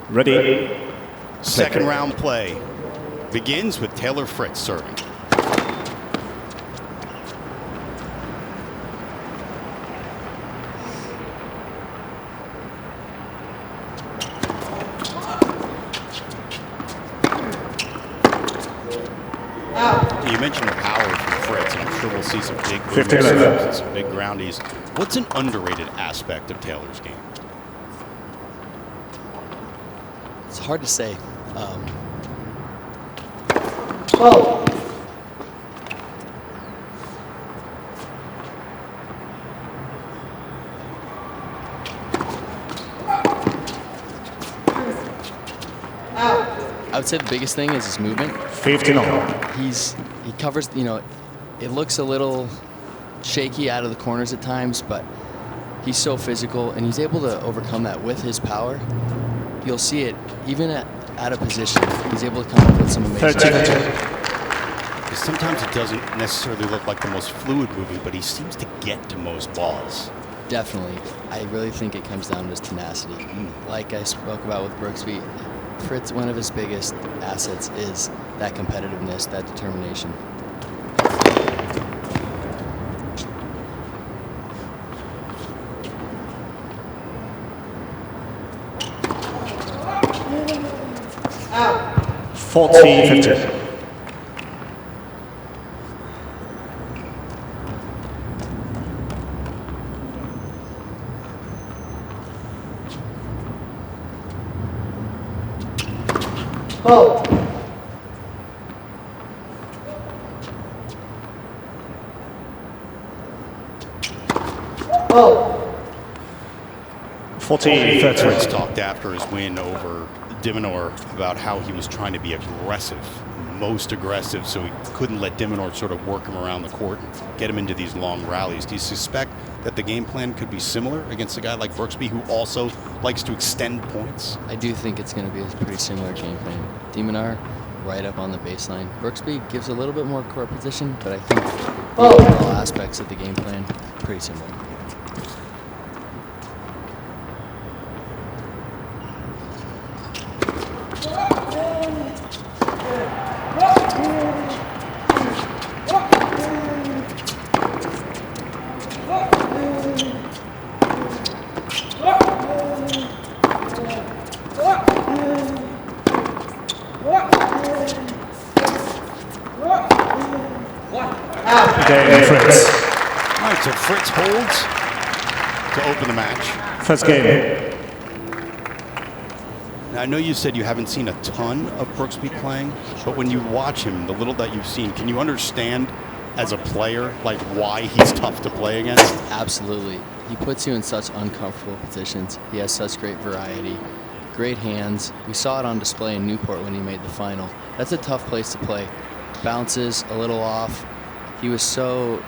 Ready. Second round play begins with Taylor Fritz serving. You mentioned the power from Fritz, and I'm sure we'll see some big moves and some big groundies. What's an underrated aspect of Taylor's game? It's hard to say. I would say the biggest thing is his movement. 15-all. He covers, you know, it looks a little shaky out of the corners at times, but he's so physical and he's able to overcome that with his power. You'll see it even at a position. He's able to come up with some amazing things. Sometimes it doesn't necessarily look like the most fluid movie, but he seems to get to most balls. Definitely. I really think it comes down to his tenacity. Like I spoke about with Brooksby, Fritz, one of his biggest assets is that competitiveness, that determination. Out. 40-50. Oh. Oh. 40-30. Fritz talked after his win over Diminor about how he was trying to be aggressive, most aggressive, so he couldn't let Diminor sort of work him around the court and get him into these long rallies. Do you suspect that the game plan could be similar against a guy like Brooksby, who also likes to extend points? I do think it's going to be a pretty similar game plan. Diminor right up on the baseline. Brooksby gives a little bit more court position, but I think the overall aspects of the game plan pretty similar. Fritz. All right, so Fritz holds to open the match. First game. Now, I know you said you haven't seen a ton of Brooksby playing, but when you watch him, the little that you've seen, can you understand as a player, like, why he's tough to play against? Absolutely. He puts you in such uncomfortable positions. He has such great variety, great hands. We saw it on display in Newport when he made the final. That's a tough place to play. Bounces a little off. He was so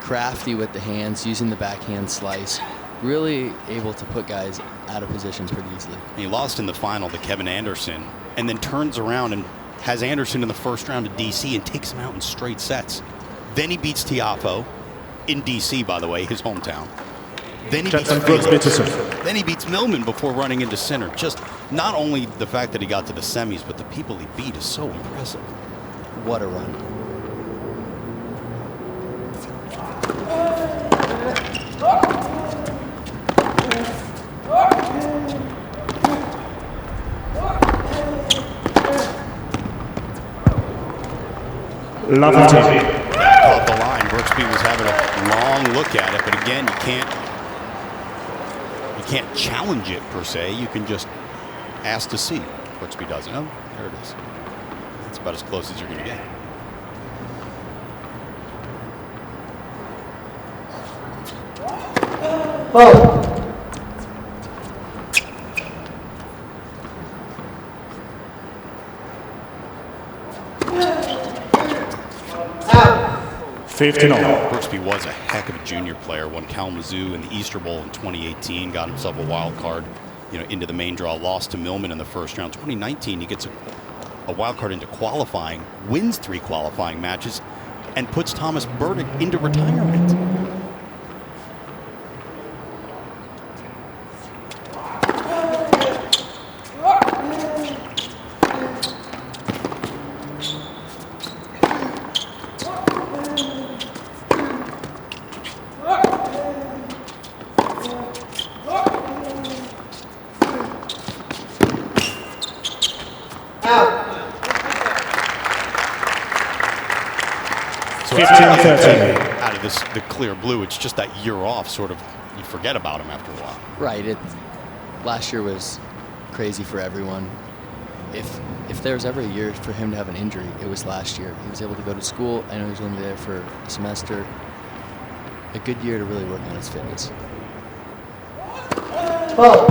crafty with the hands, using the backhand slice, really able to put guys out of position pretty easily. He lost in the final to Kevin Anderson, and then turns around and has Anderson in the first round of DC and takes him out in straight sets. Then he beats Tiafo in DC, by the way, his hometown. Then he Jenson beats Brooksby. Then he beats Millman before running into center. Just not only the fact that he got to the semis, but the people he beat is so impressive. What a run. Caught the line. Brooksby was having a long look at it, but again, you can't challenge it per se. You can just ask to see. Brooksby doesn't. Oh, there it is. That's about as close as you're going to get. Oh. 15-all. Brooksby was a heck of a junior player. Won Kalamazoo in the Easter Bowl in 2018. Got himself a wild card, into the main draw. Lost to Millman in the first round. 2019, he gets a wild card into qualifying, wins 3 qualifying matches, and puts Thomas Burdick into retirement. 15-13. Out of the clear blue, it's just that year off. Sort of, you forget about him after a while. Right. Last year was crazy for everyone. If there was ever a year for him to have an injury, it was last year. He was able to go to school. I know he was only there for a semester. A good year to really work on his fitness. Fault.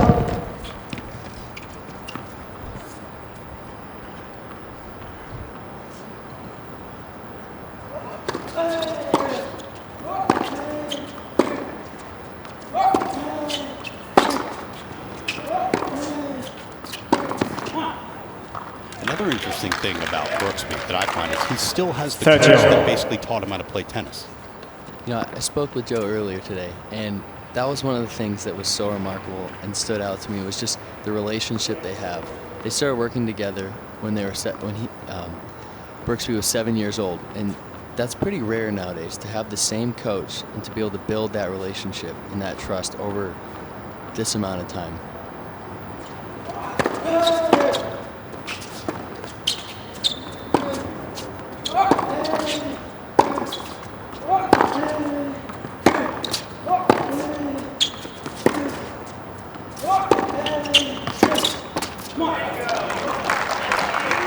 Another interesting thing about Brooksby that I find is he still has the 13. coach that basically taught him how to play tennis. You know, I spoke with Joe earlier today, and that was one of the things that was so remarkable and stood out to me was just the relationship they have. They started working together when Brooksby was 7 years old, and that's pretty rare nowadays to have the same coach and to be able to build that relationship and that trust over this amount of time.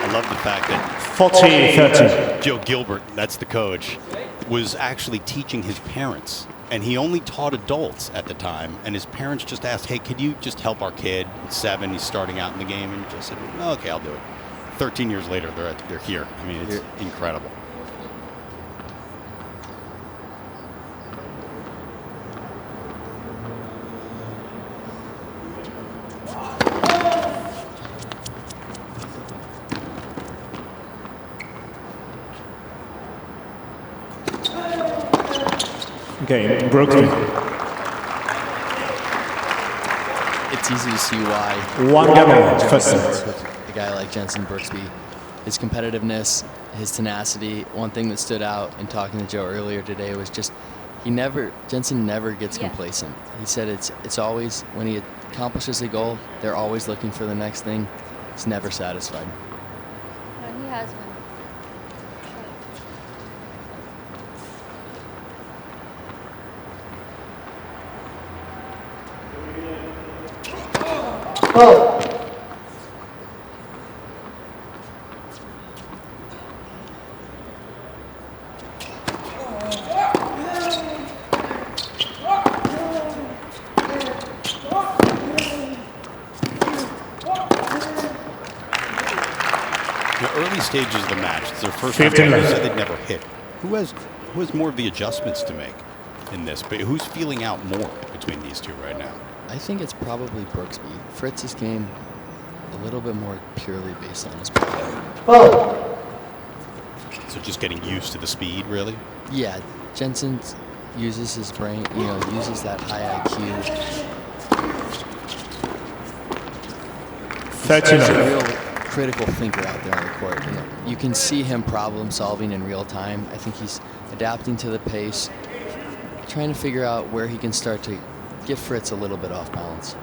I love the fact that 40-13. Joe Gilbert, that's the coach, was actually teaching his parents. And he only taught adults at the time. And his parents just asked, hey, could you just help our kid? 7, he's starting out in the game. And just said, oh, okay, I'll do it. 13 years later, they're here. I mean, it's incredible. Game, Brooksby. It's easy to see why. One game on, Joe first works set. with a guy like Jenson Brooksby. His competitiveness, his tenacity. One thing that stood out in talking to Joe earlier today was just Jenson never gets complacent. He said it's always, when he accomplishes a goal, they're always looking for the next thing. He's never satisfied. No, he has one. Fault. The early stages of the match, it's their first 15 time, they left. said they'd never hit. Who has more of the adjustments to make in this? But who's feeling out more between these two right now? I think it's probably Brooksby. Fritz's game, a little bit more purely based on his play. Fault. So just getting used to the speed, really? Yeah, Jensen uses his brain, uses that high IQ. 13. He's a real critical thinker out there on the court. You can see him problem solving in real time. I think he's adapting to the pace, trying to figure out where he can start to get Fritz a little bit off balance.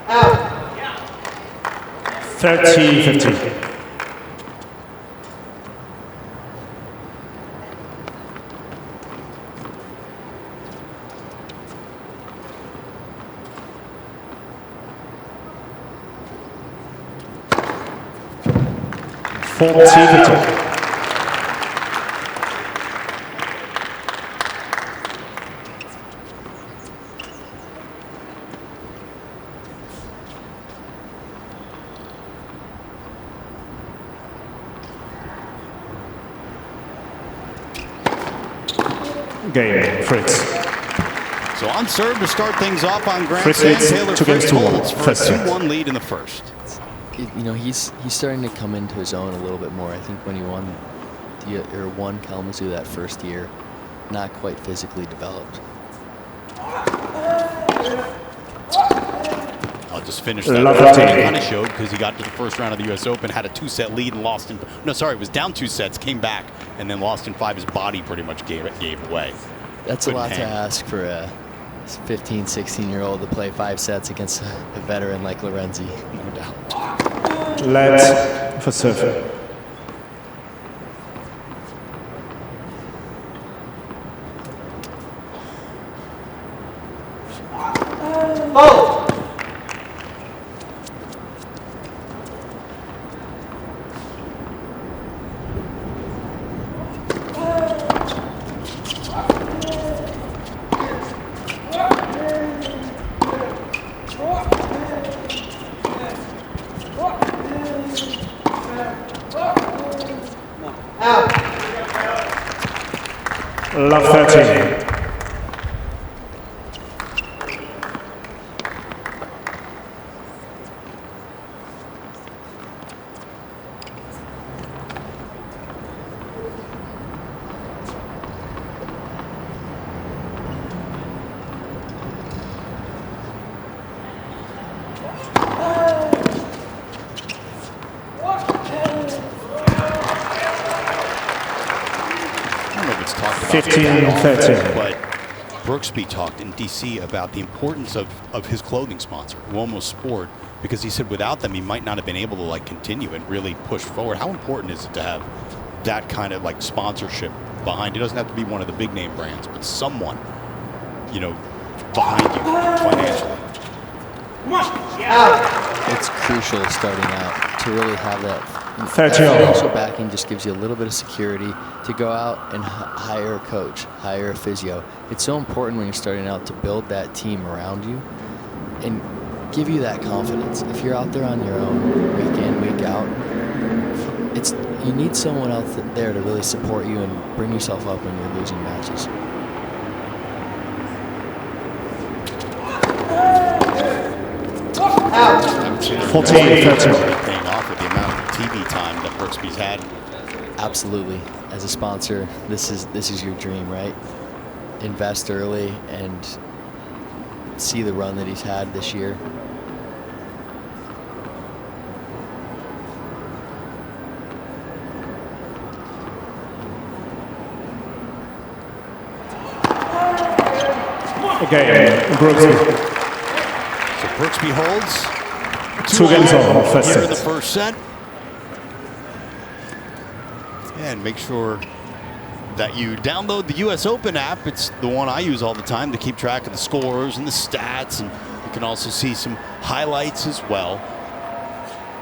Out. 30-15. Game, Fritz. So on serve to start things off on Grand Fritz Slam, leads Taylor 2 Fritz games to 1. holds for a First set. 2-1 lead in the first. He's starting to come into his own a little bit more. I think when he won Kalamazoo that first year, not quite physically developed. A just finished that. Love That's it. what he kind of showed because he got to the first round of the U.S. Open, had a 2-set lead and lost in. No, sorry, it was down 2 sets, came back, and then lost in 5. His body pretty much gave away. That's a lot to ask for a 15, 16-year-old to play 5 sets against a veteran like Lorenzi. No doubt. Let for serve. Oh! Love 13. I don't know if it's talked about 15, that often, 13. but Brooksby talked in D.C. about the importance of his clothing sponsor, Uomo Sport, because he said without them he might not have been able to like continue and really push forward. How important is it to have that kind of like sponsorship behind? It doesn't have to be one of the big name brands, but someone, you know, behind you financially. It's crucial starting out to really have that. 30. Financial backing just gives you a little bit of security to go out and hire a coach, hire a physio. It's so important when you're starting out to build that team around you and give you that confidence. If you're out there on your own, week in, week out, you need someone else there to really support you and bring yourself up when you're losing matches. I would say they're 14, really 13. paying off with the amount of TV time that Brooksby's had. Absolutely. As a sponsor, this is your dream, right? Invest early and see the run that he's had this year. Okay, Brooksby. So Brooksby holds. 2 games on first Here in the set. first set. And make sure that you download the US Open app. It's the one I use all the time to keep track of the scores and the stats, and you can also see some highlights as well.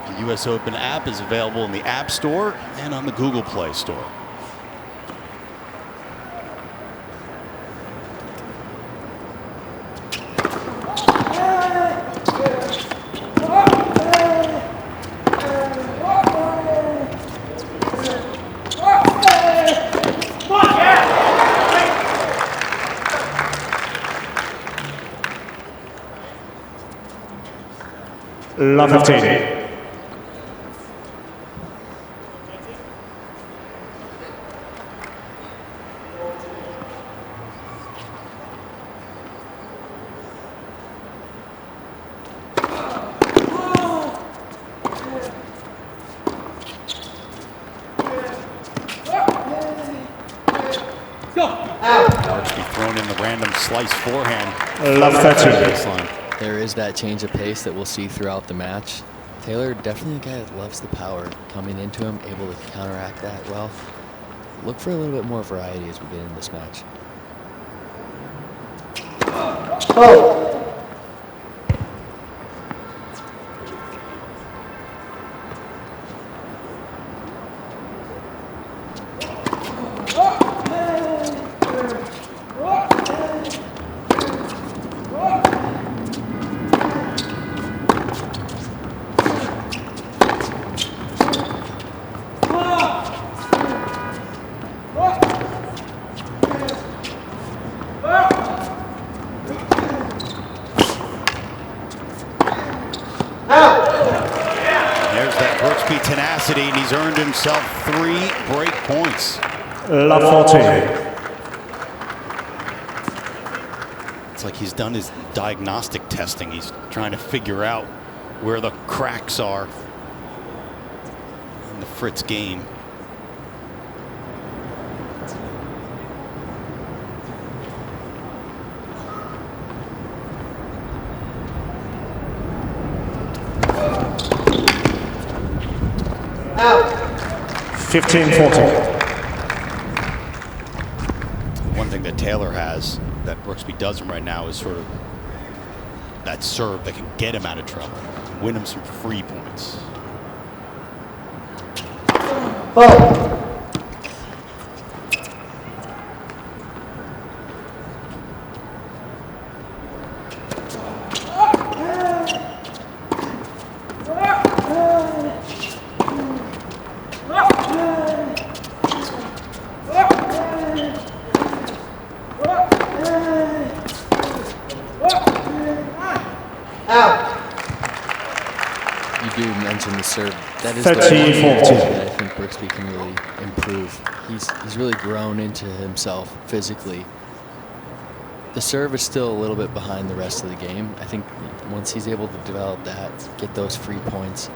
The US Open app is available in the App Store and on the Google Play Store. Love 15. Brooksby thrown in the random slice forehand. Love 13. Baseline. There is that change of pace that we'll see throughout the match. Taylor, definitely a guy that loves the power coming into him, able to counteract that well. Look for a little bit more variety as we get into this match. Oh! There's that Brooksby tenacity, and he's earned himself 3 break points. Love 14. It's like he's done his diagnostic testing. He's trying to figure out where the cracks are in the Fritz game. Out. 15-14. One thing that Taylor has that Brooksby doesn't right now is sort of that serve that can get him out of trouble, win him some free points. Ball. You do mention the serve. That is 13-14. that I think Brooksby can really improve. He's really grown into himself physically. The serve is still a little bit behind the rest of the game. I think once he's able to develop that, get those free points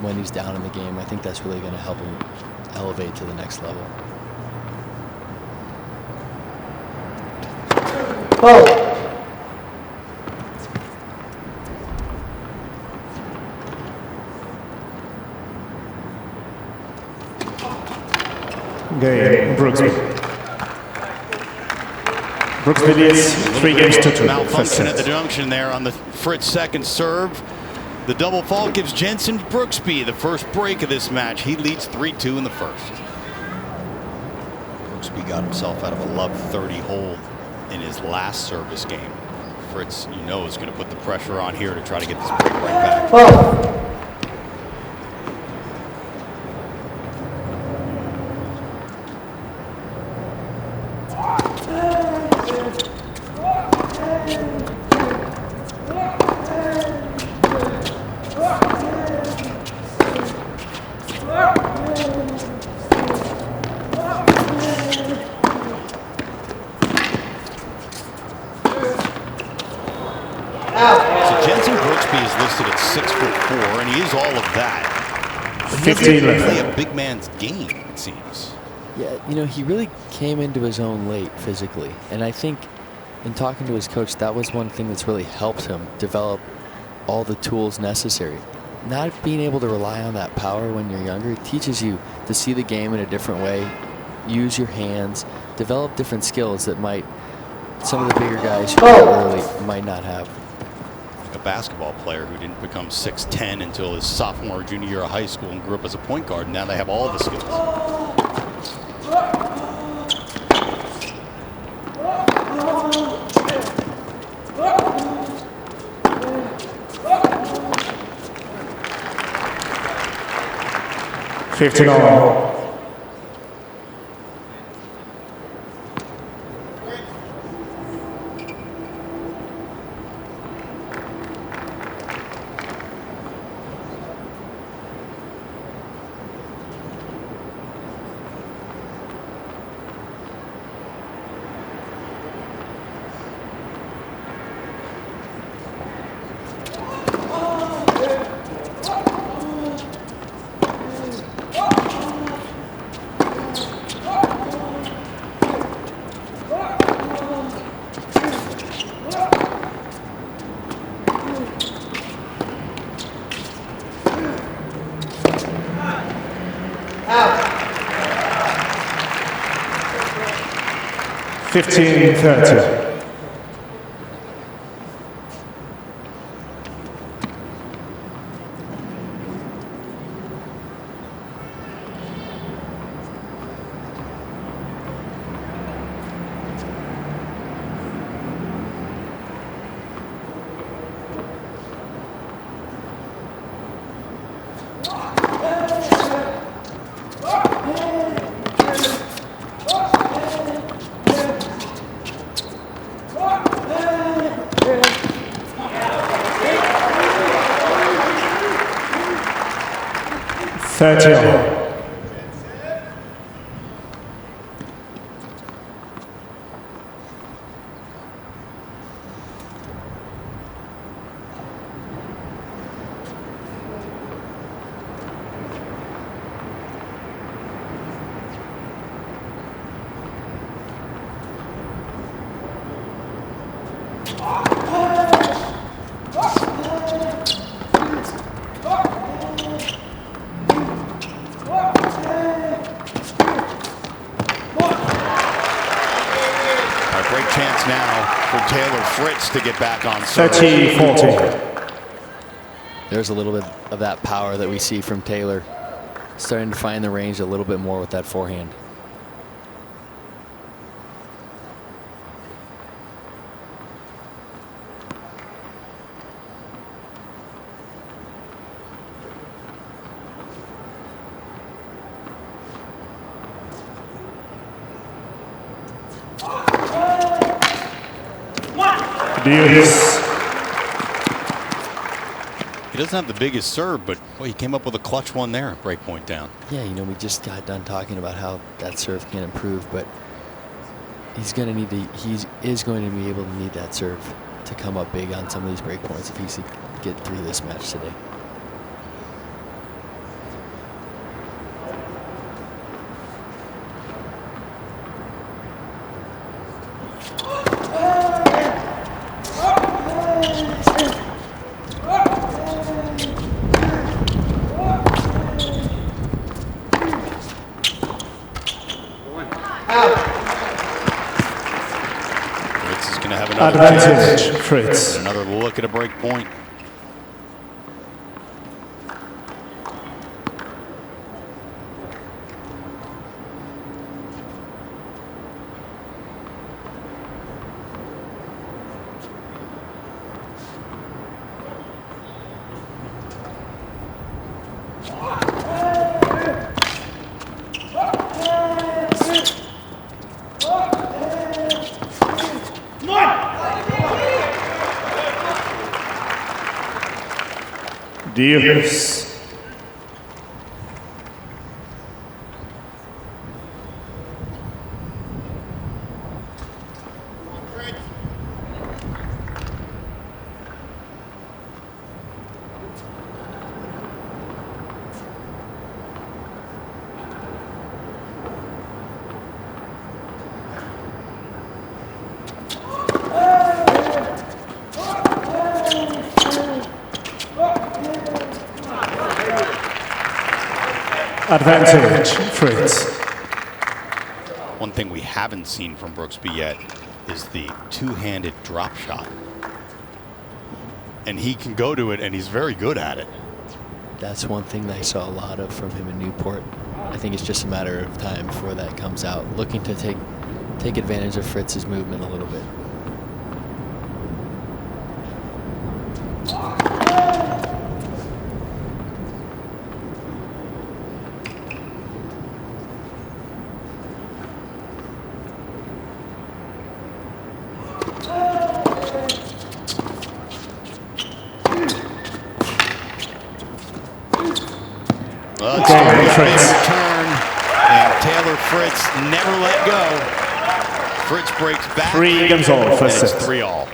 when he's down in the game, I think that's really going to help him elevate to the next level. Ball. Game, Brooksby. Brooksby leads 3 games to 2. Malfunction at the junction there on the Fritz second serve. The double fault gives Jenson Brooksby the first break of this match. He leads 3-2 in the first. Brooksby got himself out of a love 30 hold in his last service game. Fritz, you know, is going to put the pressure on here to try to get this break right back. Ball. So Jenson Brooksby is listed at 6'4", and he is all of that. But he 15 doesn't left. play a big man's game, it seems. Yeah, you know, he really came into his own late physically. And I think in talking to his coach, that was one thing that's really helped him develop all the tools necessary. Not being able to rely on that power when you're younger, it teaches you to see the game in a different way, use your hands, develop different skills that some of the bigger guys who are early might not have. Like a basketball player who didn't become 6'10" until his sophomore or junior year of high school and grew up as a point guard, and now they have all the skills. Fifteen all. Out. 15-30. Thirty. Great chance now for Taylor Fritz to get back on serve. 30-40. There's a little bit of that power that we see from Taylor. Starting to find the range a little bit more with that forehand. Deuce. He doesn't have the biggest serve, but boy, he came up with a clutch one there. Break point down. Yeah, you know, we just got done talking about how that serve can improve, but he's going to need to. He is going to be able to need that serve to come up big on some of these break points if he's to get through this match today. Fritz is going to have another Advantage, chance. Fritz. Another look at a break point. Deuce. Advantage, Fritz. One thing we haven't seen from Brooksby yet is the two-handed drop shot. And he can go to it, and he's very good at it. That's one thing that I saw a lot of from him in Newport. I think it's just a matter of time before that comes out. Looking to take advantage of Fritz's movement a little bit. Well, it's going to be a big return, and Taylor Fritz never let go. Fritz breaks back. 3 games all, and first it's set. 3-all.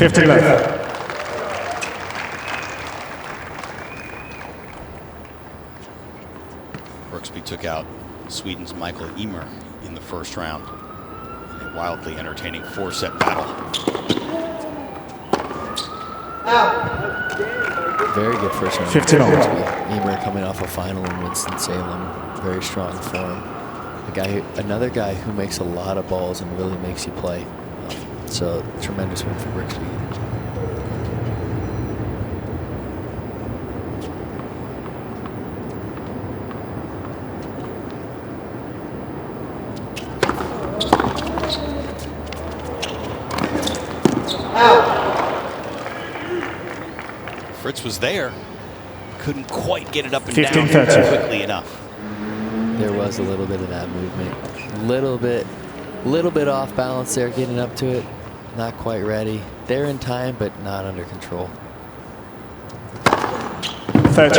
Fifty left. Brooksby took out Sweden's Michael Emer in the first round in a wildly entertaining 4-set battle. Very good first round. 15 all. Emer coming off a final in Winston-Salem. Very strong form. Another guy who makes a lot of balls and really makes you play. So tremendous win for Brooksby. Fritz was there, couldn't quite get it up and 15-30. down quickly enough. There was a little bit of that movement. Little bit off balance there getting up to it. not quite ready. They're in time, but not under control. 30.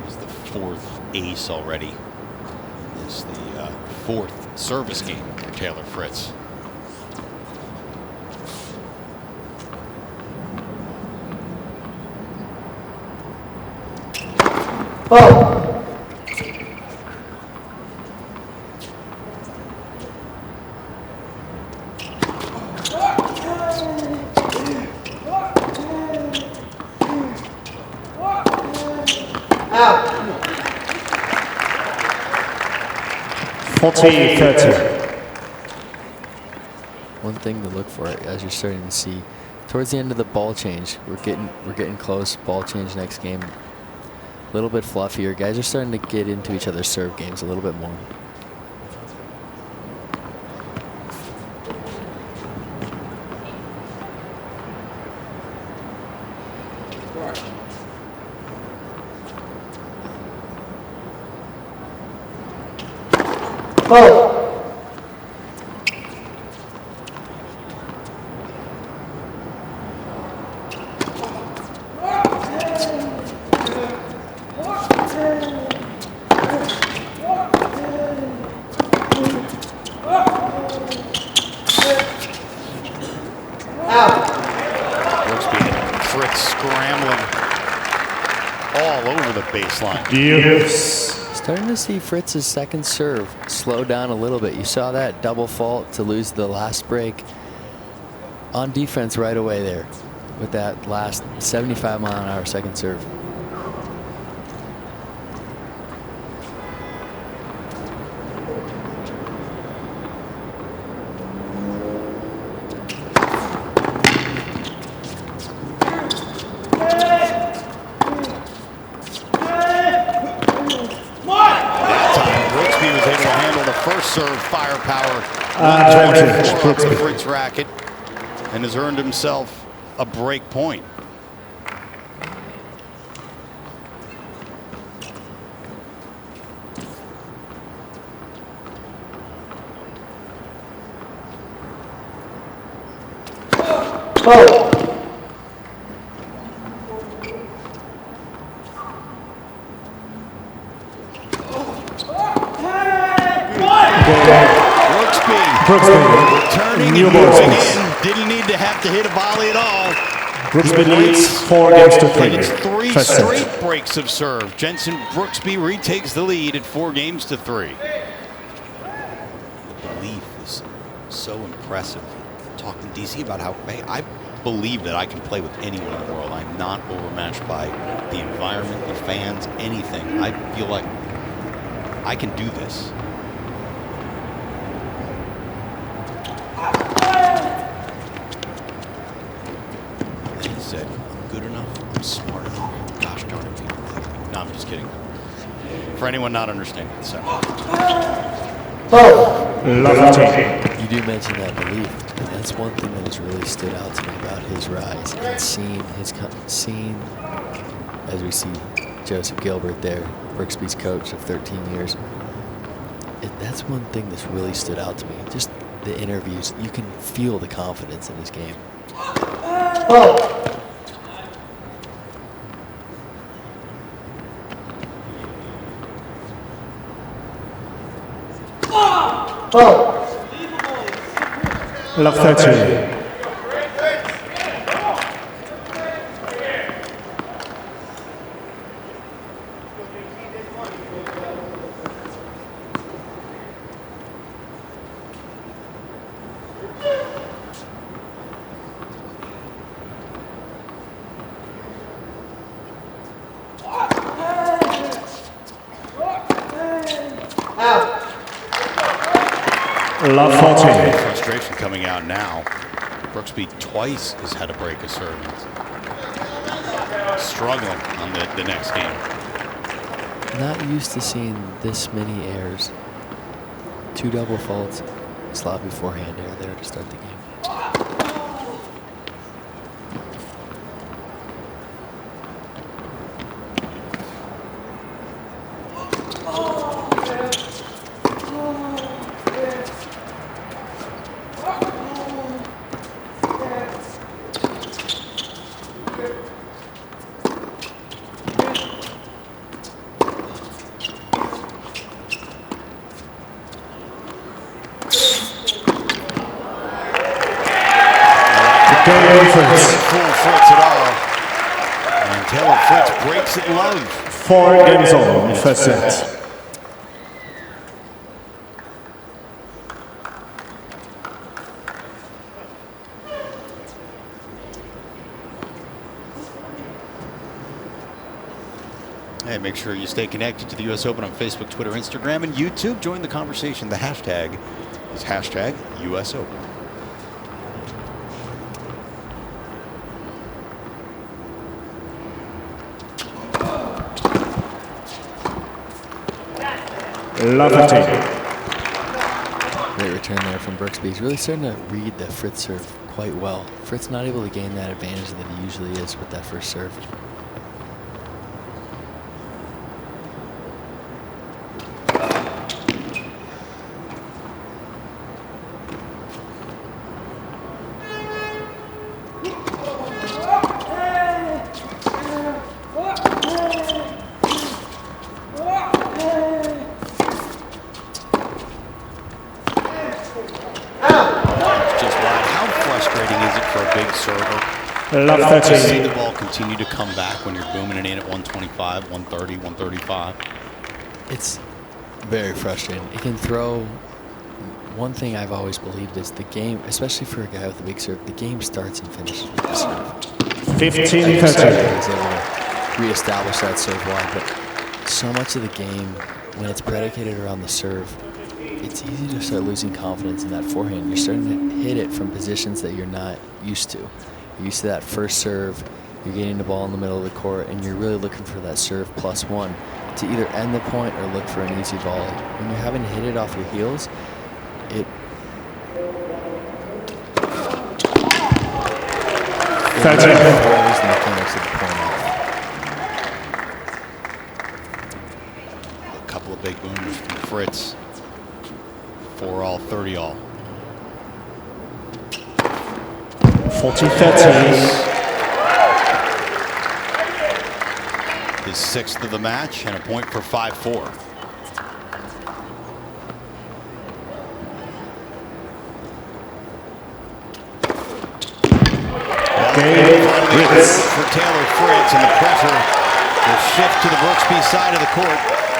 He's the fourth ace already. It's the fourth service game for Taylor Fritz. Fault. Out. 40-30. One thing to look for, as you're starting to see, towards the end of the ball change, we're getting close. Ball change next game, a little bit fluffier. Guys are starting to get into each other's serve games a little bit more. Fault. Fritz scrambling all over the baseline. Deuce. Starting to see Fritz's second serve slow down a little bit. You saw that double fault to lose the last break on defense right away there with that last 75-mile-an-hour second serve. Serve firepower, Advantage, 124 off the Fritz racket, and has earned himself a break point. Fault. Brooksby. Turning New and ball moving space. in. Didn't need to have to hit a volley at all. Brooksby leads 4-3. And it's three First set. straight breaks of serve. Jenson Brooksby retakes the lead at 4-3. The belief is so impressive. Talking to DC about how I believe that I can play with anyone in the world. I'm not overmatched by the environment, the fans, anything. I feel like I can do this. And he said, I'm good enough, I'm smart enough. Gosh darn it, people. No, I'm just kidding. For anyone not understanding it, so. Fault. Love You do mention that belief, and that's one thing that has really stood out to me about his rise and seeing as we see Joseph Gilbert there, Brooksby's coach of 13 years. That's one thing that's really stood out to me. Just the interviews, you can feel the confidence in his game. Fault. Fault. Love 30. Out. Love 40. Frustration coming out now. Brooksby twice has had a break of serve. Struggling on the next game. Not used to seeing this many errors. 2 double faults, sloppy forehand error there to start the game. Fritz breaks it low. 4 games all, first set. Hey, make sure you stay connected to the U.S. Open on Facebook, Twitter, Instagram, and YouTube. Join the conversation. The hashtag is hashtag US Open. Love 15. Great return there from Brooksby. He's really starting to read the Fritz serve quite well. Fritz not able to gain that advantage that he usually is with that first serve. Love To see 13. the ball continue to come back when you're booming it in at 125, 130, 135. It's very frustrating. It can throw. One thing I've always believed is the game, especially for a guy with a big serve, the game starts and finishes with the serve. 15, He's 13. able to reestablish that serve wide, but so much of the game, when it's predicated around the serve, it's easy to start losing confidence in that forehand. You're starting to hit it from positions that you're not used to. You're used to that first serve, you're getting the ball in the middle of the court, and you're really looking for that serve +1 to either end the point or look for an easy volley. When you're having to hit it off your heels, it throws the mechanics of the point off. A couple of big boomers from Fritz. 4-all, 30-all. 40-13. His 6th of the match and a point for 5-4. For Taylor Fritz, and the pressure will shift to the Brooksby side of the court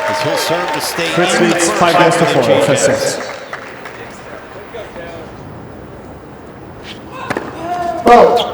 as he'll serve to stay Fritz in the leads first 5-4, first set. set. Vote.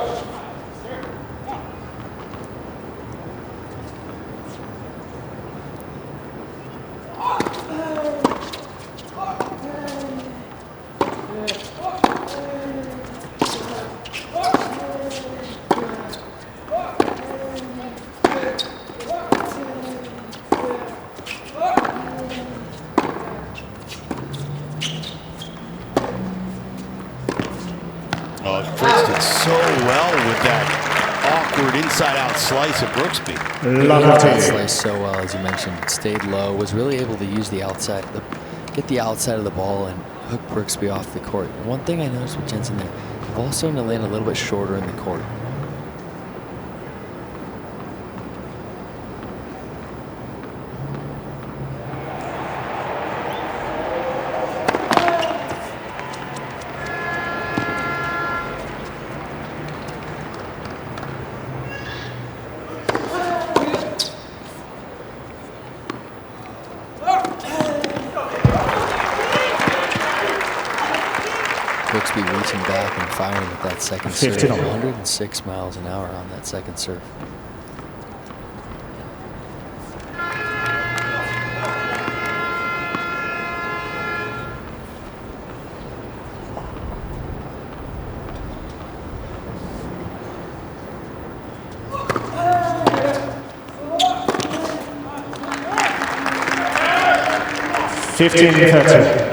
Fritz did so well with that awkward inside-out slice of Brooksby. Love That 15. slice so well, as you mentioned, stayed low, was really able to use the outside, get the outside of the ball and hook Brooksby off the court. And one thing I noticed with Jenson there, the ball's starting to land a little bit shorter in the court. Brooksby reaching back and firing with that second serve. 15. 106 miles an hour on that second serve. Fifteen, 13.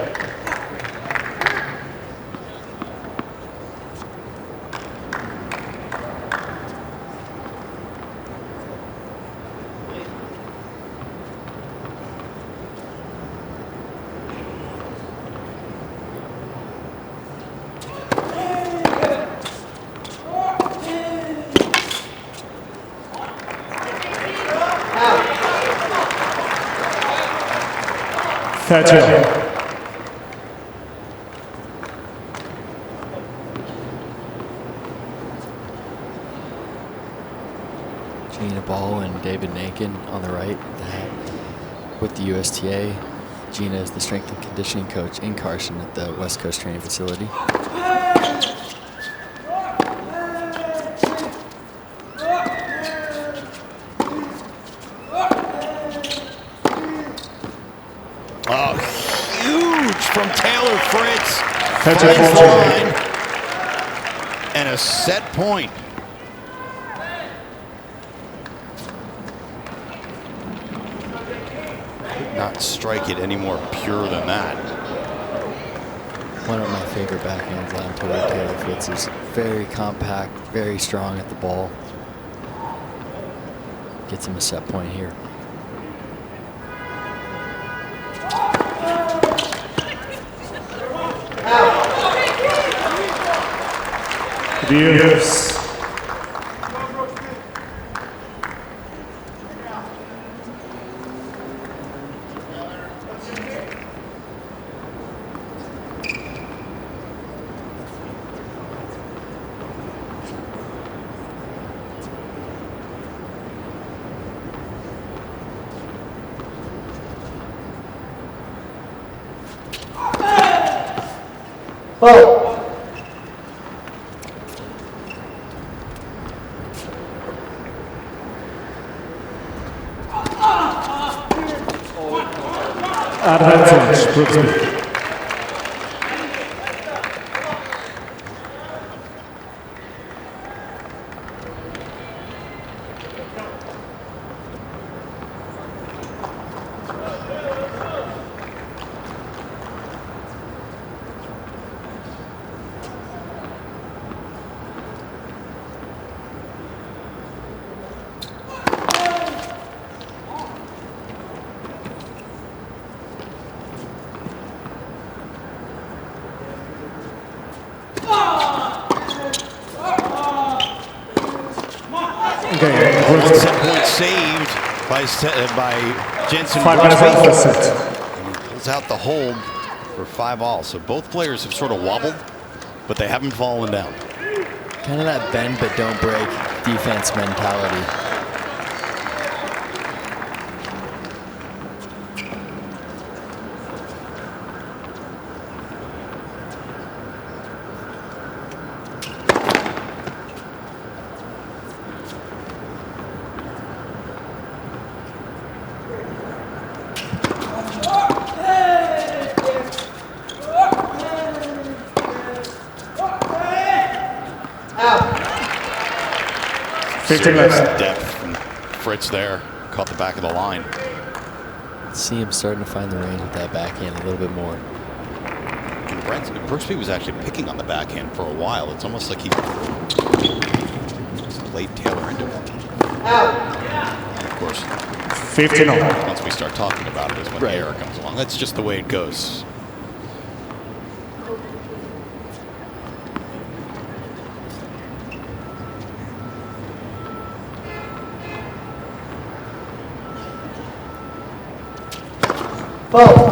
Getting a ball and and David Nankin on the right. With the USTA, Gina is the strength and conditioning coach in Carson at the West Coast Training Facility. Oh, huge from Taylor Fritz. 30-40. And a set point. Could not strike it any more pure than that. One of my favorite backhands on tour, Taylor Fritz, is very compact, very strong at the ball. Gets him a set point here. Views. Vote. Advantage, Brooksby. One set point saved by Jenson 5 minutes Brooksby. off the set. And he pulls out the hold for 5-all. So both players have sort of wobbled, but they haven't fallen down. Kind of that bend but don't break defense mentality. Depth from Fritz there. Caught the back of the line. See him starting to find the range with that backhand a little bit more. And Brooksby was actually picking on the backhand for a while. It's almost like he just laid Taylor into it. And of course, 15 all. once we start talking about it is when the error comes along. That's just the way it goes. Vote.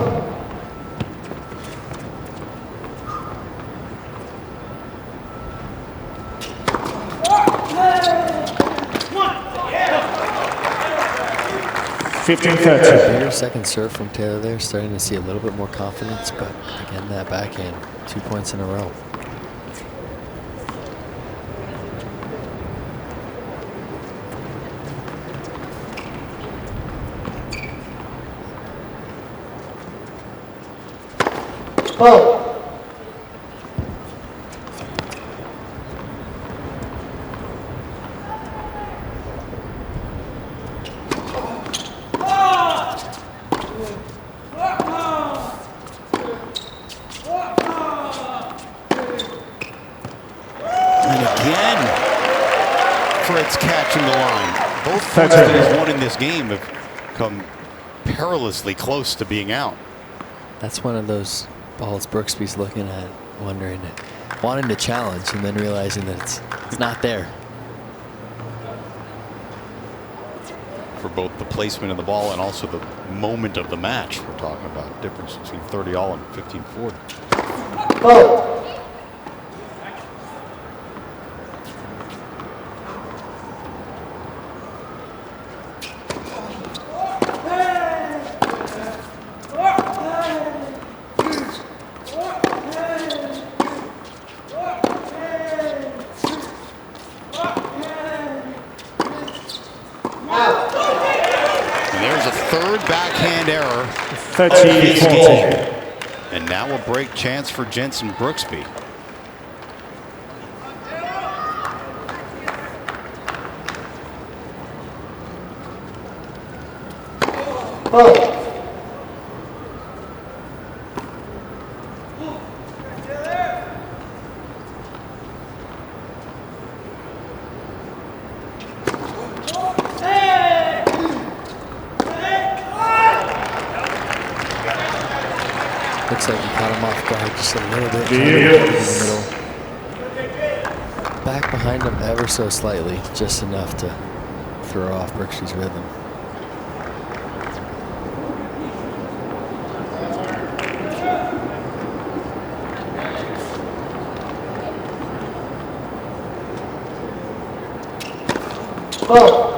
Bigger second serve from Taylor there, starting to see a little bit more confidence, but again, that backhand, 2 points in a row. Vote. And again, Fritz catching the line. Both points that he's won in this game have come perilously close to being out. That's one of those balls Brooksby's looking at, wondering, wanting to challenge, and then realizing that it's not there. For both the placement of the ball and also the moment of the match, we're talking about difference between 30-all and 15-40. Vote. And there's a third backhand error. 30-14. And now a break chance for Jenson Brooksby. Both. Looks like he caught him off guard just a little bit. Yes. In the middle. Back behind him ever so slightly, just enough to throw off Brooksby's rhythm. Both.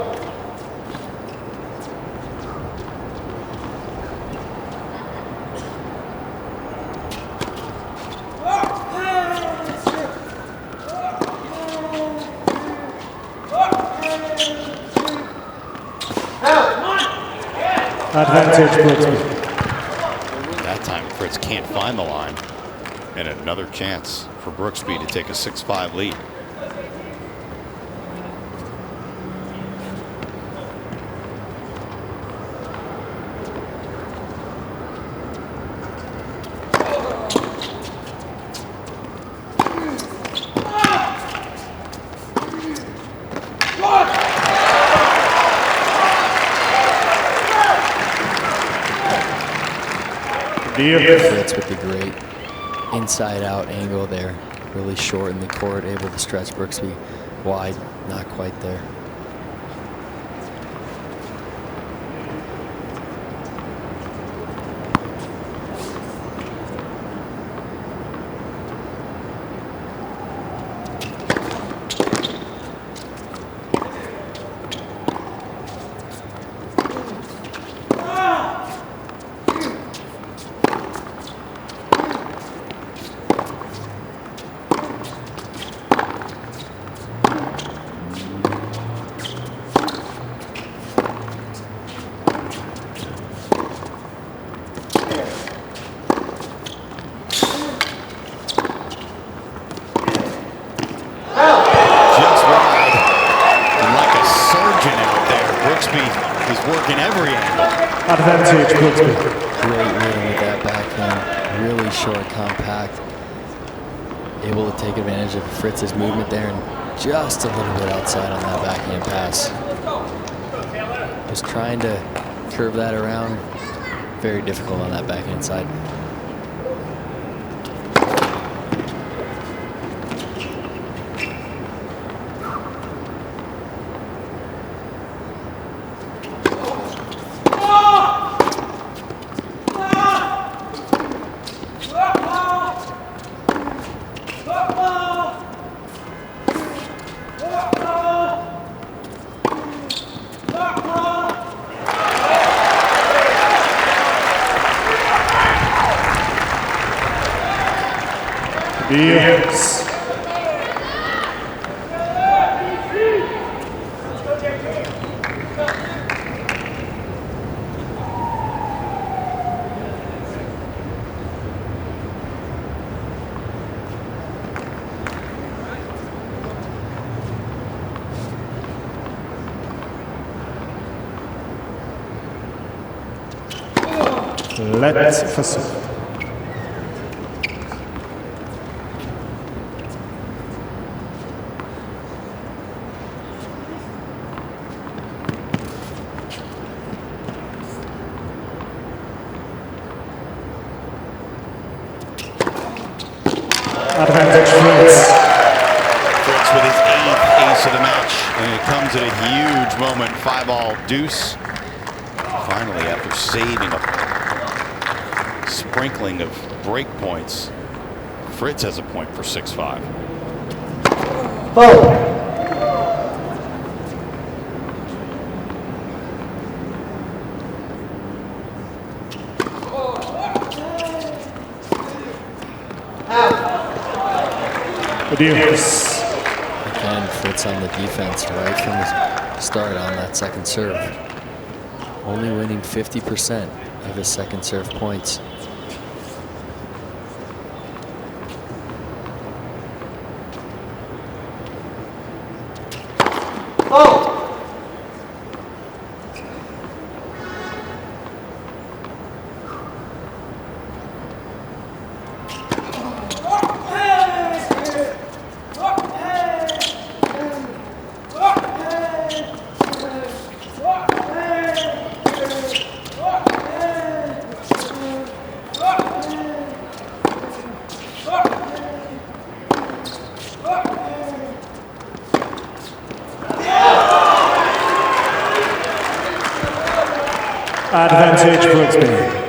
Advantage Brooksby. That time Fritz can't find the line. And another chance for Brooksby to take a 6-5 lead. Fritz with the great inside-out angle there. Really short in the court, able to stretch Brooksby wide. Not quite there. Just wide. And like a surgeon out there, Brooksby is working every angle. Advantage Brooksby. Great rhythm with that backhand. Really short, compact. Able to take advantage of Fritz's movement there and just a little bit outside on that backhand pass. Was trying to curve that around. Very difficult on that backhand side. Yes. Let's versuchen. Advantage Fritz. Fritz with his 8th ace of the match. And it comes at a huge moment. 5-all deuce. Finally, after saving a sprinkling of break points, Fritz has a point for 6-5. Both. Adios. Again, Fritz on the defense right from his start on that second serve. Only winning 50% of his second serve points. Advantage Brooksby.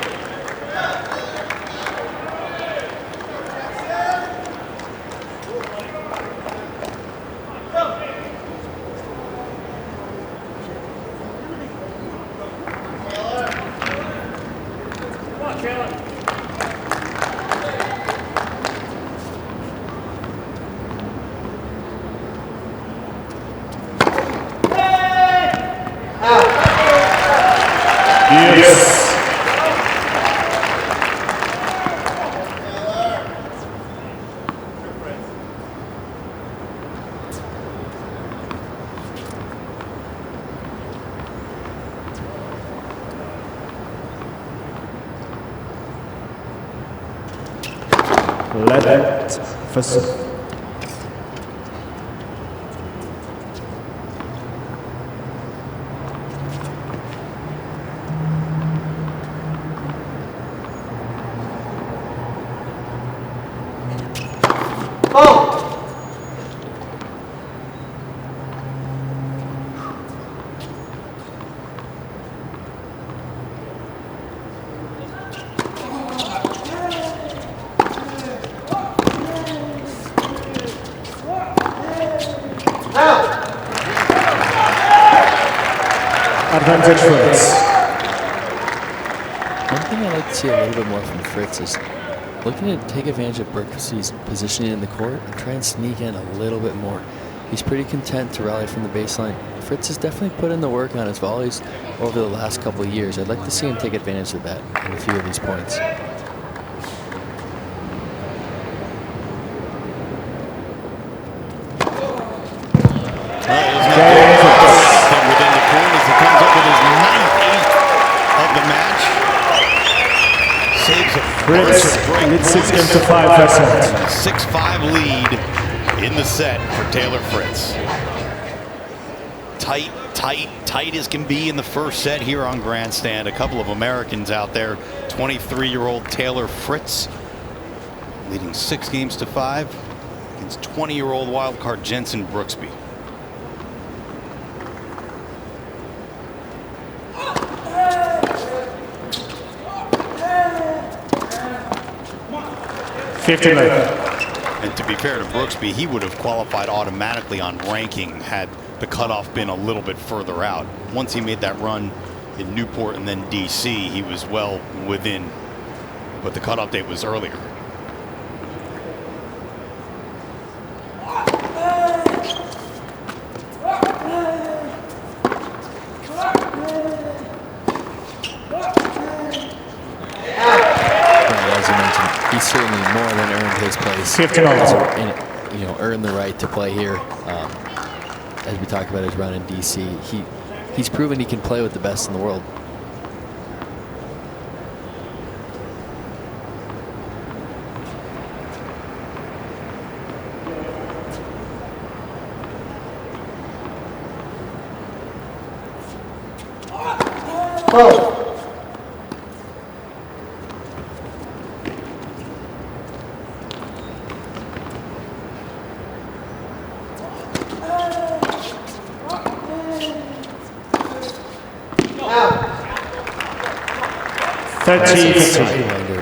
Yes. Let for serve. Advantage Fritz. One thing I like to see a little bit more from Fritz is looking to take advantage of Brooksby's positioning in the court and try and sneak in a little bit more. He's pretty content to rally from the baseline. Fritz has definitely put in the work on his volleys over the last couple of years. I'd like to see him take advantage of that in a few of these points. Within the corners, he comes up with his 9th of the match. Saves a Fritz break. leads 6-5%. 6-5 lead in the set for Taylor Fritz. Tight as can be in the first set here on Grandstand. A couple of Americans out there. 23-year-old Taylor Fritz leading 6-5 against 20-year-old wildcard Jenson Brooksby. And to be fair to Brooksby, he would have qualified automatically on ranking had the cutoff been a little bit further out. Once he made that run in Newport and then DC, he was well within, but the cutoff date was earlier. He's certainly more than earned his place. And, earned the right to play here. As we talked about his run in DC, he's proven he can play with the best in the world.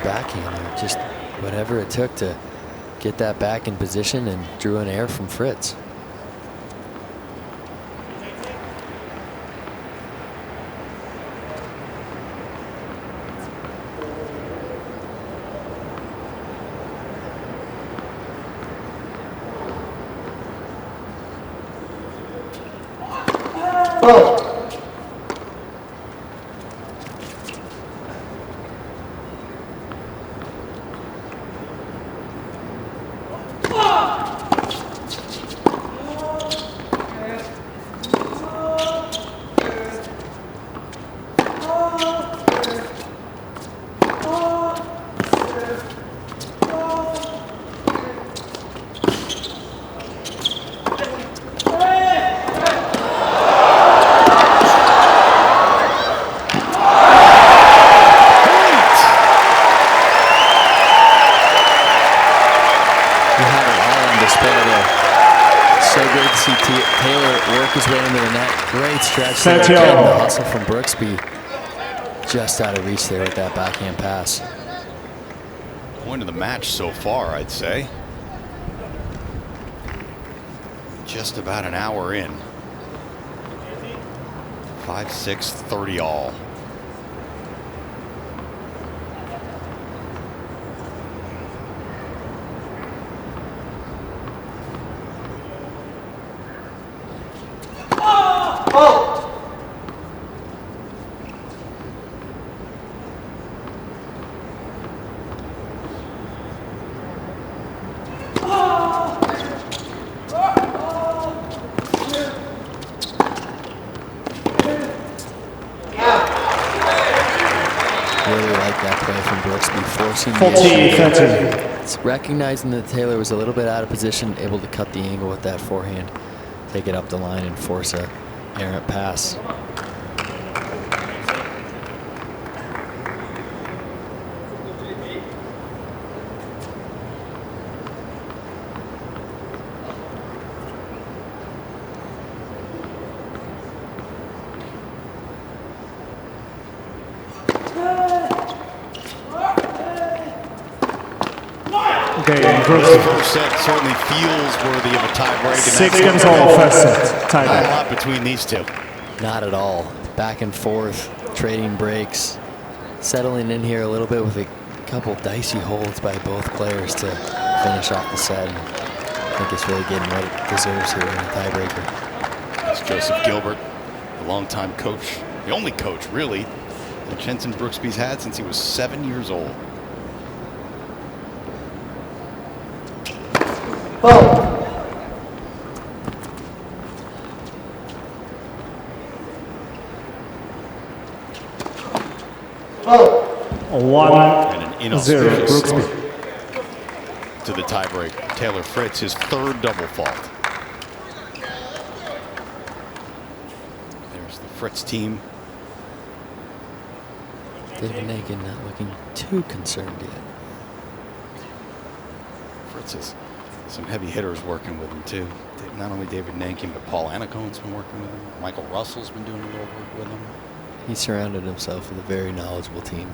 Backhand, just whatever it took to get that back in position, and drew an air from Fritz. see Taylor work his way into the net. Great stretch there. Santiago. Getting the hustle from Brooksby. Just out of reach there with that backhand pass. Point of the match so far, I'd say. Just about an hour in. 5-6, 30 all. Really like that play from Brooksby, forcing the 14-13. It's recognizing that Taylor was a little bit out of position, able to cut the angle with that forehand, take it up the line and force a errant pass. Okay, The Brooksby. first set certainly feels worthy of a tie-break. 6 games all, first set. Not a Tiebreak. lot between these two. Not at all. Back and forth, trading breaks, settling in here a little bit with a couple dicey holds by both players to finish off the set. And I think it's really getting what it deserves here in a tiebreaker. It's Joseph Gilbert, the longtime coach, the only coach really that Jenson Brooksby's had since he was 7 years old. And an 1-0, inauspicious Brooksby. to the tiebreak. Taylor Fritz, his third double fault. There's the Fritz team. David Nagan not looking too concerned yet. Fritz has some heavy hitters working with him too. Not only David Nankin, but Paul Anacone's been working with him. Michael Russell's been doing a little work with him. He surrounded himself with a very knowledgeable team.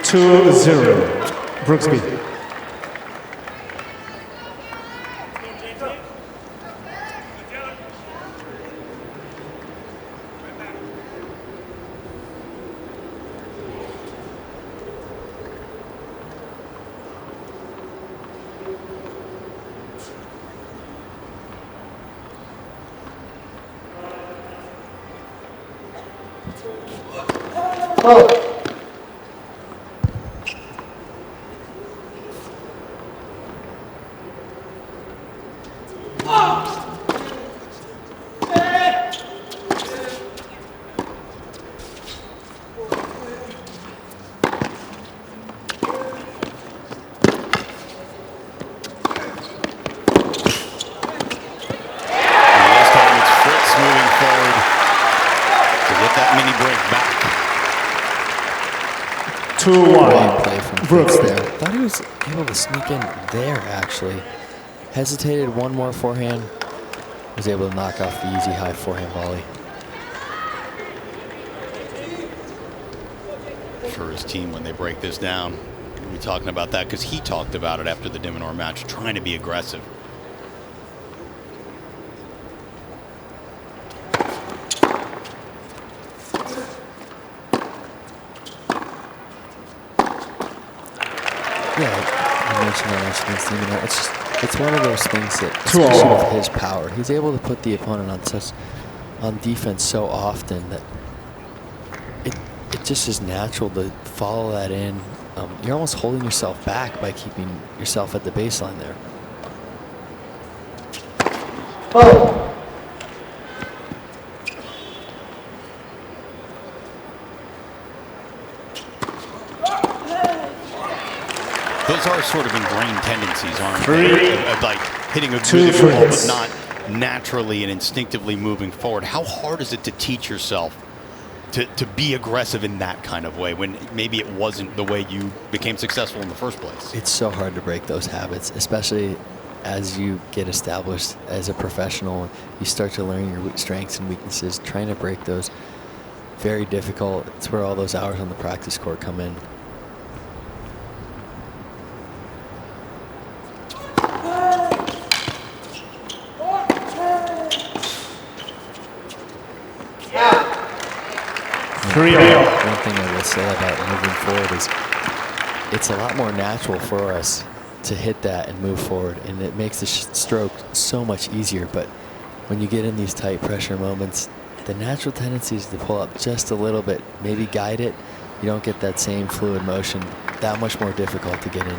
Two 0, Brooksby. Great play from Fritz there. Thought he was able to sneak in there, actually. Hesitated one more forehand. Was able to knock off the easy high forehand volley. For his team when they break this down. We'll be talking about that because he talked about it after the Dimonor match, trying to be aggressive. Yeah, I mentioned that match against Dimonor. It's one of those things that, especially with his power, he's able to put the opponent on defense so often that it just is natural to follow that in. You're almost holding yourself back by keeping yourself at the baseline there. Those are are sort of ingrained tendencies, aren't Three, they? Like hitting a two good ball, but Fritz. not naturally and instinctively moving forward. How hard is it to teach yourself to be aggressive in that kind of way when maybe it wasn't the way you became successful in the first place? It's so hard to break those habits, especially as you get established as a professional. You start to learn your strengths and weaknesses. Trying to break those, very difficult. It's where all those hours on the practice court come in. One thing I will say about moving forward is it's a lot more natural for us to hit that and move forward, and it makes the stroke so much easier. But when you get in these tight pressure moments, the natural tendency is to pull up just a little bit, maybe guide it. You don't get that same fluid motion. That much more difficult to get in.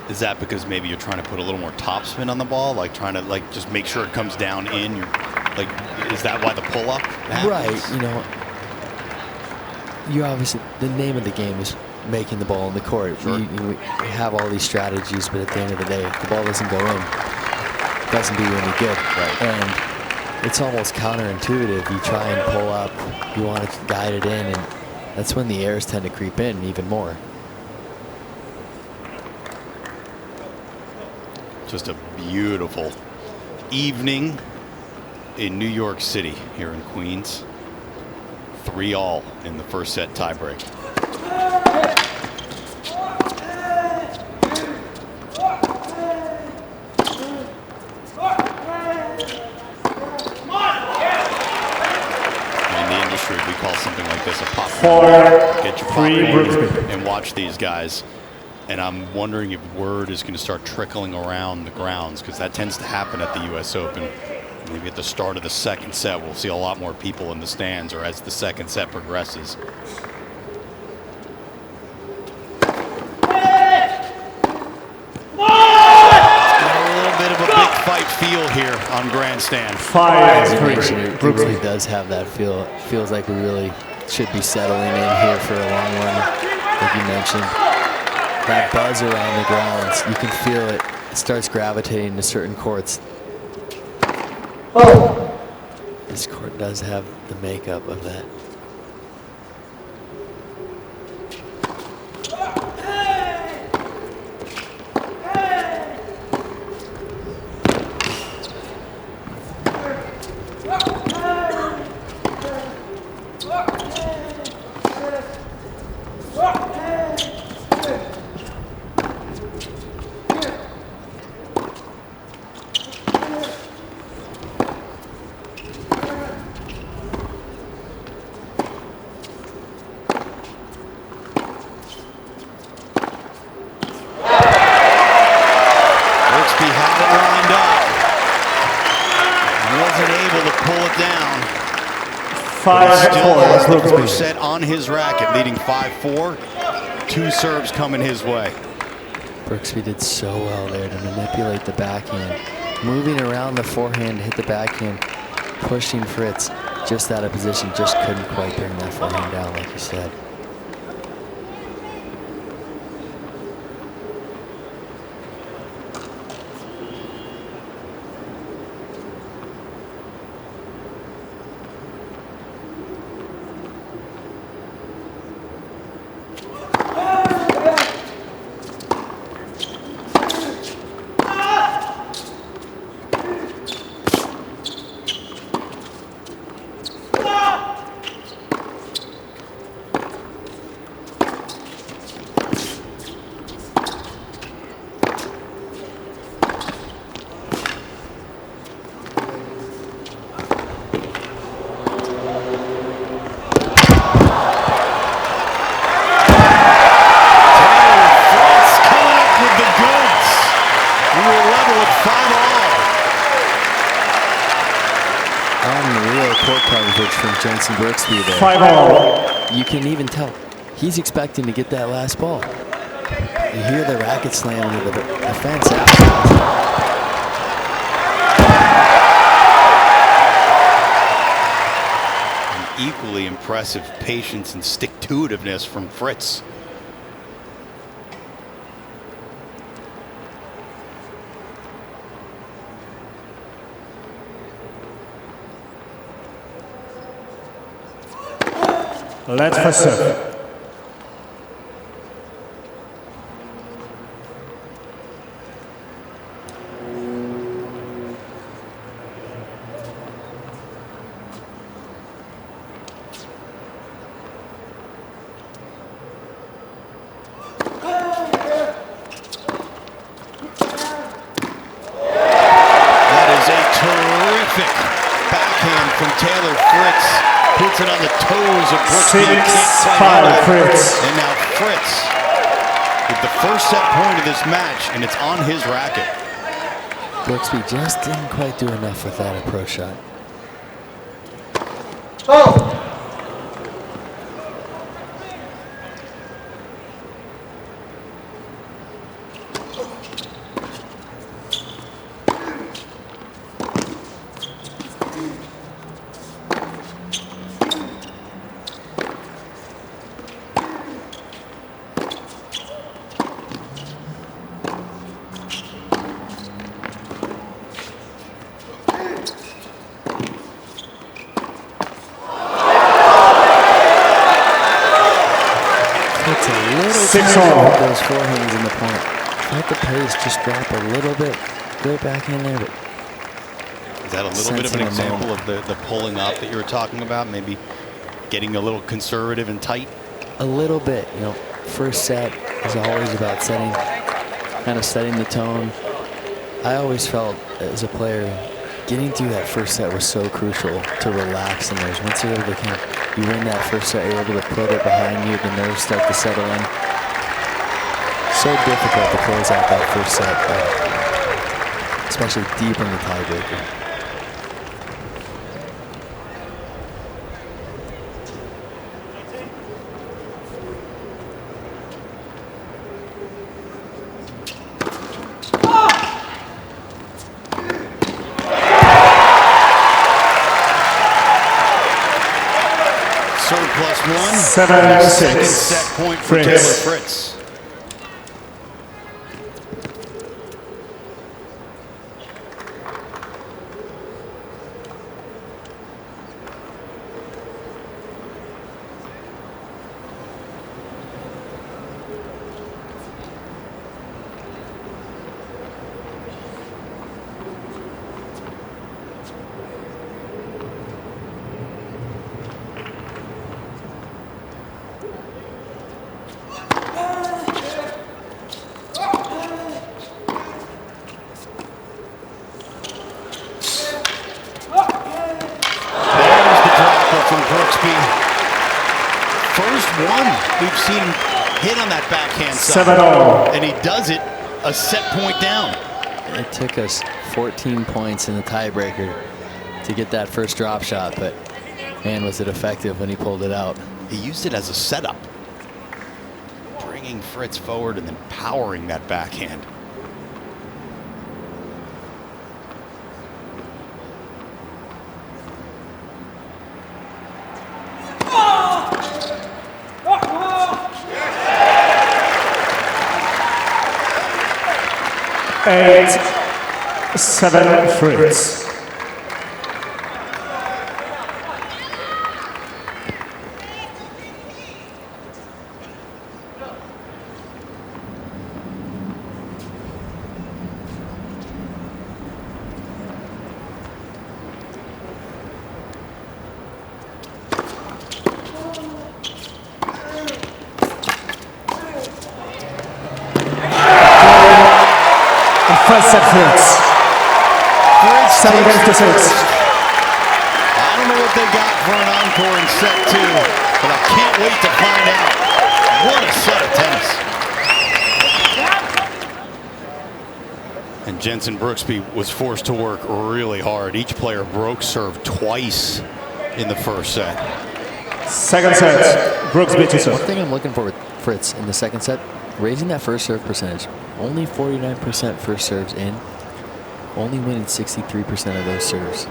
Is that because maybe you're trying to put a little more topspin on the ball, like trying to just make sure it comes down in? Is that why the pull up happens? Right. You know, you obviously, the name of the game is making the ball in the court. Sure. You have all these strategies, but at the end of the day, if the ball doesn't go in, it doesn't do you any good. Right. And it's almost counterintuitive. You try and pull up, you want to guide it in, and that's when the errors tend to creep in even more. Just a beautiful evening in New York City here in Queens. 3-all in the first set tiebreak. In the industry, we call something like this a pop. Get your pop and watch these guys. And I'm wondering if word is going to start trickling around the grounds, because that tends to happen at the US Open. Maybe at the start of the second set, we'll see a lot more people in the stands, or as the second set progresses. Got a little bit of a big fight feel here on grandstand. 5-3. Brooksby does have that feel. It feels like we really should be settling in here for a long run, like you mentioned. That buzz around the grounds, you can feel it. It starts gravitating to certain courts. Oh. This court does have the makeup of that. First set on his racket, leading 5-4. 2 serves coming his way. Brooksby did so well there to manipulate the backhand, moving around the forehand to hit the backhand, pushing Fritz just out of position, just couldn't quite bring that forehand down, like you said. From Jenson Brooksby there. 5-all. You can even tell he's expecting to get that last ball. You hear the racket slam into the fence afterwards. An equally impressive patience and stick-to-itiveness from Fritz. Let first serve. Fritz puts it on the toes of Brooksby. 6-5 Fritz. And now Fritz with the first set point of this match, and it's on his racket. Brooksby just didn't quite do enough with that approach shot. Oh! Those forehands in the point. Let the pace just drop a little bit. Great backhand there, but is that a little bit of an example of the pulling up that you were talking about? Maybe getting a little conservative and tight? A little bit. You know, first set is always about setting the tone. I always felt as a player, getting through that first set was so crucial to relax in those. Once you're able to you win that first set, you're able to put it behind you, the nerves start to settle in. So difficult to close out that first set, especially deep in the tiebreaker. Serve +1. 7-6. Second set point for Taylor Fritz. First one we've seen hit on that backhand side. 7-0. And he does it a set point down. It took us 14 points in the tiebreaker to get that first drop shot, but man, was it effective when he pulled it out. He used it as a setup, bringing Fritz forward and then powering that backhand. Eight, 7 Fritz. First set Fritz. 7-6. I don't know what they got for an encore in set 2, but I can't wait to find out. What a set of tennis. And Jenson Brooksby was forced to work really hard. Each player broke serve twice in the first set. Second set, Brooksby to serve. One thing I'm looking for with Fritz in the second set, raising that first serve percentage. Only 49% first serves in, only winning 63% of those serves.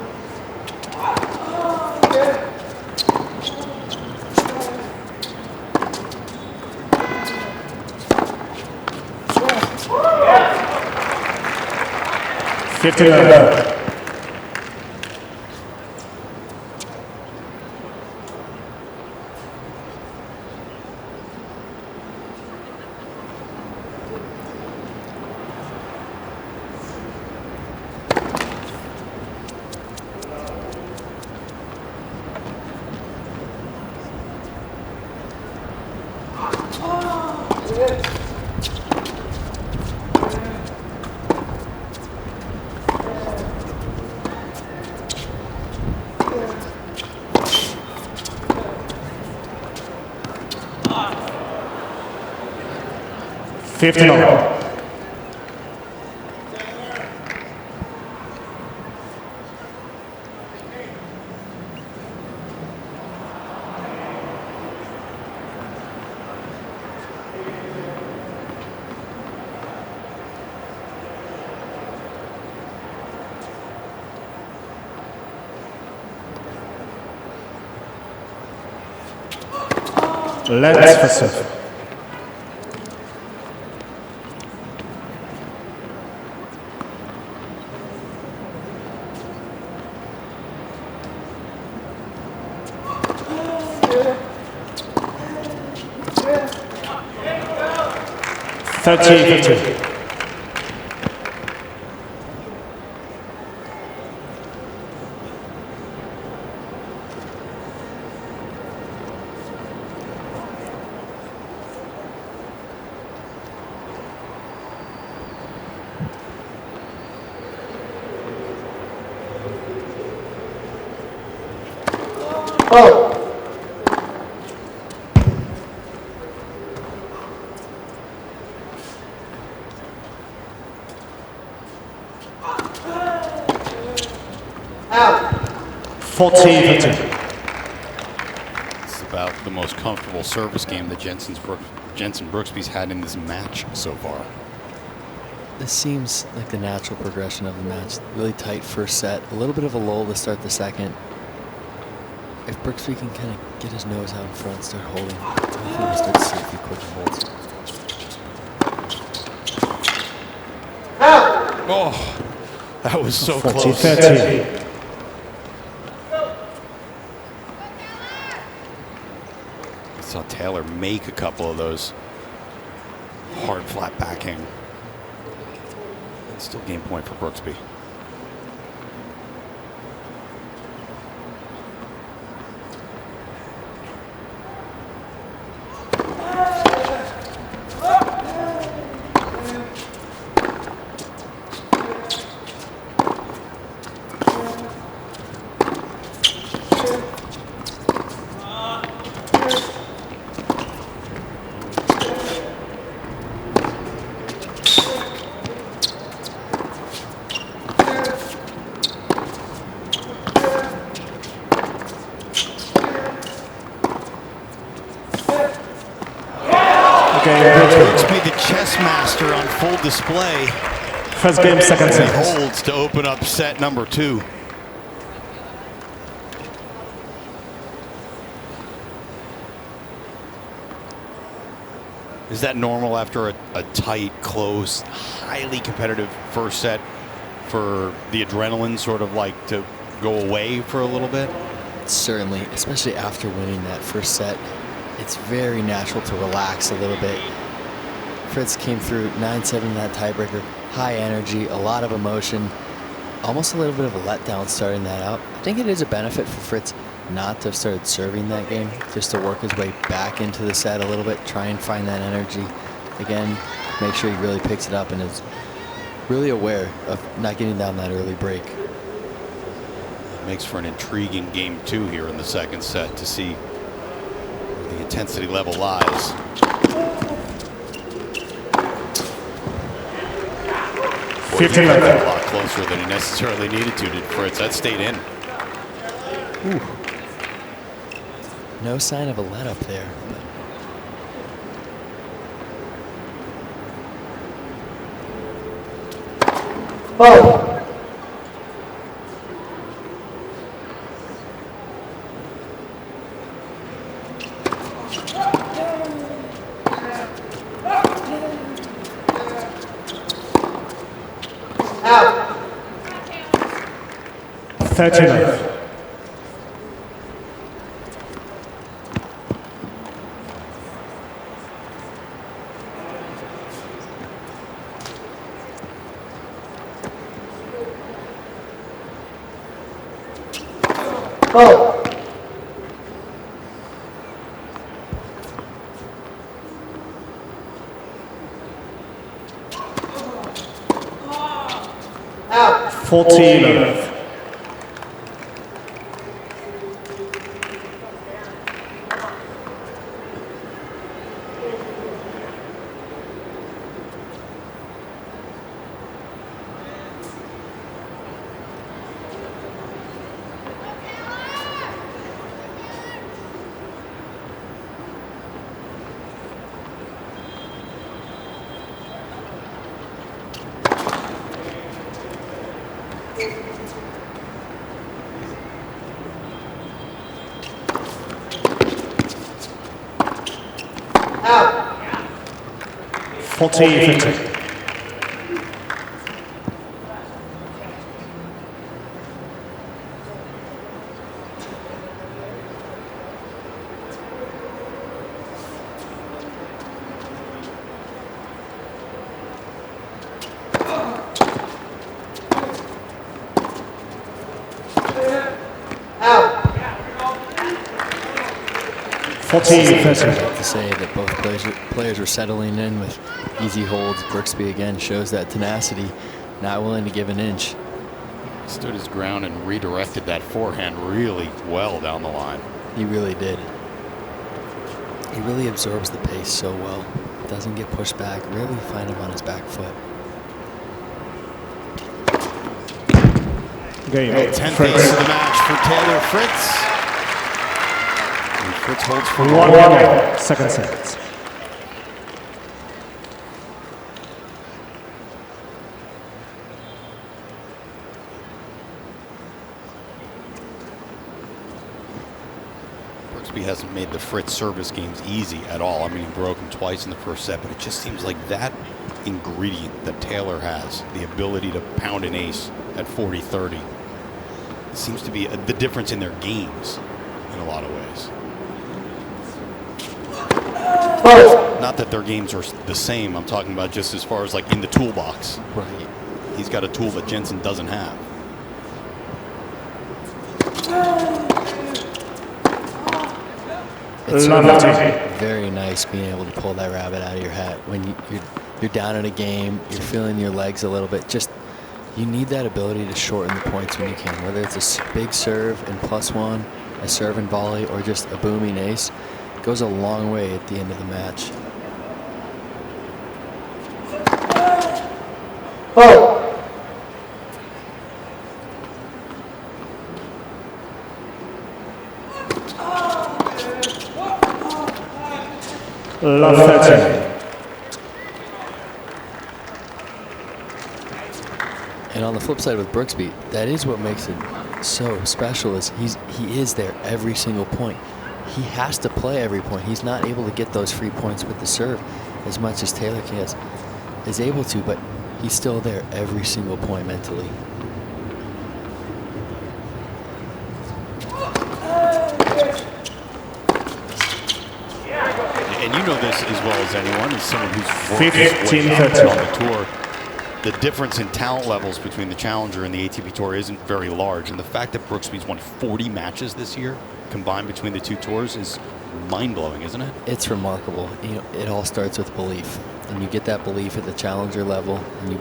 15 all. Let's for serve. $30-15. Out. 14-15. It's about the most comfortable service game that Jenson Brooksby's had in this match so far. This seems like the natural progression of the match. Really tight first set, a little bit of a lull to start the second. If Brooksby can kind of get his nose out in front and start holding, I think we'll start to see a few quicker holds. Oh, that was so close. 40-13. I saw Taylor make a couple of those hard flat backhand. Still game point for Brooksby. Brooksby, the chess master, on full display. First game, second He set. holds to open up set number 2. Is that normal after a tight, close, highly competitive first set for the adrenaline sort of like to go away for a little bit? Certainly, especially after winning that first set, it's very natural to relax a little bit. Fritz came through 9-7 in that tiebreaker. High energy, a lot of emotion, almost a little bit of a letdown starting that out. I think it is a benefit for Fritz not to have started serving that game, just to work his way back into the set a little bit, try and find that energy. Again, make sure he really picks it up and is really aware of not getting down that early break. It makes for an intriguing game 2 here in the second set to see where the intensity level lies. Boy, he got a lot closer than he necessarily needed to, did Fritz. That stayed in. Ooh. No sign of a let up there. Oh. Out. 39. Oh. Out. 14. 14-15. I have to say that both players were settling in with easy holds. Brooksby again shows that tenacity, not willing to give an inch. Stood his ground and redirected that forehand really well down the line. He really did. He really absorbs the pace so well. Doesn't get pushed back. Rarely find him on his back foot. Game. 10th ace of the match for Taylor Fritz. And Fritz holds for 1-1. Second set. Brooksby hasn't made the Fritz service games easy at all. I mean, he broke him twice in the first set, but it just seems like that ingredient that Taylor has, the ability to pound an ace at 40-30, seems to be the difference in their games in a lot of ways. Not that their games are the same. I'm talking about just as far as like in the toolbox. Right. He's got a tool that Jenson doesn't have. It's certainly very nice being able to pull that rabbit out of your hat when you're down in a game. You're feeling your legs a little bit. Just you need that ability to shorten the points when you can. Whether it's a big serve and +1, a serve and volley, or just a booming ace, it goes a long way at the end of the match. Love 13. And on the flip side with Brooksby, that is what makes it so special. Is he is there every single point. He has to play every point. He's not able to get those free points with the serve as much as Taylor is able to, but he's still there every single point mentally. And you know this as well as anyone, as someone who's worked his way up on the tour. The difference in talent levels between the Challenger and the ATP Tour isn't very large. And the fact that Brooksby's won 40 matches this year, combined between the two tours, is mind-blowing, isn't it? It's remarkable. You know, it all starts with belief. And you get that belief at the Challenger level, and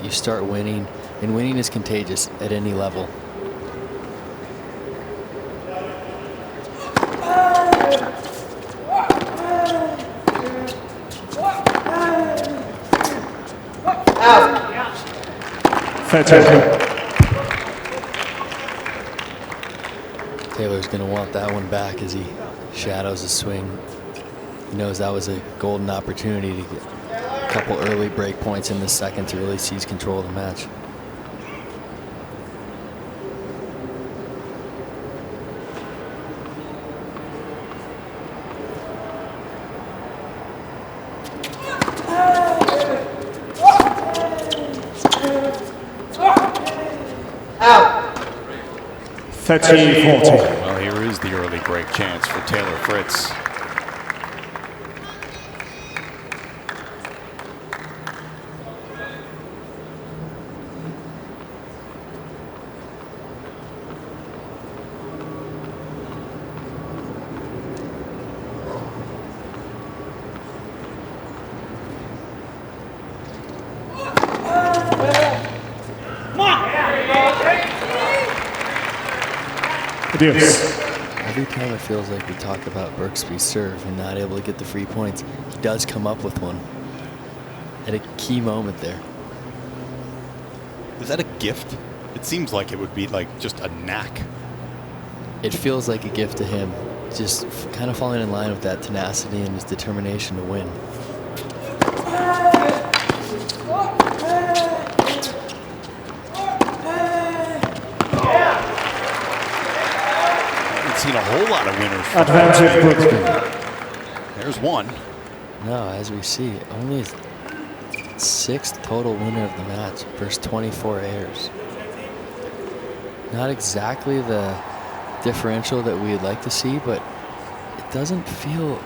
you start winning. And winning is contagious at any level. Taylor's going to want that one back as he shadows his swing. He knows that was a golden opportunity to get a couple early break points in the second to really seize control of the match. Out. 13-14. Well, here is the early break chance for Taylor Fritz. Every time it feels like we talk about Brooksby's serve and not able to get the free points, he does come up with one at a key moment there. Is that a gift? It seems like it would be like just a knack. It feels like a gift to him, just kind of falling in line with that tenacity and his determination to win. Seen a whole lot of winners. Advantage Brooksby. There's one. No, as we see, only his 6th total winner of the match versus 24 airs. Not exactly the differential that we'd like to see, but it doesn't feel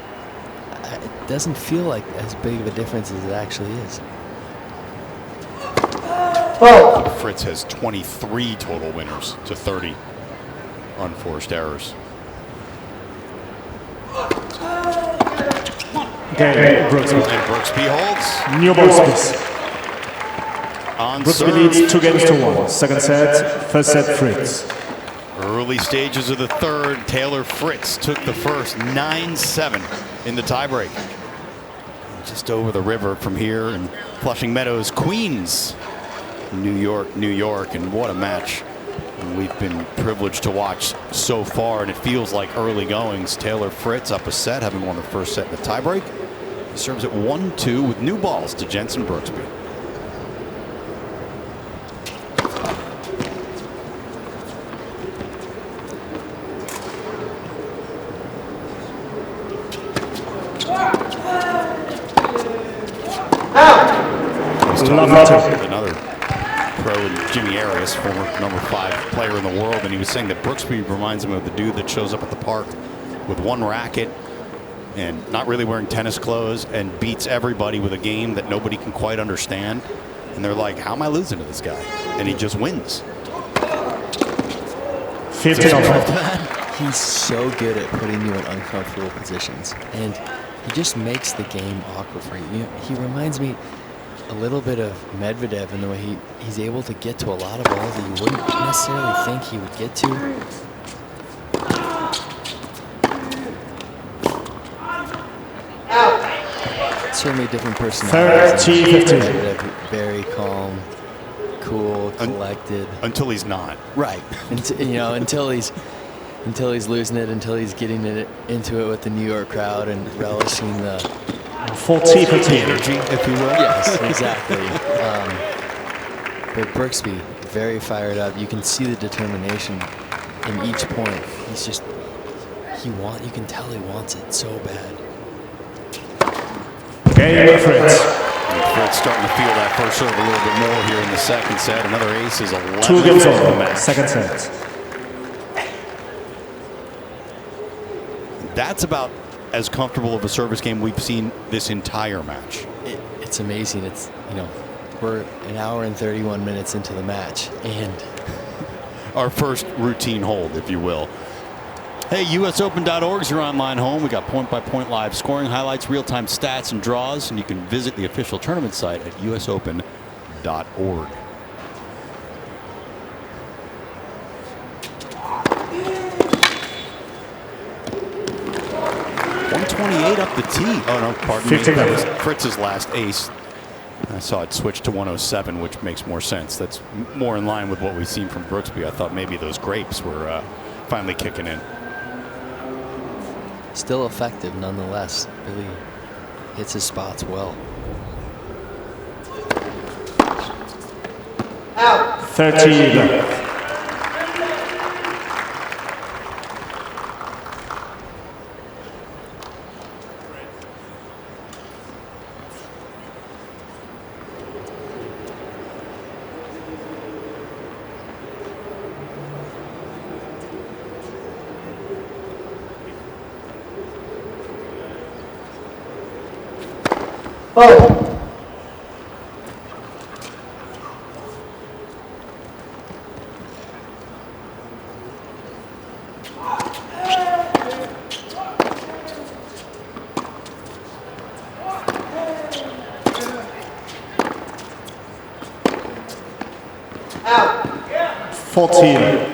like as big of a difference as it actually is. Fritz has 23 total winners to 30 unforced errors. Game, Brooksby. And Brooksby holds. New ball space. On Brooksby serve. leads 2-1. Second set, first set, Fritz. Early stages of the third, Taylor Fritz took the first 9-7 in the tiebreak. Just over the river from here in Flushing Meadows, Queens, New York, and what a match we've been privileged to watch so far, and it feels like early goings. Taylor Fritz up a set, having won the first set in the tiebreak. He serves at 1-2 with new balls to Jenson Brooksby. Another pro, Jimmy Arias, former #5 player in the world, and he was saying that Brooksby reminds him of the dude that shows up at the park with one racket and not really wearing tennis clothes and beats everybody with a game that nobody can quite understand. And they're like, how am I losing to this guy? And he just wins. 15 off. He's so good at putting you in uncomfortable positions, and he just makes the game awkward for you. He reminds me a little bit of Medvedev in the way he's able to get to a lot of balls that you wouldn't necessarily think he would get to. Certainly different personalities. 30-15. Medvedev, very calm, cool, collected. Until he's not. Right. Until he's losing it, until he's getting into it with the New York crowd and relishing the 40-15. Energy, if you will. Yes, exactly. But Brooksby, very fired up. You can see the determination in each point. He's just, you can tell he wants it so bad. Game, Fritz. Fritz starting to feel that first serve a little bit more here in the second set. Another ace is 11. 2 games in the over. match. Second set. That's about as comfortable of a service game we've seen this entire match. It's amazing. It's, we're an hour and 31 minutes into the match, and Our first routine hold, if you will. Hey, USOpen.org is your online home. We got point-by-point live scoring highlights, real-time stats, and draws, and you can visit the official tournament site at USOpen.org. 128 up the tee. Oh, no, pardon me. That was Fritz's last ace. I saw it switch to 107, which makes more sense. That's more in line with what we've seen from Brooksby. I thought maybe those grapes were finally kicking in. still effective nonetheless. Really hits his spots well. 30. Oh. Out. 14.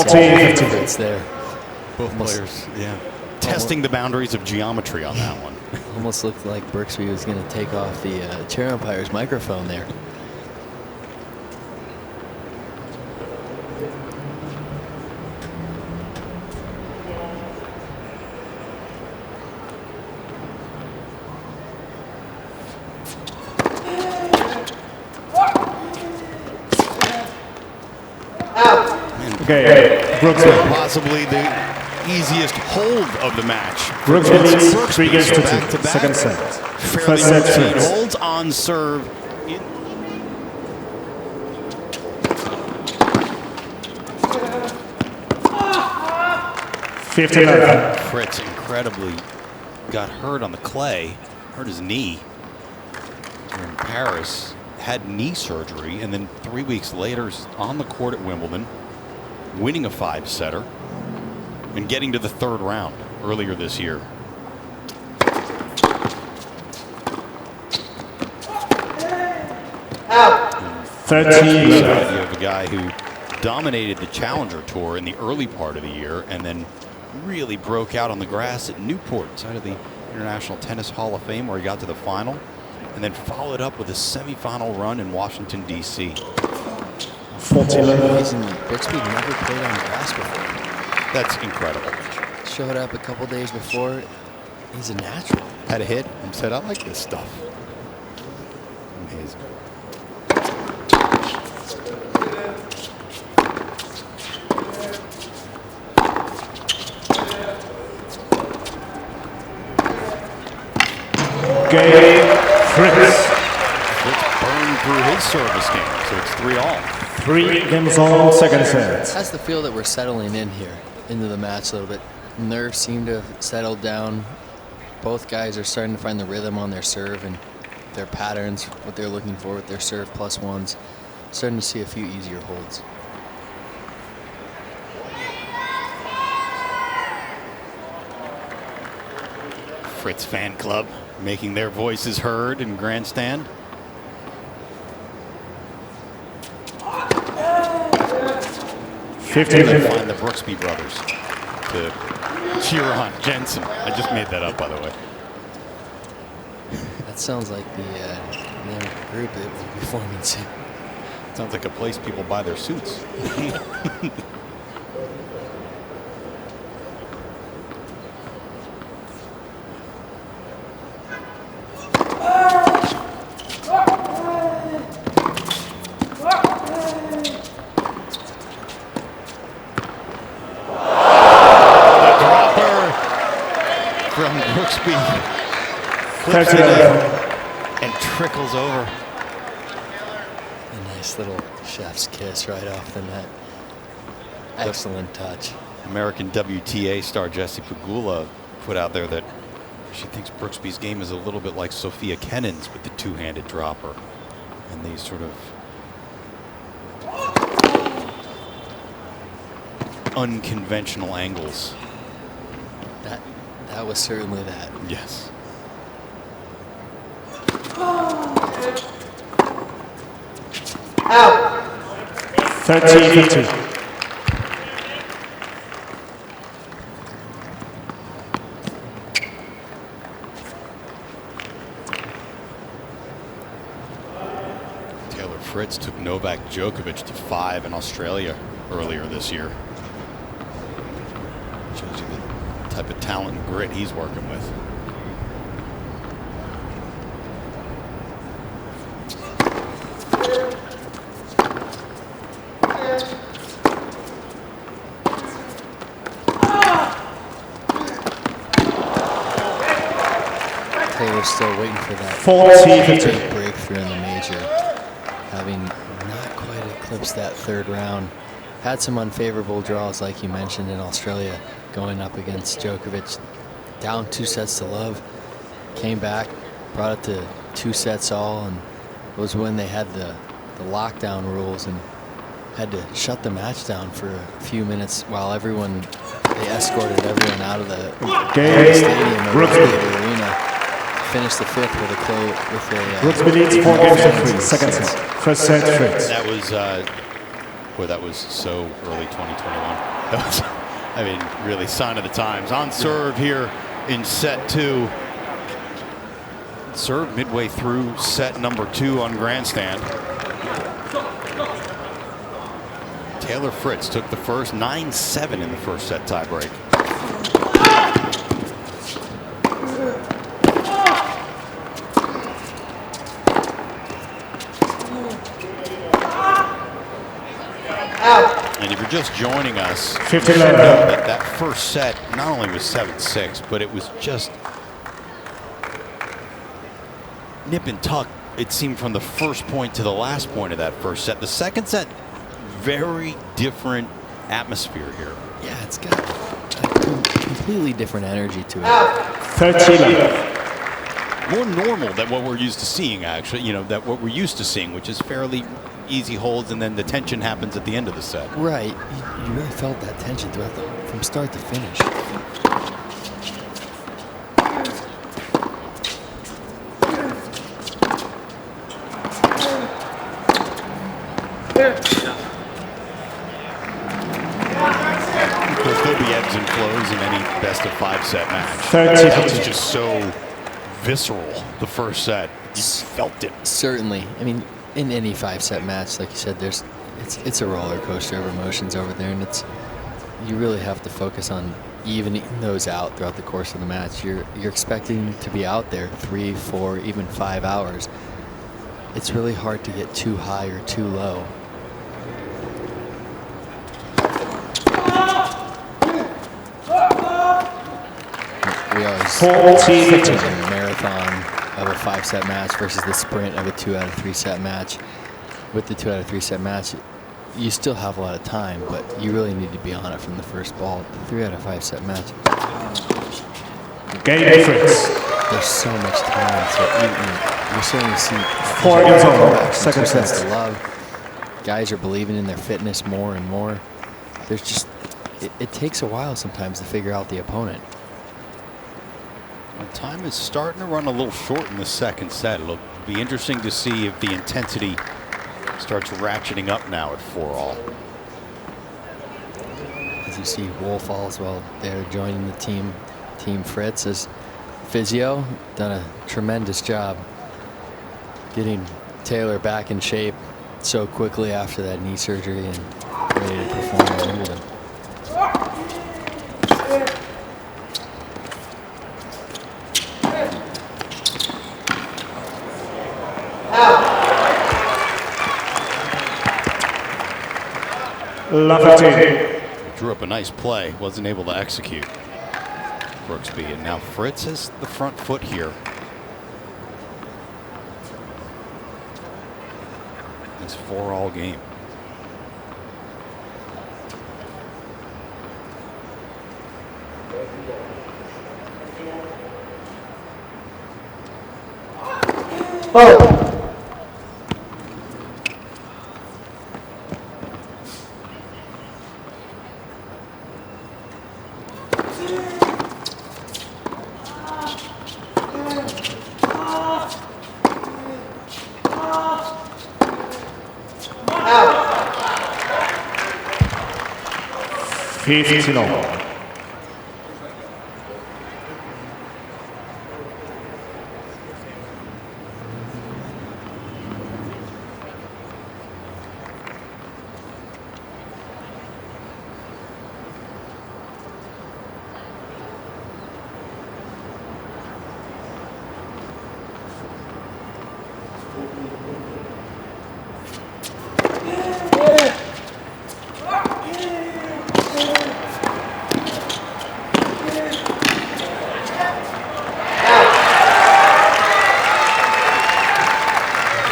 Fritz there. Both players, yeah. Testing the boundaries of geometry on that one. Almost looked like Brooksby was going to take off the chair umpire's microphone there. Okay, Brooksby. Possibly the easiest hold of the match. Brooksby leads 3 games to 2. Back-to-back. Second set. Fairly First set, routine Fritz. holds on serve. 15-11. Fritz incredibly got hurt on the clay, hurt his knee in Paris, had knee surgery, and then 3 weeks later is on the court at Wimbledon, winning a 5-setter and getting to the 3rd round earlier this year. Out. 13. You have a guy who dominated the Challenger Tour in the early part of the year and then really broke out on the grass at Newport, side of the International Tennis Hall of Fame, where he got to the final, and then followed up with a semifinal run in Washington, D.C. 14-11. Brooksby never played on grass before. That's incredible. Showed up a couple days before. He's a natural. Had a hit and said, I like this stuff. Amazing. Game, Fritz. Fritz burned through his service game, so it's 3-all. 3 games on, second set. That's the feel that we're settling in here into the match a little bit. Nerves seem to have settled down. Both guys are starting to find the rhythm on their serve and their patterns, what they're looking for with their serve plus ones. Starting to see a few easier holds. Fritz fan club making their voices heard in grandstand. Find the Brooksby brothers to cheer on Jenson. I just made that up, by the way. That sounds like the name of the group that we'll be forming soon. Sounds like a place people buy their suits. From Brooksby, flips it in and trickles over. A nice little chef's kiss right off the net. Excellent touch. American WTA star Jessie Pegula put out there that she thinks Brooksby's game is a little bit like Sophia Kennan's with the two-handed dropper and these sort of unconventional angles. That was certainly that. Yes. Out. 13-15. Taylor Fritz took Novak Djokovic to 5 in Australia earlier this year. Shows you the type of talent and grit he's working with. Taylor's still waiting for that 14-15. breakthrough in the major, having not quite eclipsed that 3rd round. Had some unfavorable draws, like you mentioned, in Australia, going up against Djokovic, down 2-0. Came back, brought it to 2 sets all, and it was when they had the lockdown rules and had to shut the match down for a few minutes while they escorted everyone out of the stadium or the arena. Finished the 5th with a Brooksby leads 4 games to 3. Second set. First set, Fritz. That was, boy, that was so early 2021. That I mean, really sign of the times. On serve here in set 2. Serve midway through set number 2 on grandstand. Taylor Fritz took the first, 9-7 in the first set tiebreak. And if you're just joining us, 50 you should love. know that first set not only was 7-6, but it was just nip and tuck, it seemed, from the first point to the last point of that first set. The second set, very different atmosphere here. Yeah, it's got a completely different energy to it. 30 love. More normal than what we're used to seeing, actually. You know, that what we're used to seeing, which is fairly easy holds, and then the tension happens at the end of the set. Right. You really felt that tension throughout from start to finish. Of course, there'll be ebbs and flows in any best-of-5 set match. 30. That was just so visceral, the first set. You felt it. Certainly. I mean, in any 5-set match, like you said, it's a roller coaster of emotions over there, and you really have to focus on evening those out throughout the course of the match. You're expecting to be out there 3, 4, even 5 hours. It's really hard to get too high or too low. We always 40. it's a marathon of a 5-set match versus the sprint of a 2 out of 3 set match. With the 2 out of 3 set match, you still have a lot of time, but you really need to be on it from the first ball. The 3 out of 5 set match, Game Fritz. there's so much time, so you're starting to see 4 there's in total. back from Second 2 sets set. to love. Guys are believing in their fitness more and more. There's just it takes a while sometimes to figure out the opponent. Well, time is starting to run a little short in the second set. It'll be interesting to see if the intensity starts ratcheting up now at 4-all. As you see, Wolfall as well, they're joining the team. Team Fritz as physio, done a tremendous job getting Taylor back in shape so quickly after that knee surgery and ready to perform at Wimbledon. Love 15. Drew up a nice play, wasn't able to execute. Brooksby, and now Fritz has the front foot here. It's 4-all game. Oh. Out. 15 all.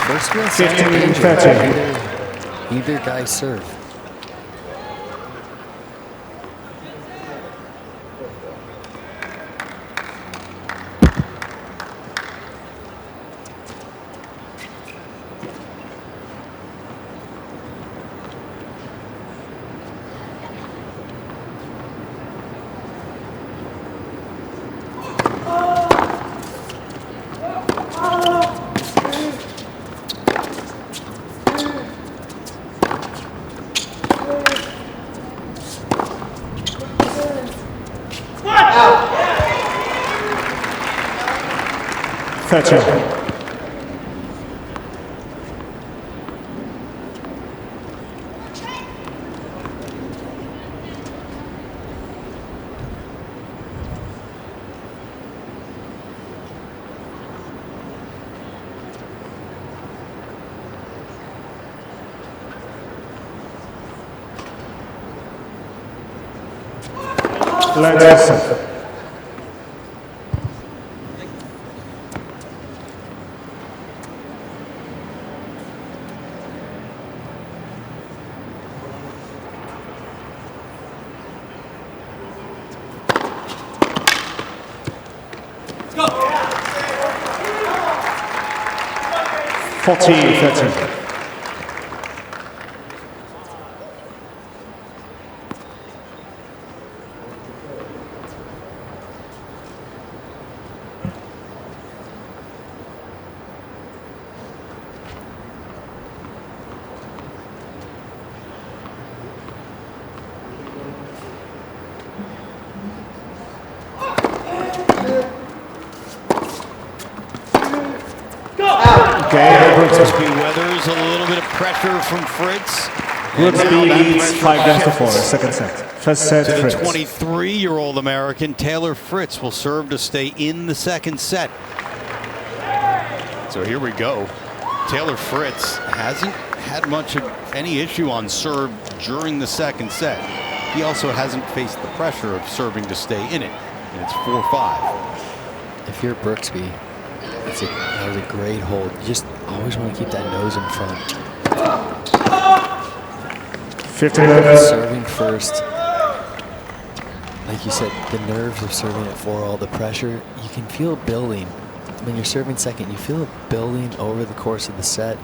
First real 15, set, 30. either guy serve. 30. Let's go. Go. 40-30. Brooksby weathers a little bit of pressure from Fritz. Brooksby leads 5-4, second set. First set, to the Fritz. 23-year-old American, Taylor Fritz, will serve to stay in the second set. So here we go. Taylor Fritz hasn't had much of any issue on serve during the second set. He also hasn't faced the pressure of serving to stay in it. And it's 4-5. If you're Brooksby, that was a great hold. You just always want to keep that nose in front. 50 minutes. Serving first. Like you said, the nerves of serving at 4 all, the pressure, you can feel it building. When you're serving second, you feel it building over the course of the set.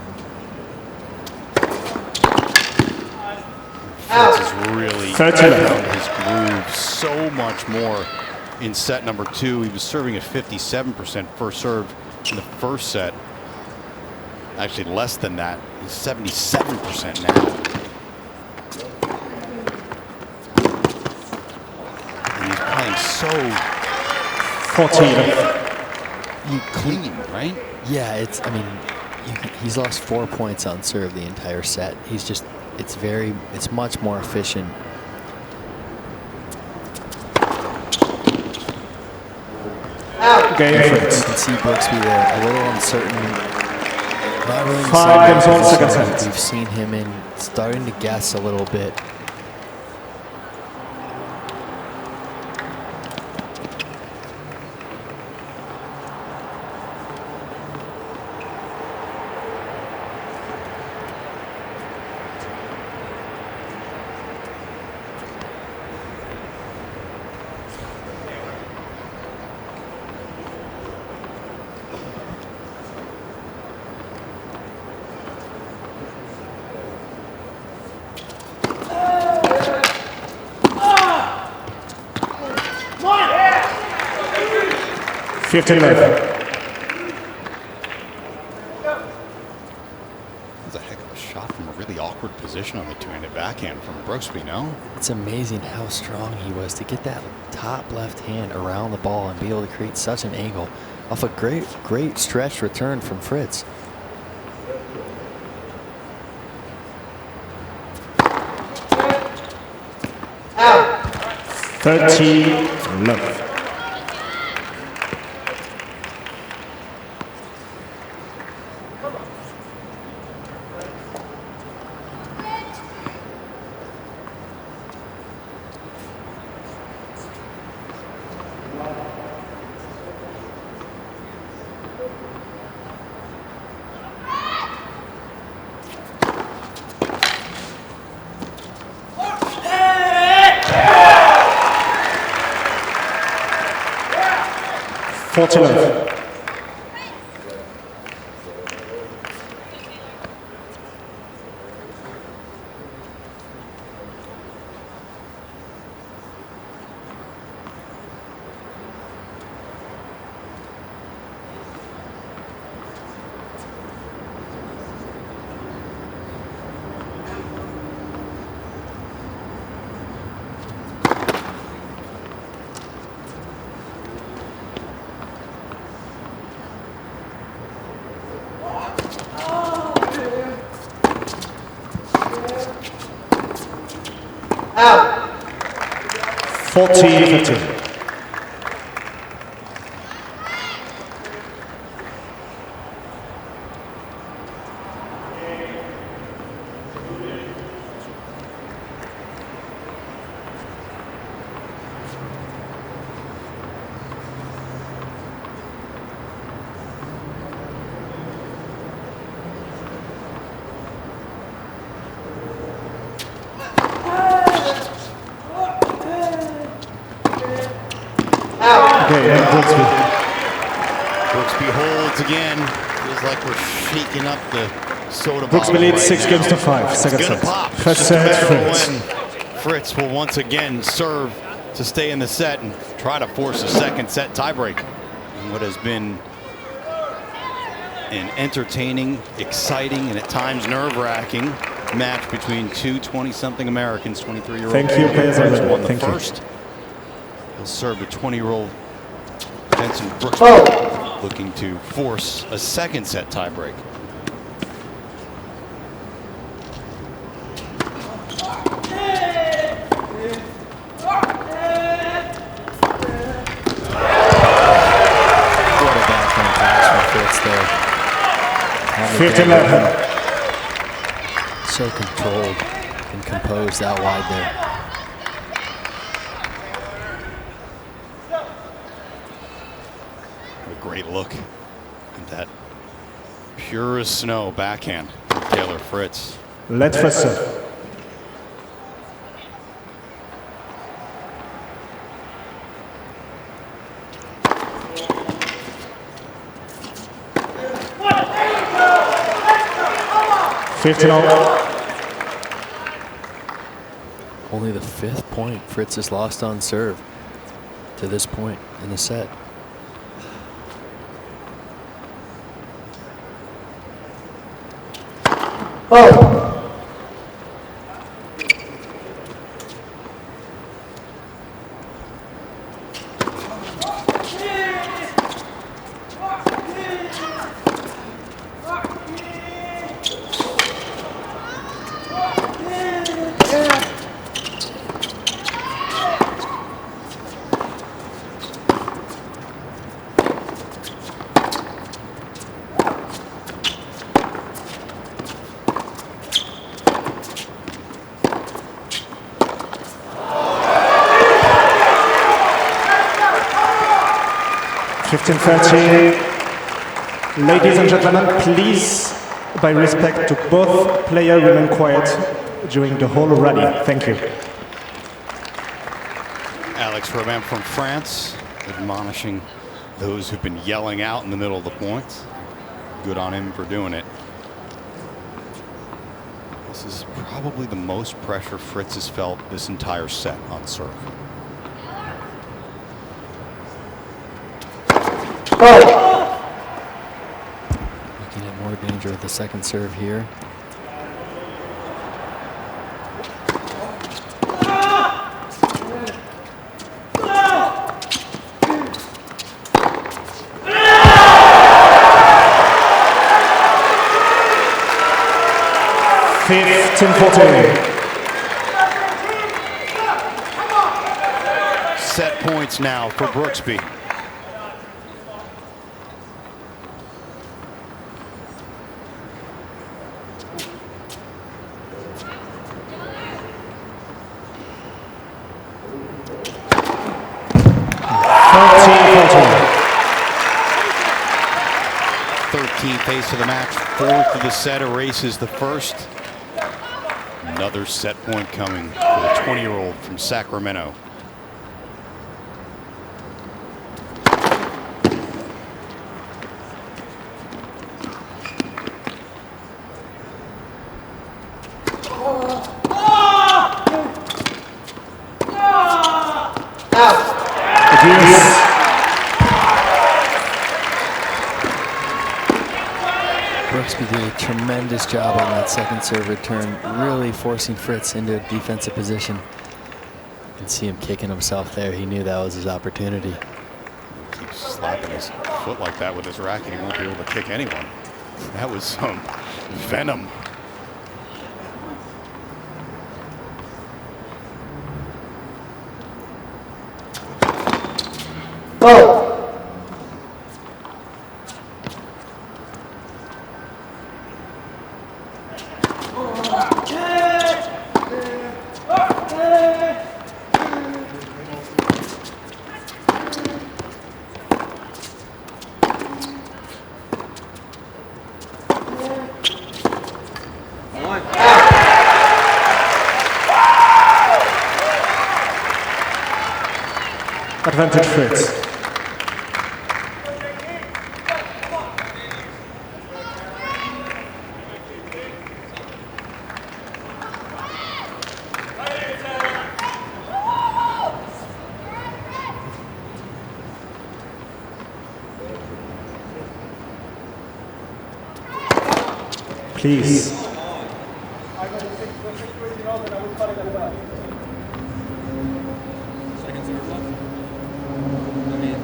Fritz has really found his groove so much more in set number 2. He was serving at 57% first serve in the first set. Actually less than that. He's 77% now. And he's playing so 14. clean, right? Yeah, I mean, he's lost 4 points on serve the entire set. He's just, it's much more efficient. Game Fritz. You can see Brooksby there, a little uncertain. Not really 5 games on, second set. We've seen him starting to guess a little bit. That's a heck of a shot from a really awkward position on the two-handed backhand from Brooksby, no? It's amazing how strong he was to get that top left hand around the ball and be able to create such an angle off a great stretch return from Fritz. Out. 30 love. Fortunate. Out. 40-15. Okay, and Brooksby. Brooksby holds again. Feels like we're shaking up the soda Brooksby bottle leads right 6 games to 5. It's Second gonna set. pop. It's First just a set, matter of Fritz. when Fritz will once again serve to stay in the set and try to force a second set tiebreak. And what has been an entertaining, exciting, and at times nerve-wracking match between two 20-something Americans. 23-year-old Thank you, players. Fritz won the Thank you. first. He'll serve the 20-year-old Jenson Brooksby, looking to force a second set tiebreak. What a backhand pass from Fritz there. 15-11. So controlled and composed out wide there. What a great look at that pure as snow backhand from Taylor Fritz. Let first serve. Only the 5th point Fritz has lost on serve to this point in the set. Oh. Ladies and gentlemen, please, by respect to both players, remain quiet during the whole rally. Thank you. Alex Robin from France, admonishing those who've been yelling out in the middle of the points. Good on him for doing it. This is probably the most pressure Fritz has felt this entire set on serve. Looking at more danger with the second serve here. Set points now for Brooksby. Pace of the match, 4th of the set, erases the first. Another set point coming for the 20-year-old from Sacramento. Brooksby did a tremendous job on that second serve return, really forcing Fritz into a defensive position. You can see him kicking himself there. He knew that was his opportunity. He keeps slapping his foot like that with his racket. He won't be able to kick anyone. That was some venom. Go. Advantage Fritz. Please. Second serve left. I mean,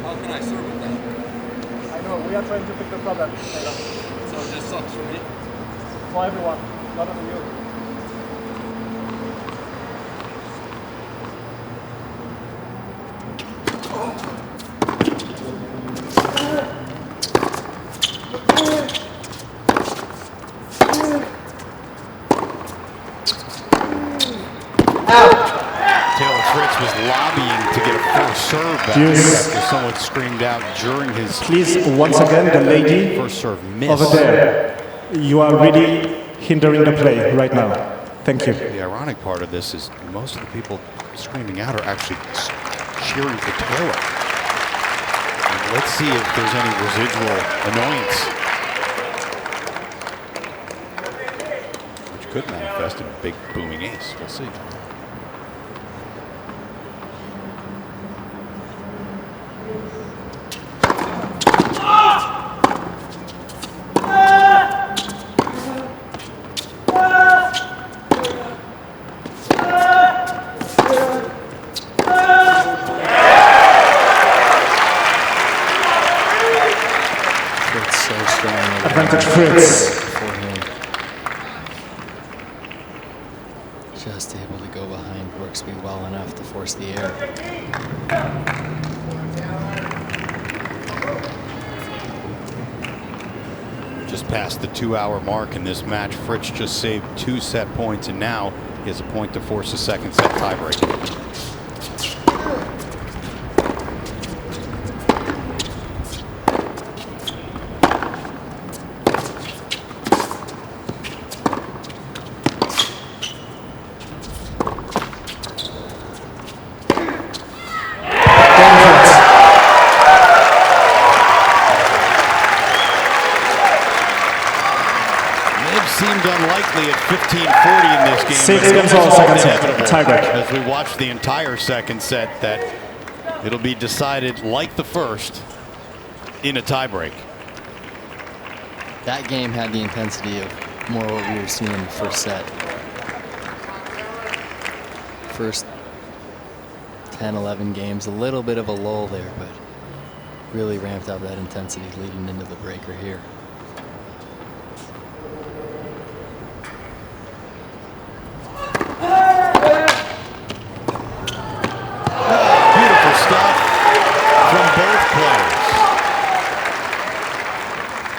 how can I serve with that? I know, we are trying to fix the problem. So it just sucks for me. For everyone, not only you. Fritz was lobbying to get a full serve back after someone screamed out during his Please, once again, the lady first serve miss. over there. You are really hindering the play right now. Thank you. The ironic part of this is most of the people screaming out are actually cheering for Taylor. And let's see if there's any residual annoyance, which could manifest in a big booming ace. We'll see. Advantage Fritz. Just able to go behind Brooksby well enough to force the error. Just past the 2-hour mark in this match, Fritz just saved 2 set points, and now he has a point to force a second set tiebreak. Seemed unlikely at 15:40 in this game. 6 games all, second set, tiebreak. As we watch the entire second set, that it'll be decided like the first in a tiebreak. That game had the intensity of more what we were seeing in the first set. First 10, 11 games, a little bit of a lull there, but really ramped up that intensity leading into the breaker here.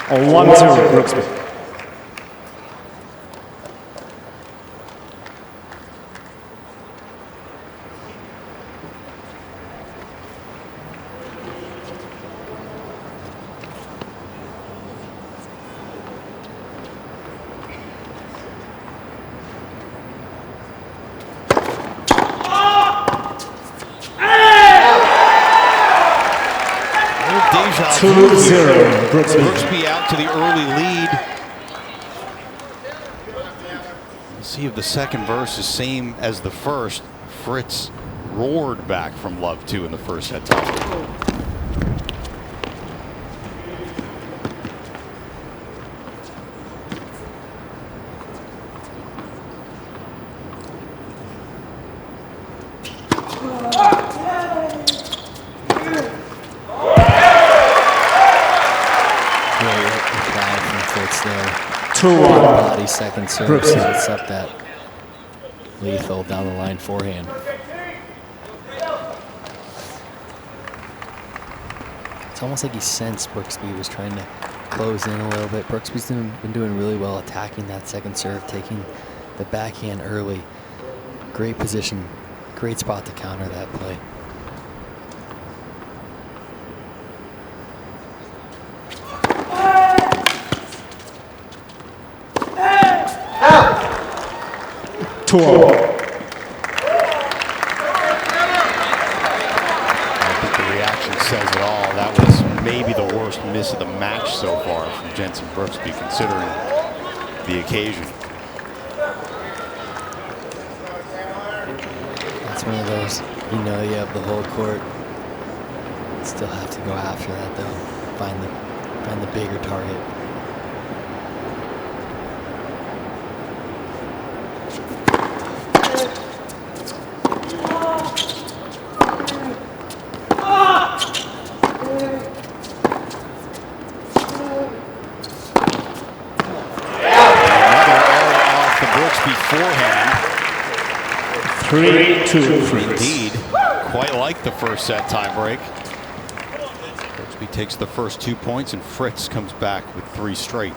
A 1-2, Brooksby. Deja 2-0, Brooksby out to the early lead. Let's see if the second verse is same as the first. Fritz roared back from love 2 in the first set tie. There. 2-1. Body second serve sets up that lethal down the line forehand. It's almost like he sensed Brooksby was trying to close in a little bit. Brooksby's been doing really well attacking that second serve, taking the backhand early. Great position, great spot to counter that play. I think the reaction says it all. That was maybe the worst miss of the match so far from Jenson Brooksby, considering the occasion. It's one of those, you know, you have the whole court. Still have to go after that though. Find the bigger target. Off the Brooksby forehand. 3-2. Indeed, quite like the first set tiebreak. Brooksby takes the first 2 points, and Fritz comes back with 3 straight.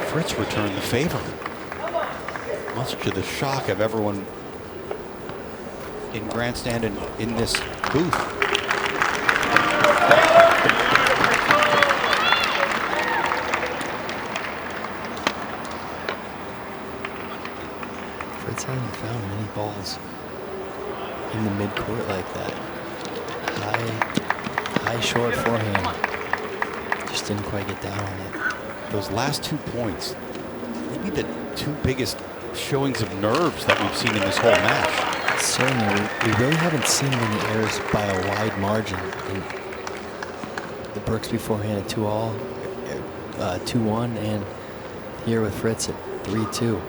Fritz returned the favor. Much to the shock of everyone in grandstand and in this booth. Fritz hasn't found many balls in the mid-court like that. High short forehand. Just didn't quite get down on it. Those last 2 points, maybe the 2 biggest showings of nerves that we've seen in this whole match. Certainly, we really haven't seen many errors by a wide margin. And the Brooksby forehand at 2-all, 2-1, and here with Fritz at 3-2.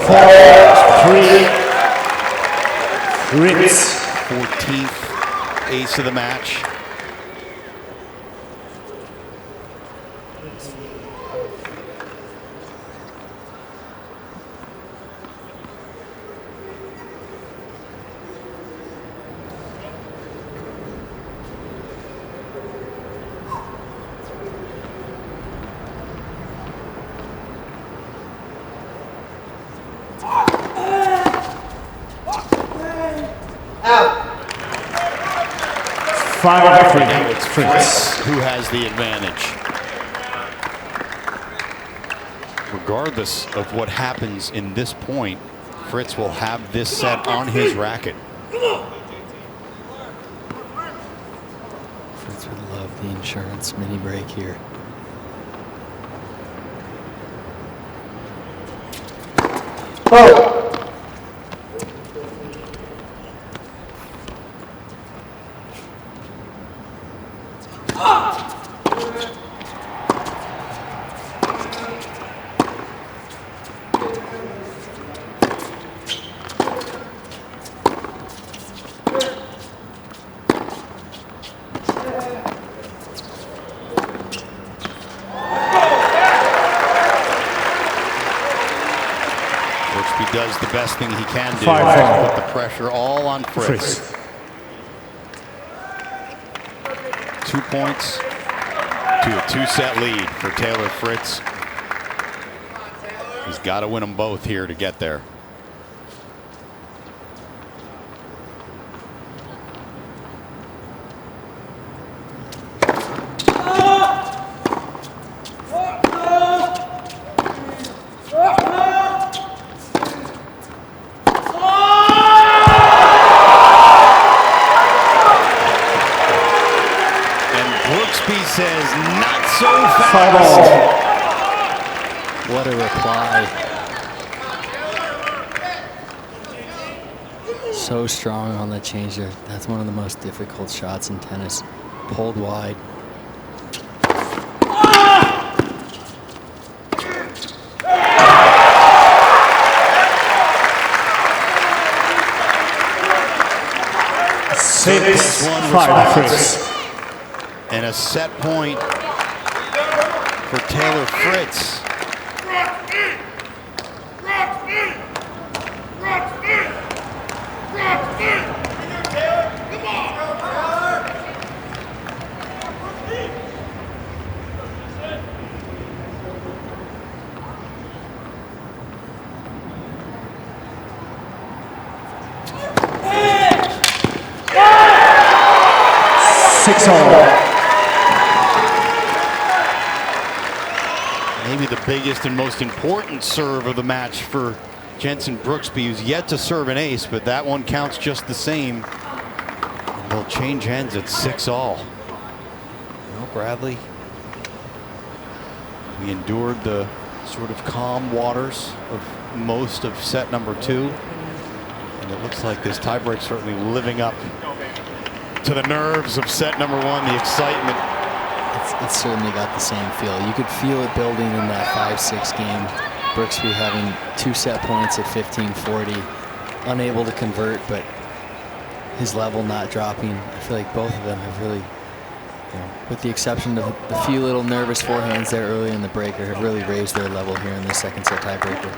4-3. Fritz. 14th ace of the match. Now it's Fritz who has the advantage. Regardless of what happens in this point, Fritz will have this set on his racket. Fritz would love the insurance mini break here. Does the best thing he can do, put the pressure all on Fritz. 2 points to a 2-set lead for Taylor Fritz. He's got to win them both here to get there. Says not so fast. What a reply. So strong on the changer. That's one of the most difficult shots in tennis. Pulled wide. 6-5 Fritz. And a set point for Taylor Fritz. Maybe the biggest and most important serve of the match for Jenson Brooksby, who's yet to serve an ace, but that one counts just the same. And they'll change hands at 6-all. Well, Bradley, we endured the sort of calm waters of most of set number 2. And it looks like this tiebreak certainly living up to the nerves of set number 1, the excitement. It's certainly got the same feel. You could feel it building in that 5-6 game. Brooksby having 2 set points at 15-40, unable to convert, but his level not dropping. I feel like both of them have really, with the exception of the few little nervous forehands there early in the breaker, have really raised their level here in the second set tiebreaker.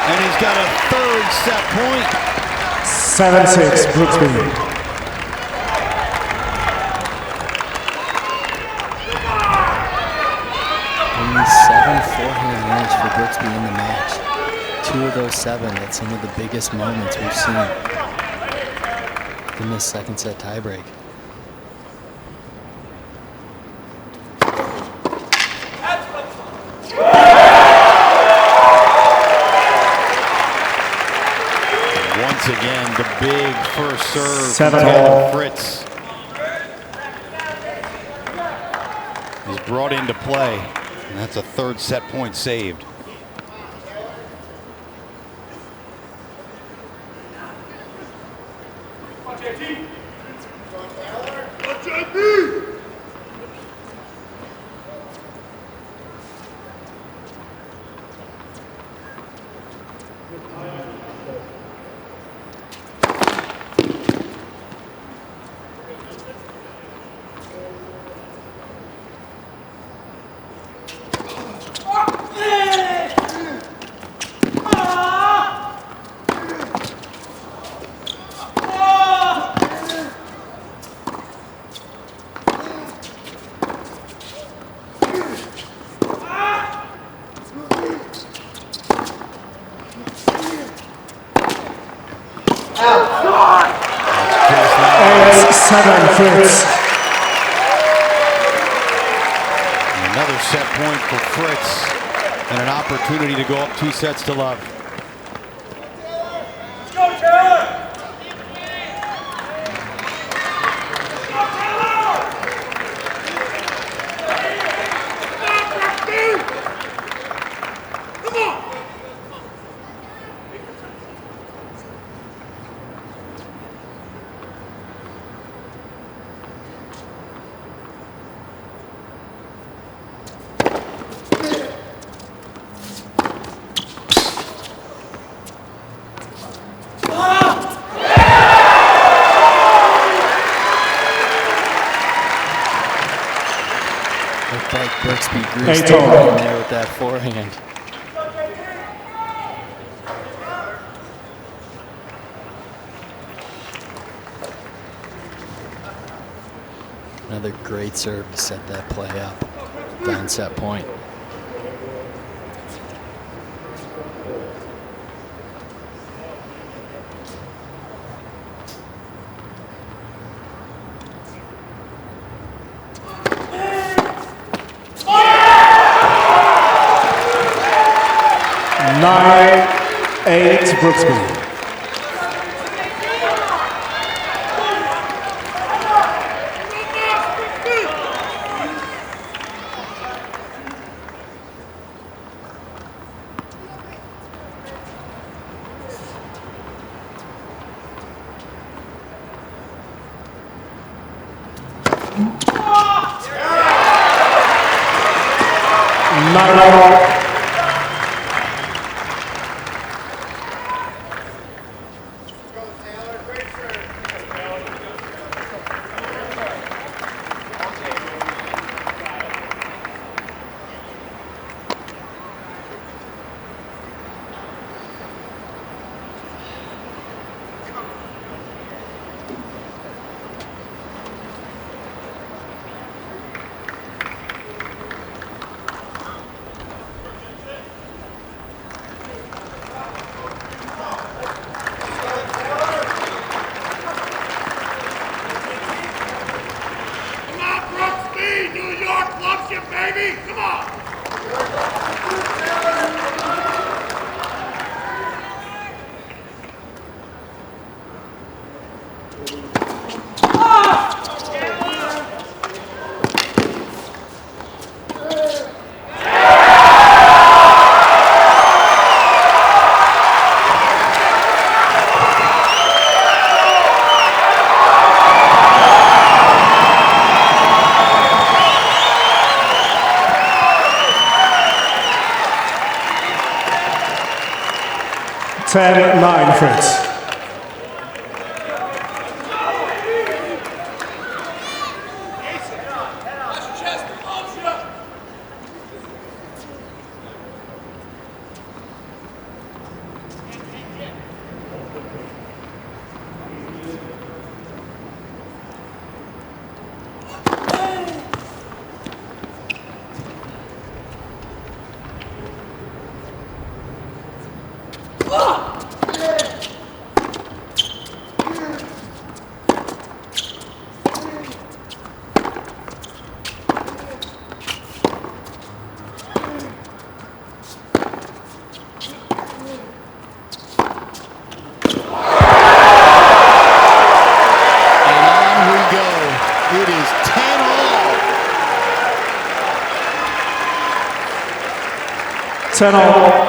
And he's got a 3rd set point. 7-6 Brooksby. Only 7 forehand wins for Brooksby in the match. 2 of those 7 at some of the biggest moments we've seen in this second set tiebreak. Once again, the big first serve from 7-all. Taylor Fritz is brought into play, and that's a 3rd set point saved. Fritz. Another set point for Fritz and an opportunity to go up 2-0. Looked like Brooksby greased him in there with that forehand. Another great serve to set that play up. Down set point. 9-8 Brooksby. Ten, 9, Fritz. It is 10-all. 10-all.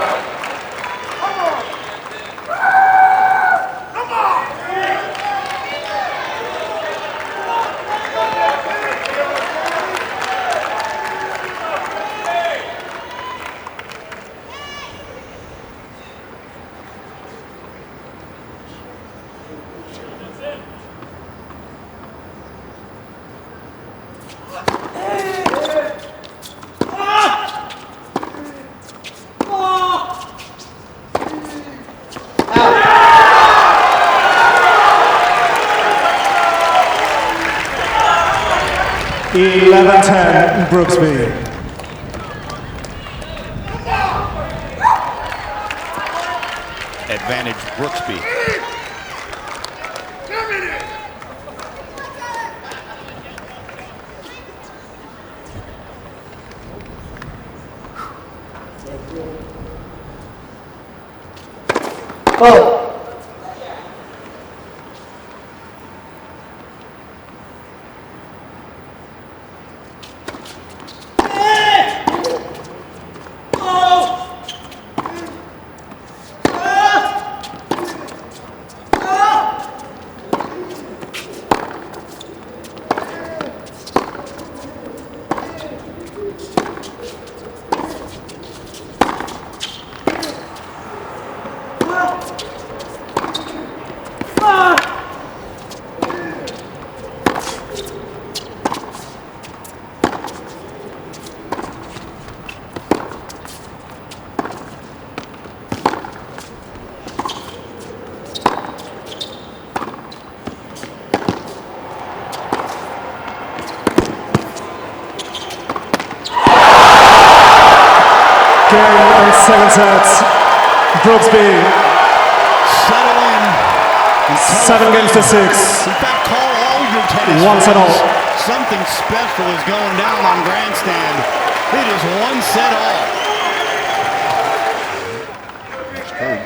(11-10) Brooksby. Advantage Brooksby. Oh. Game and 7 sets. Brooksby. Settle in. 7 games to 6. In fact, call all your tennis. 1-all. Something special is going down on Grandstand. It is 1-all. third.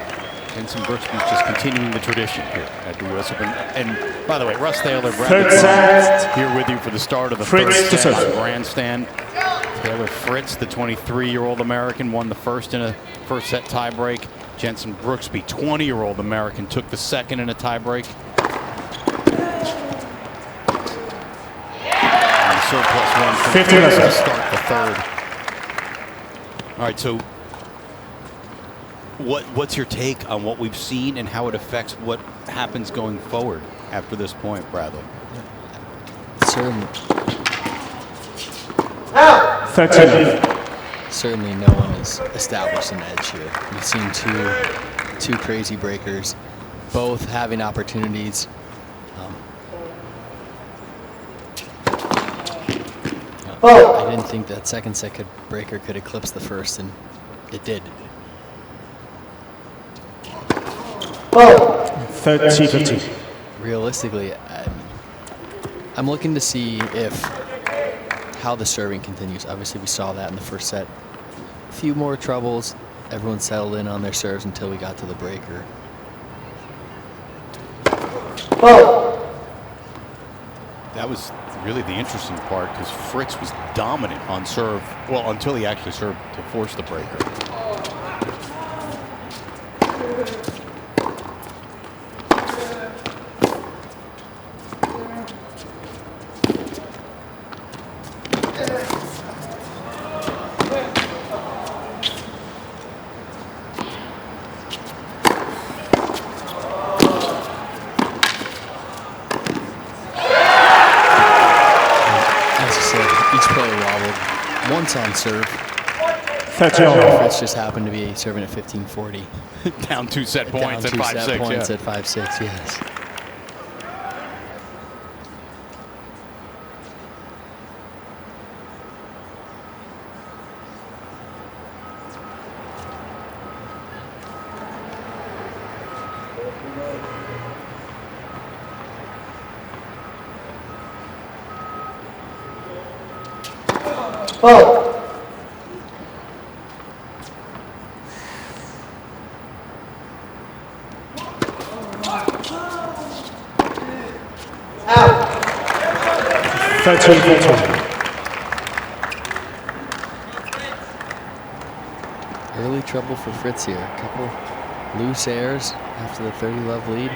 Jenson Brooksby is just continuing the tradition here at the U.S. Open. And by the way, Russ Taylor, Third set. here with you for the start of the Fritz third set to on Grandstand. Taylor Fritz, the 23-year-old American, won the first in a first set tiebreak. Jenson Brooksby, 20-year-old American, took the second in a tiebreak. And the serve +1 from 50 Fritz to left. start the third. All right, so what's your take on what we've seen and how it affects what happens going forward after this point, Bradley? Certainly, 13. certainly no one has established an edge here. We've seen two crazy breakers, both having opportunities. I didn't think that second set breaker could eclipse the first, and it did. 30-50. Realistically, I'm looking to see how the serving continues. Obviously, we saw that in the first set. A few more troubles. Everyone settled in on their serves until we got to the breaker. That was really the interesting part because Fritz was dominant on serve, well, until he actually served to force the breaker. Once on serve. 30. Fritz just happened to be serving at 15-40. Down 2 set points at 5-6. Down 2 set points Yeah. at 5-6, yes. Early trouble for Fritz here. A couple loose airs after the 30-love lead.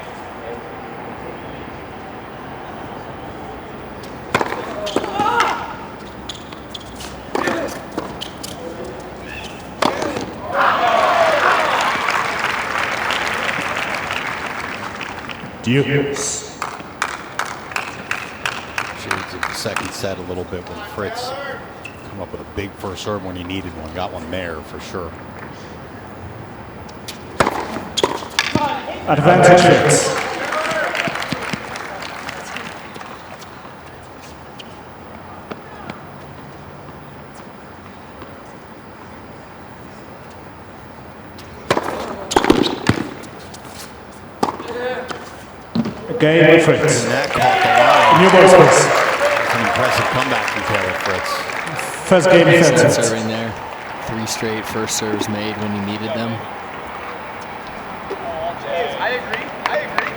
Deuce. Shades of the second set a little bit when Fritz come up with a big first serve when he needed one. Got one there for sure. Advantage Fritz. Game of Fritz. And that caught the line. New ball space. That's an impressive comeback from Taylor Fritz. First game, third Excellent set. serving there. 3 straight first serves made when he needed them. I agree. I agree.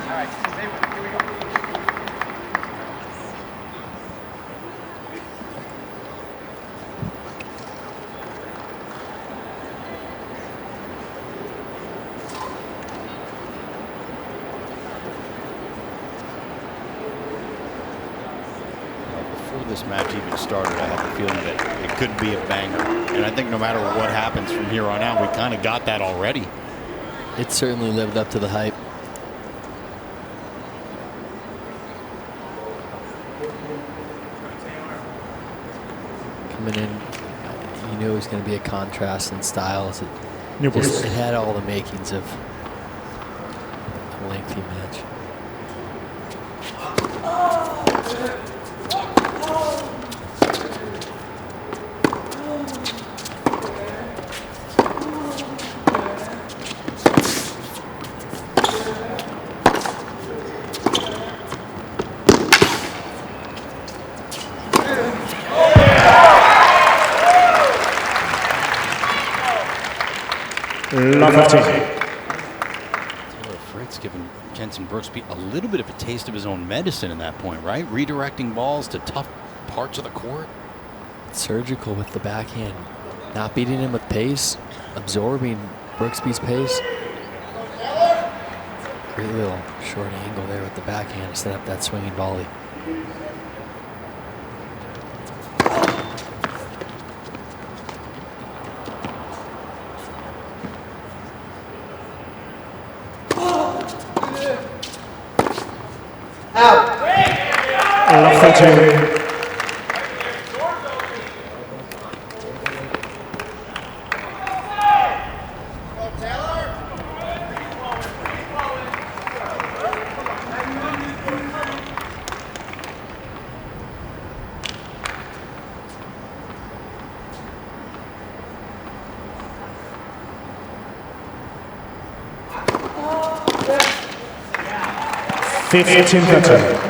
All right, stay with me. Here we go. Before this match even started, I had the feeling that it could be a banger. And I think no matter what happens from here on out, we kind of got that already. It certainly lived up to the hype. Coming in, you knew it was going to be a contrast in styles. New ball It space. had all the makings of a lengthy match. love 15. Fritz giving Jenson Brooksby a little bit of a taste of his own medicine in that point, right? Redirecting balls to tough parts of the court. Surgical with the backhand. Not beating him with pace, absorbing Brooksby's pace. Great little short angle there with the backhand to set up that swinging volley. Love 13. Fifteen 13.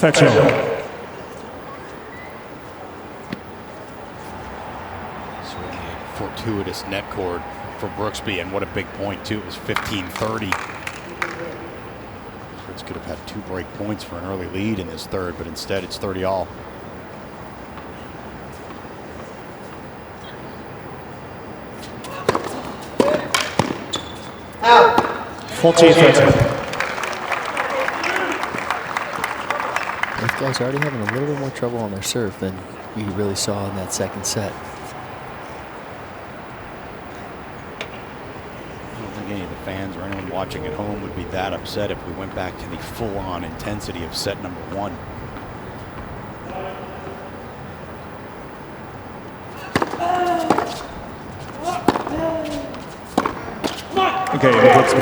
Certainly a fortuitous net cord for Brooksby, and what a big point too. It was 15-30. Fritz could have had 2 break points for an early lead in this third, but instead it's 30-all. Out. 14-13. Those guys are already having a little bit more trouble on their serve than we really saw in that second set. I don't think any of the fans or anyone watching at home would be that upset if we went back to the full-on intensity of set number 1. Okay, Brooksby.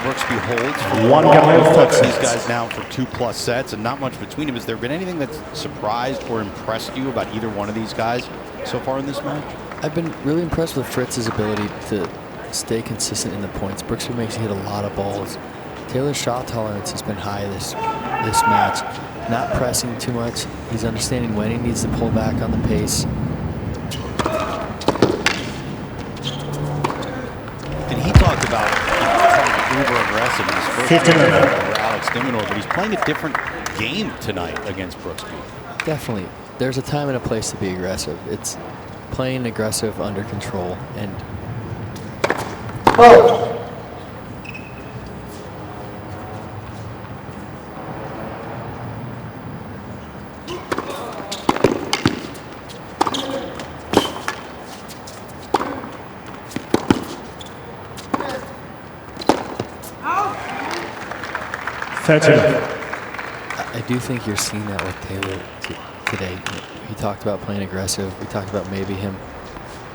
Brooksby holds for One game puts left. these guys now for 2+ sets and not much between them. Has there been anything that's surprised or impressed you about either one of these guys so far in this match? I've been really impressed with Fritz's ability to stay consistent in the points. Brooksby makes you hit a lot of balls. Taylor's shot tolerance has been high this match. Not pressing too much. He's understanding when he needs to pull back on the pace. And he talked about uber aggressive in his first game over Alex Diminor, but he's playing a different game tonight against Brooksby. Definitely. There's a time and a place to be aggressive. It's playing aggressive under control. And Oh. I do think you're seeing that with Taylor today. He talked about playing aggressive. We talked about maybe him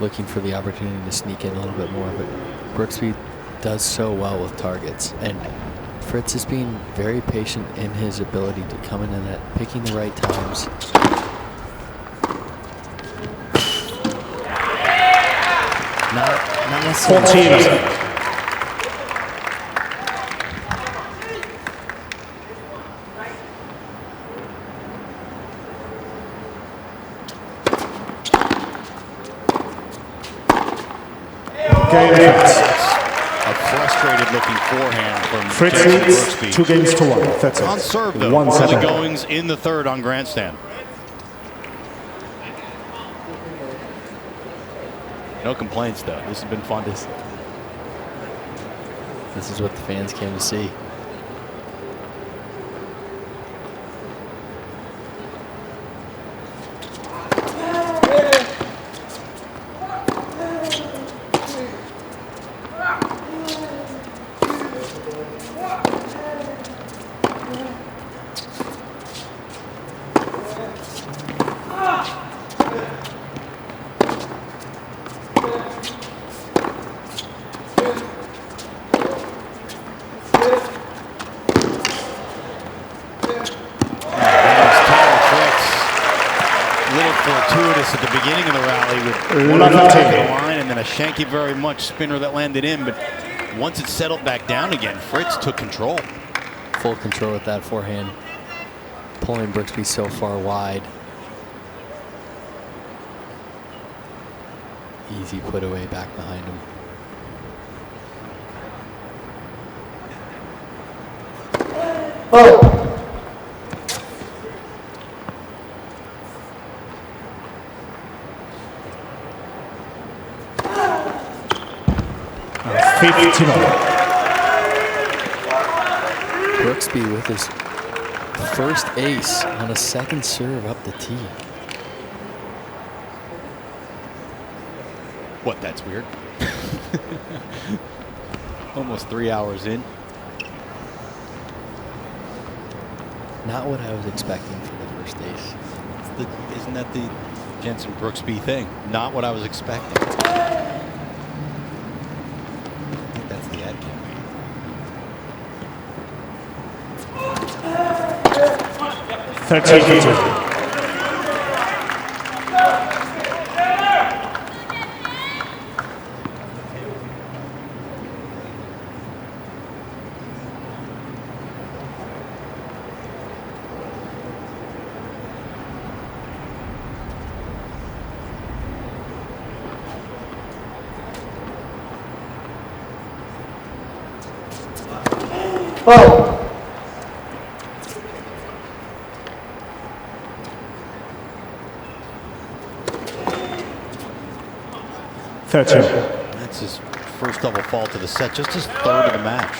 looking for the opportunity to sneak in a little bit more, but Brooksby does so well with targets. And Fritz is being very patient in his ability to come in and picking the right times. Not necessarily. 14. Game Fritz. A frustrated-looking forehand from Fritz Jenson leads Brooksby. 2-1. That's it. On serve, though, 1-7. early goings in the third on grandstand. No complaints, though. This has been fun. This is what the fans came to see. little fortuitous at the beginning of the rally with one Love off the it. line and then a shanky very much spinner that landed in. But once it settled back down again, Fritz took control. Full control with that forehand. Pulling Brooksby so far wide. Easy put away back behind him. Oh. 15 all. Brooksby with his first ace on a second serve up the tee. What, that's weird? Almost 3 hours in. Not what I was expecting for the first ace. Isn't that the Jenson Brooksby thing? Not what I was expecting. I think that's the ad campaign. $13. Oh. That's his first double fault of the set, just his third of the match.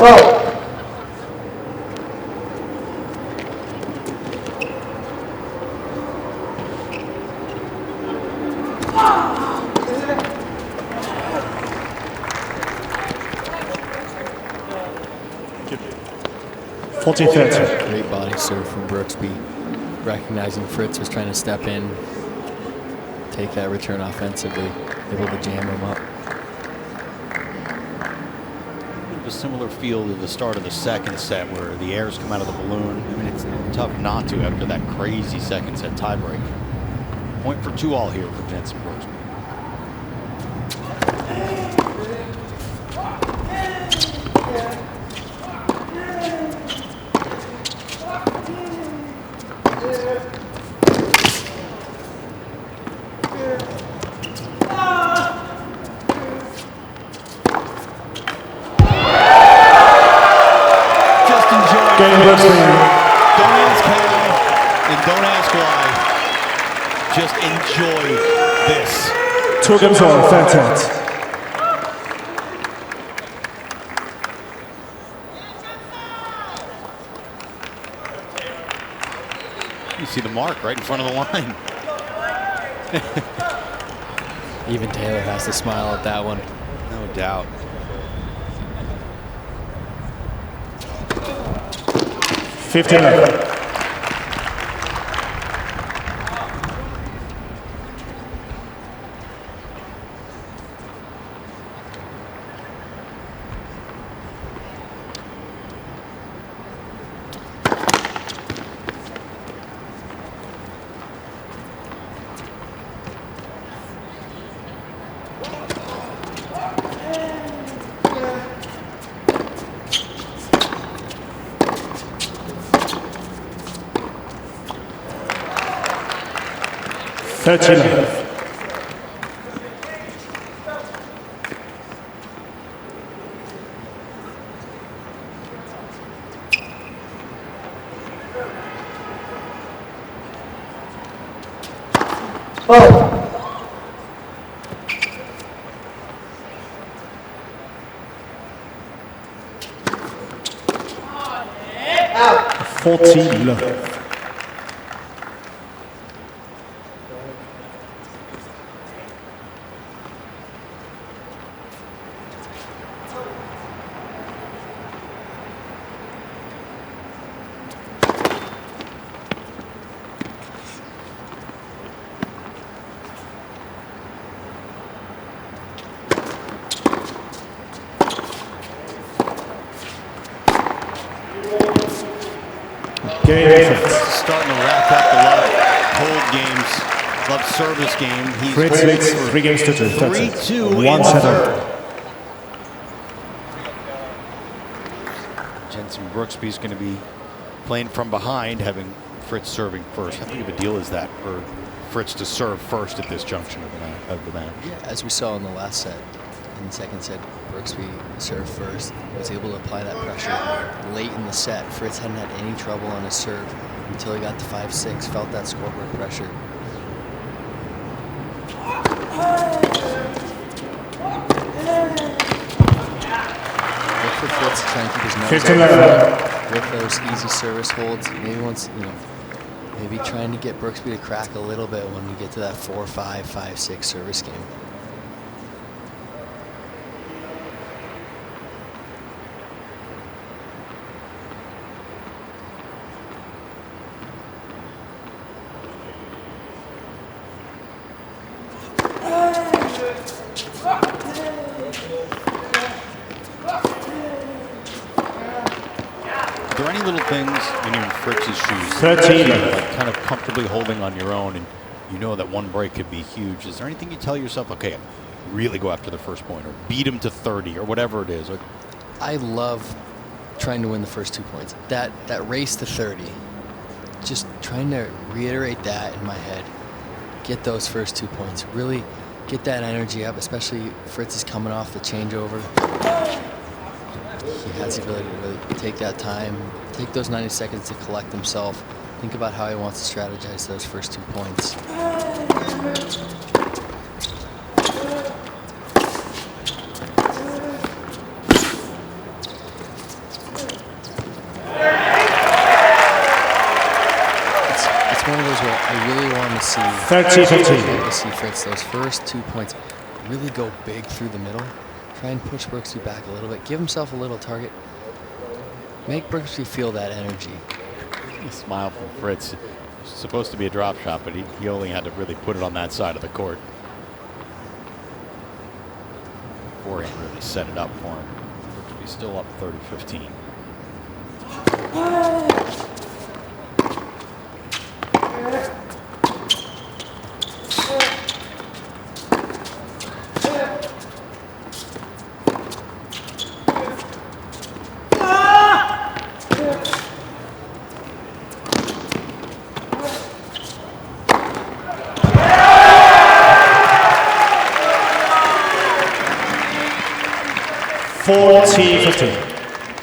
Oh. $40-30. Great body serve from Brooksby. Recognizing Fritz was trying to step in, take that return offensively, able to jam him up. A similar feel to the start of the second set where the airs come out of the balloon. I mean, it's tough not to after that crazy second set tiebreak. Point for 2-all here for Jenson Brooksby. Game Brooksby. Don't ask how and don't ask why. Just enjoy this. 2 games all, 38. You see the mark right in front of the line. Even Taylor has to smile at that one. No doubt. 15-11. Oh. 14 love. Game Fritz. Starting to rack up the love cold games, love service game. He's Fritz leads 3 games to 2. 3-2 1 in the set. third. Jenson Brooksby's going to be playing from behind, having Fritz serving first. How big of a deal is that for Fritz to serve first at this junction of the match? Yeah, as we saw in the last set, in the second set, Brooksby served first, was able to apply that pressure late in the set. Fritz hadn't had any trouble on his serve until he got to 5-6, felt that scoreboard pressure. Look for Fritz to try and keep his nose 15 out left. with those easy service holds. Maybe once, maybe trying to get Brooksby to crack a little bit when we get to that 4-5, 5-6 service game. Are there any little things when you're in Fritz's shoes, 13. like kind of comfortably holding on your own, and you know that one break could be huge? Is there anything you tell yourself, okay, really go after the first point, or beat him to 30, or whatever it is? Or I love trying to win the first 2 points. That race to 30, just trying to reiterate that in my head. Get those first 2 points. Really get that energy up, especially Fritz is coming off the changeover. He has the ability to really take that time, take those 90 seconds to collect himself, think about how he wants to strategize those first 2 points. It's one of those where I really want to see 30-15. to see Fritz those first 2 points really go big through the middle. Try and push Brooksby back a little bit. Give himself a little target. Make Brooksby feel that energy. a smile from Fritz. It's supposed to be a drop shot, but he only had to really put it on that side of the court. Forehand really set it up for him. He's still up 30-15.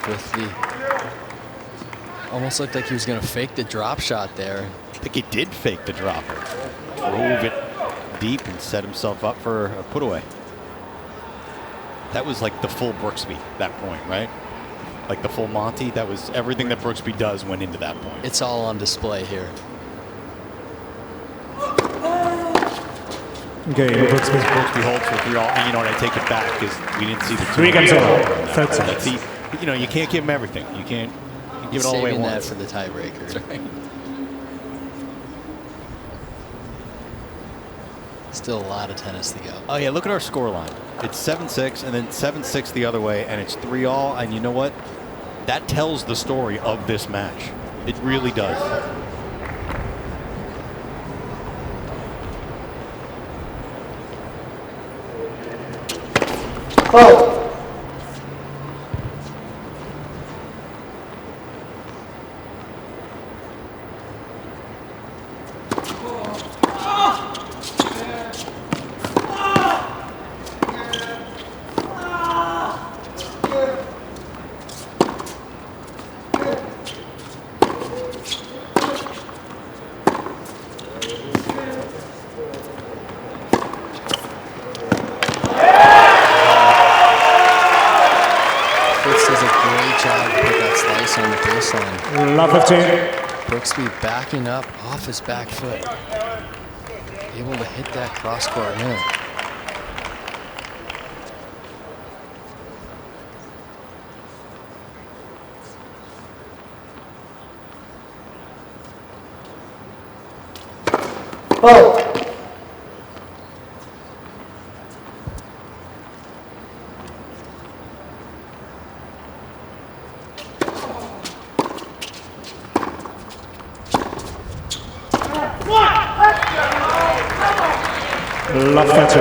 With the almost looked like he was going to fake the drop shot there. I think he did fake the drop. Drove it deep and set himself up for a put away. That was like the full Brooksby, that point, right? Like the full Monty. That was everything that Brooksby does went into that point. It's all on display here. Okay, Brooksby holds for 3-all. And you know what? I take it back because we didn't see the 3 games over. 30 That's seconds. you know, you can't give him everything. You can't give it all away at Saving that once. for the tiebreaker. Right. Still a lot of tennis to go. Oh yeah, look at our score line. It's 7-6 and then 7-6 the other way, and it's 3-all. And you know what? That tells the story of this match. It really does. Oh. Love 15. Brooksby backing up off his back foot. Able to hit that cross-court middle. Oh. Lafferty.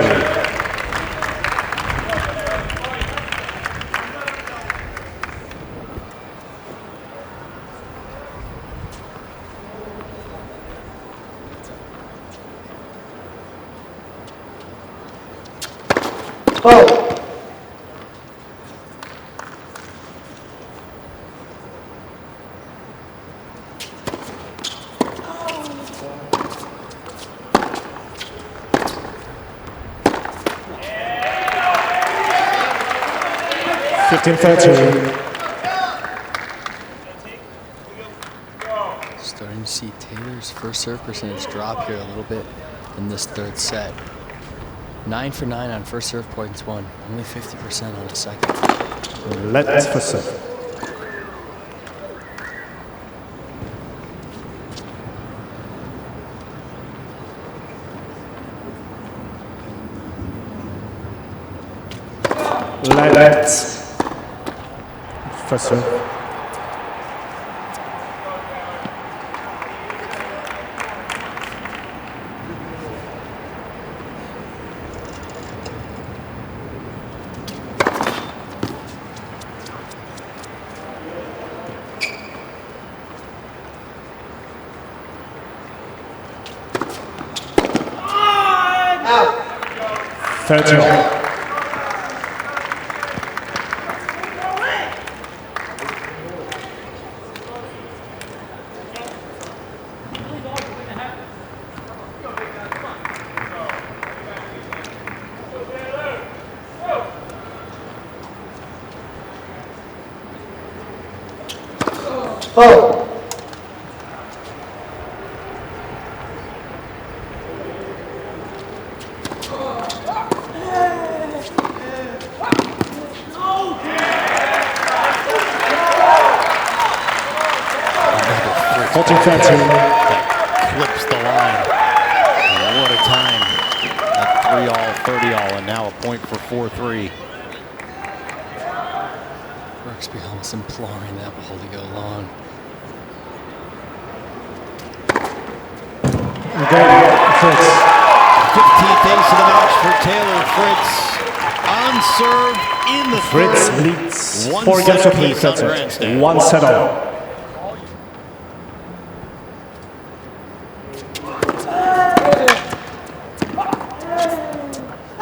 Oh. 15-13. Starting to see Taylor's first serve percentage drop here a little bit in this third set. 9 for 9 on first serve points won. Only 50% on a second. Let's for serve. Let's for serve. Out. 13. Oh. That clips the line. What a time. At 3-all, 30-all, and now a point for 4-3. Brooksby almost imploring that ball to go long. Fritz. 15th ace of the match for Taylor Fritz. On serve in the Fritz third. leads One 4 games set to 3 apiece on sets. grandstand. 1 set all.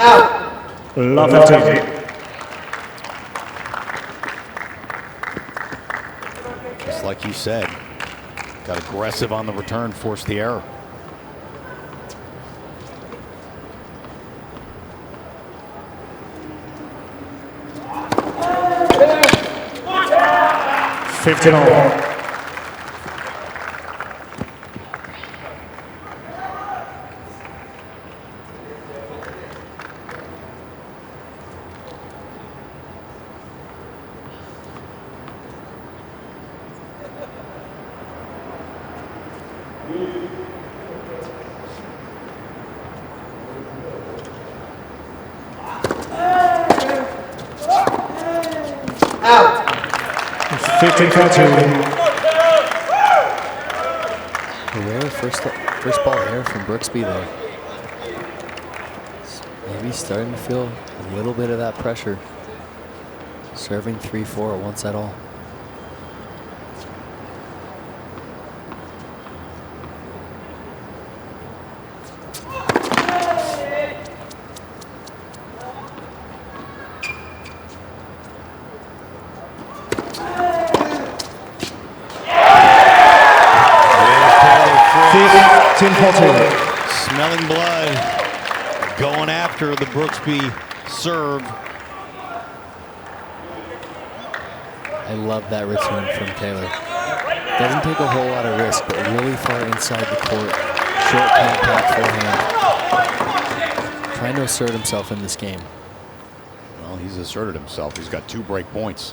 Out. Lafferty. Just like you said, got aggressive on the return, forced the error. Fifteen all. Out. 15-13. A rare first ball error from Brooksby there. Maybe starting to feel a little bit of that pressure. Serving 3-4 at 1 set all. Smelling blood, going after the Brooksby serve. I love that return from Taylor. Doesn't take a whole lot of risk, but really far inside the court. Short, compact forehand. Trying to assert himself in this game. Well, he's asserted himself. He's got 2 break points.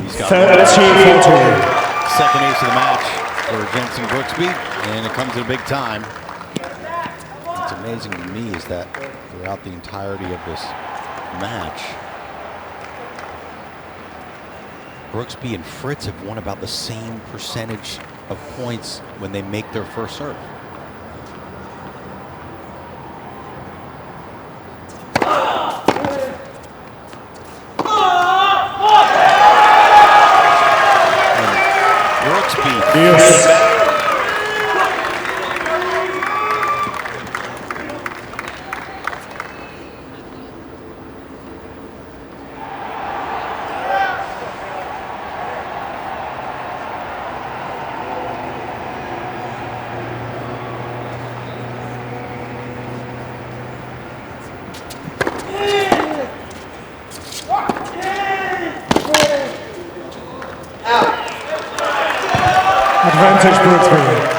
He's got 13-14. second ace of the match for Jenson Brooksby, and it comes at a big time. What's amazing to me is that throughout the entirety of this match, Brooksby and Fritz have won about the same percentage of points when they make their first serve. Yes. Advantage Brooksby.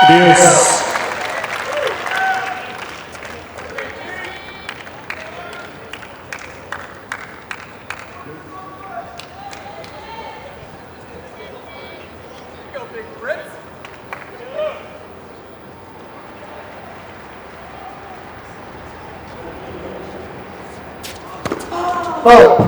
Yes. Go, big Fritz. Oh.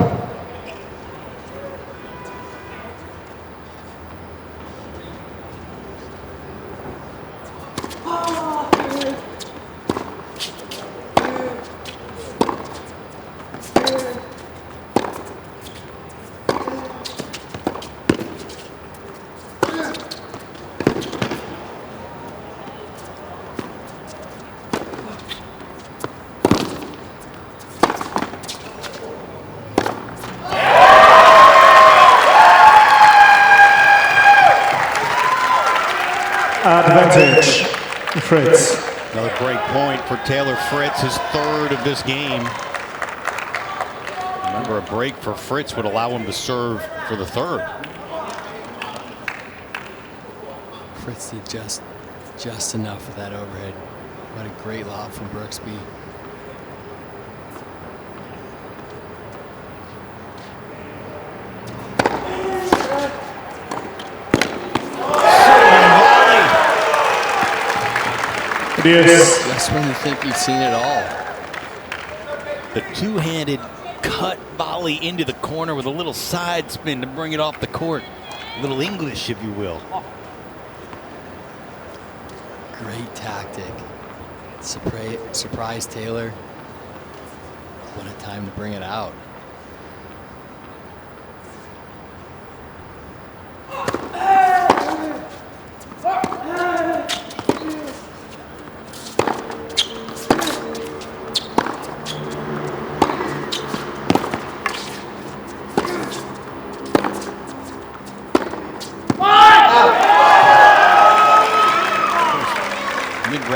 Advantage Fritz. Another break point for Taylor Fritz, his third of this game. Remember, a break for Fritz would allow him to serve for the third. Fritz did just enough of that overhead. What a great lob from Brooksby. Yes. Just when you think you've seen it all. The two-handed cut volley into the corner with a little side spin to bring it off the court. A little English, if you will. Great tactic. Surprise Taylor. What a time to bring it out.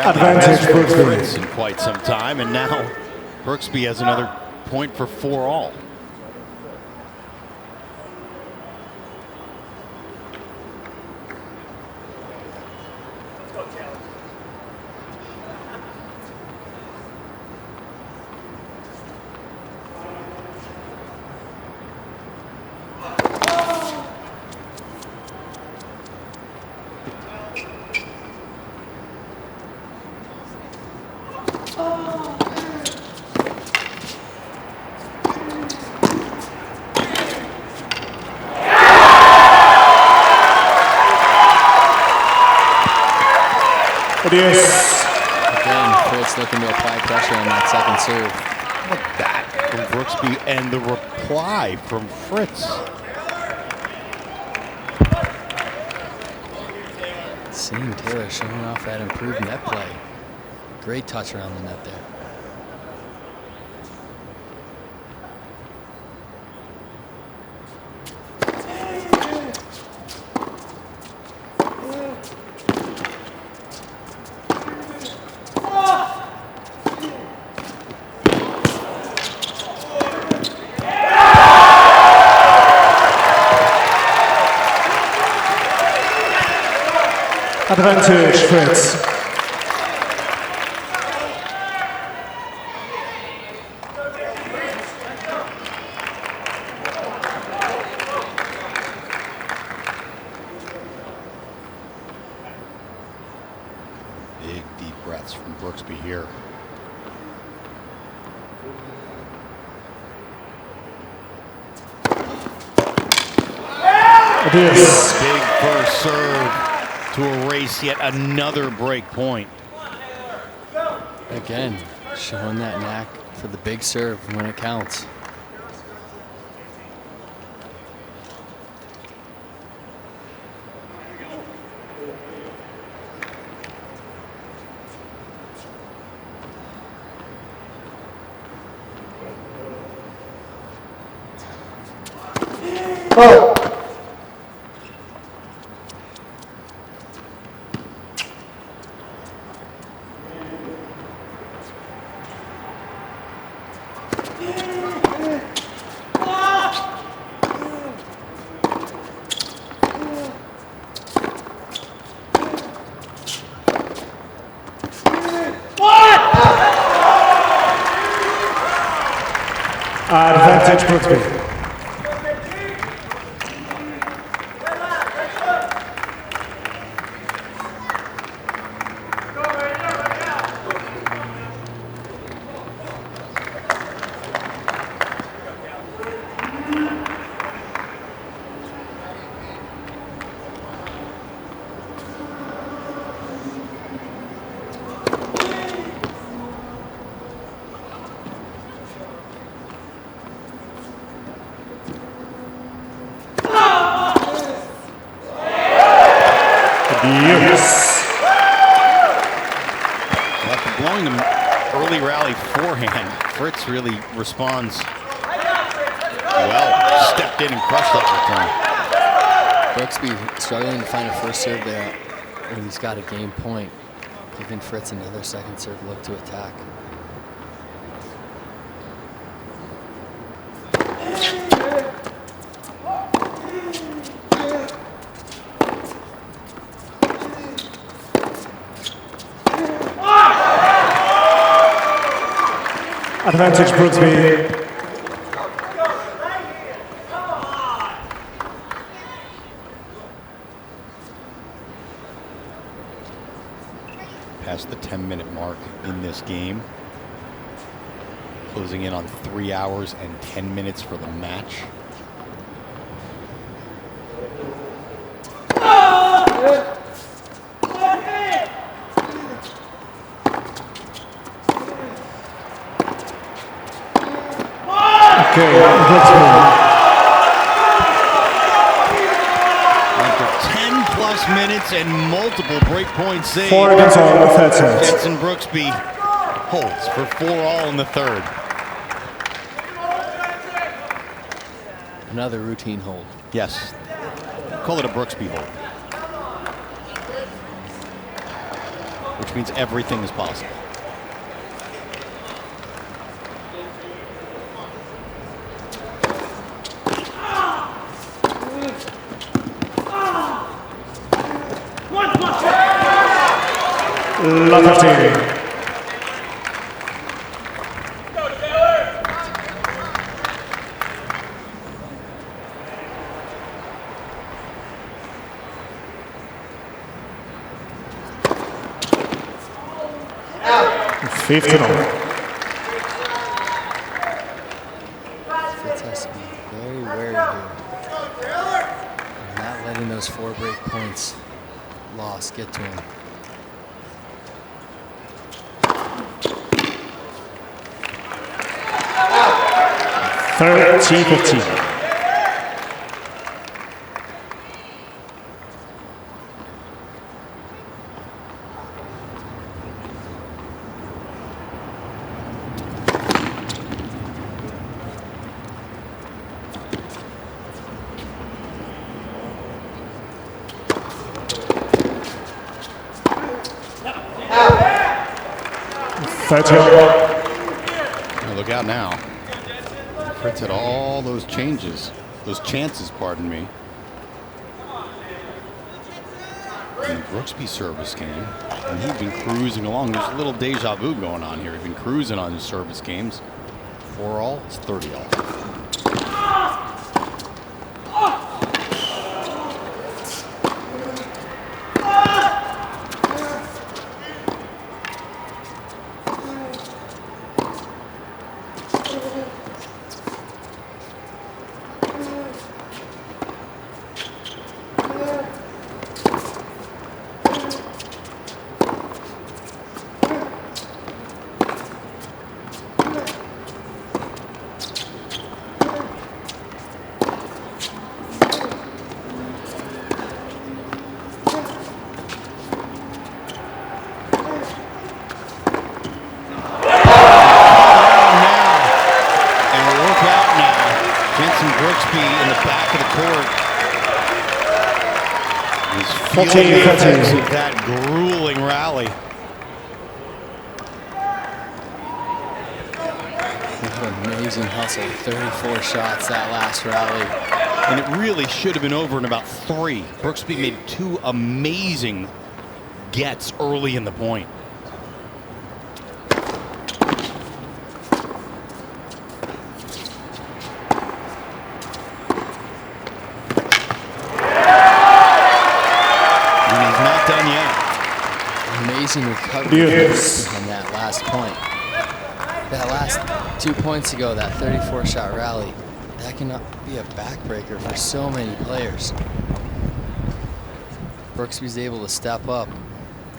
Advantage Brooksby. Fritz in quite some time, and now Brooksby has another point for 4-all. Yes. Again, Fritz looking to apply pressure on that second serve. Look at that from Brooksby, and the reply from Fritz. Seeing Taylor showing off that improved net play. Great touch around the net there. Advantage Fritz. Yes. Big first serve to erase yet another break point. Again, showing that knack for the big serve when it counts. Oh. Advantage Brooksby. Yes. After blowing an early rally forehand, Fritz really responds well. Stepped in and crushed that Brooksby struggling to find a first serve there when he's got a game point, giving Fritz another second serve look to attack. Advantage Brooksby. Past the 10-minute mark in this game. Closing in on 3 hours and 10 minutes for the match. Okay, Brooksby. After 10 plus minutes and multiple breakpoint saves, 4 against all, third set. Jenson Brooksby holds for 4-all in the third. Another routine hold. Yes, call it a Brooksby hold, which means everything is possible. Lot of team. Out. 15 all. Fritz has to be very wary here. Not letting those 4 break points lost get to him. Out. 30-15. Look out now. Fritz had all those changes, those chances, pardon me. And Brooksby service came, and he'd been cruising along. There's a little deja vu going on here. He'd been cruising on his service games. 4-all, it's 30-all. feeling the effects of that grueling rally. What an amazing hustle. 34 shots that last rally. And it really should have been over in about 3. Brooksby made 2 amazing gets early in the point. And he's not done yet. Amazing recovery on that last point. That last 2 points ago, that 34-shot rally, that can be a backbreaker for so many players. Brooksby's able to step up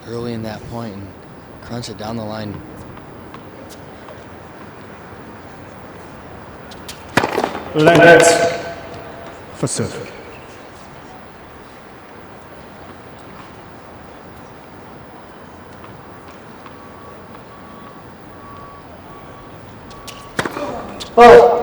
early in that point and crunch it down the line. Let for serve. Oh.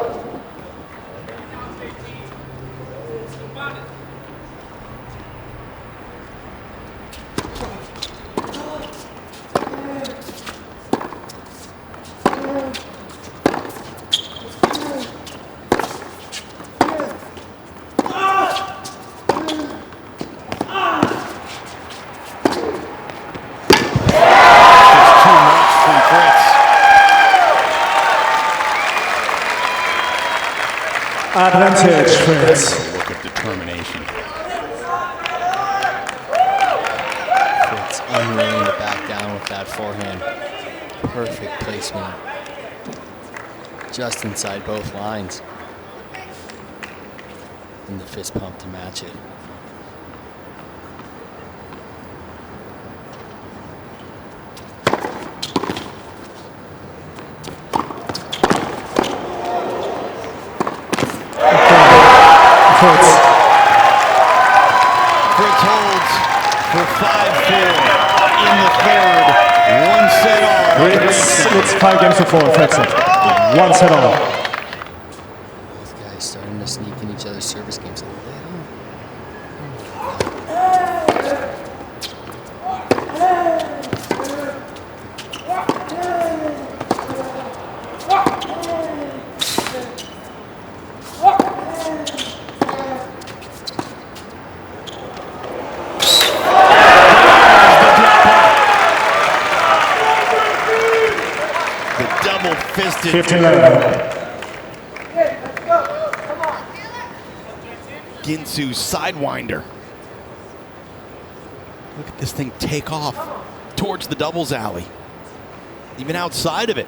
Advantage, Fritz. A look of determination. Fritz unwilling to back down with that forehand. Perfect placement. Just inside both lines. And the fist pump to match it. Fritz holds for 5-4 in the third. 1 set all. It's 5 games to 4, Fritz. 1 set all. Both guys starting to sneak in each other's service games a little bit. Fisted. 15-11. Ginsu's sidewinder. Look at this thing take off towards the doubles alley. Even outside of it.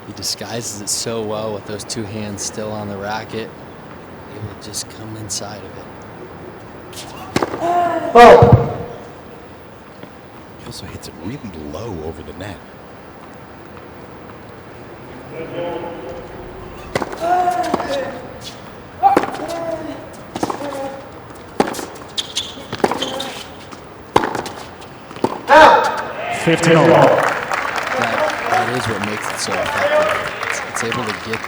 He disguises it so well with those 2 hands still on the racket. Able to just come inside of it. Oh. He also hits it really low over the net. Out. 15 all. That is what makes it so effective. It's able to get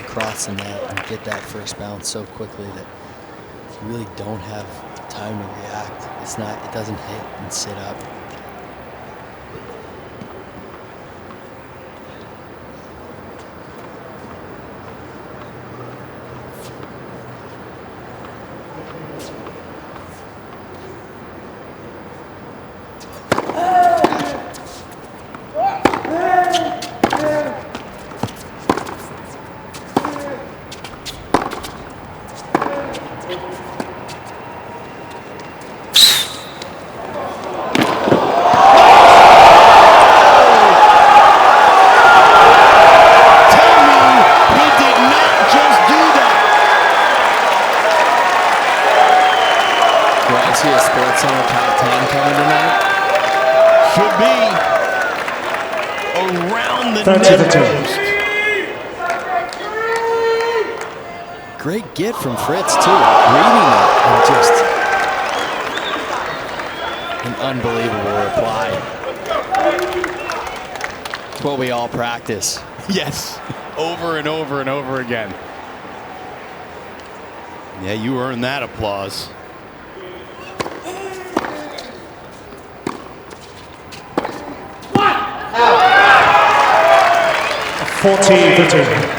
across the net and get that first bounce so quickly that you really don't have time to react. It doesn't hit and sit up. Great get from Fritz too, reading it and just an unbelievable reply. It's what we all practice. Yes, over and over and over again. Yeah, you earned that applause. 40-13.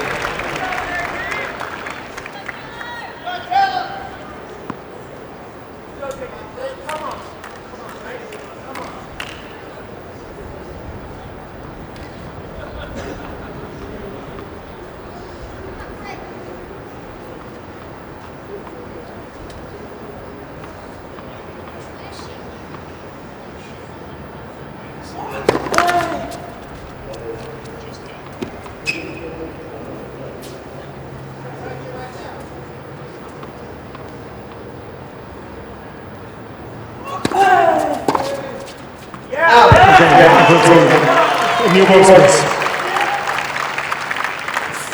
New ball space.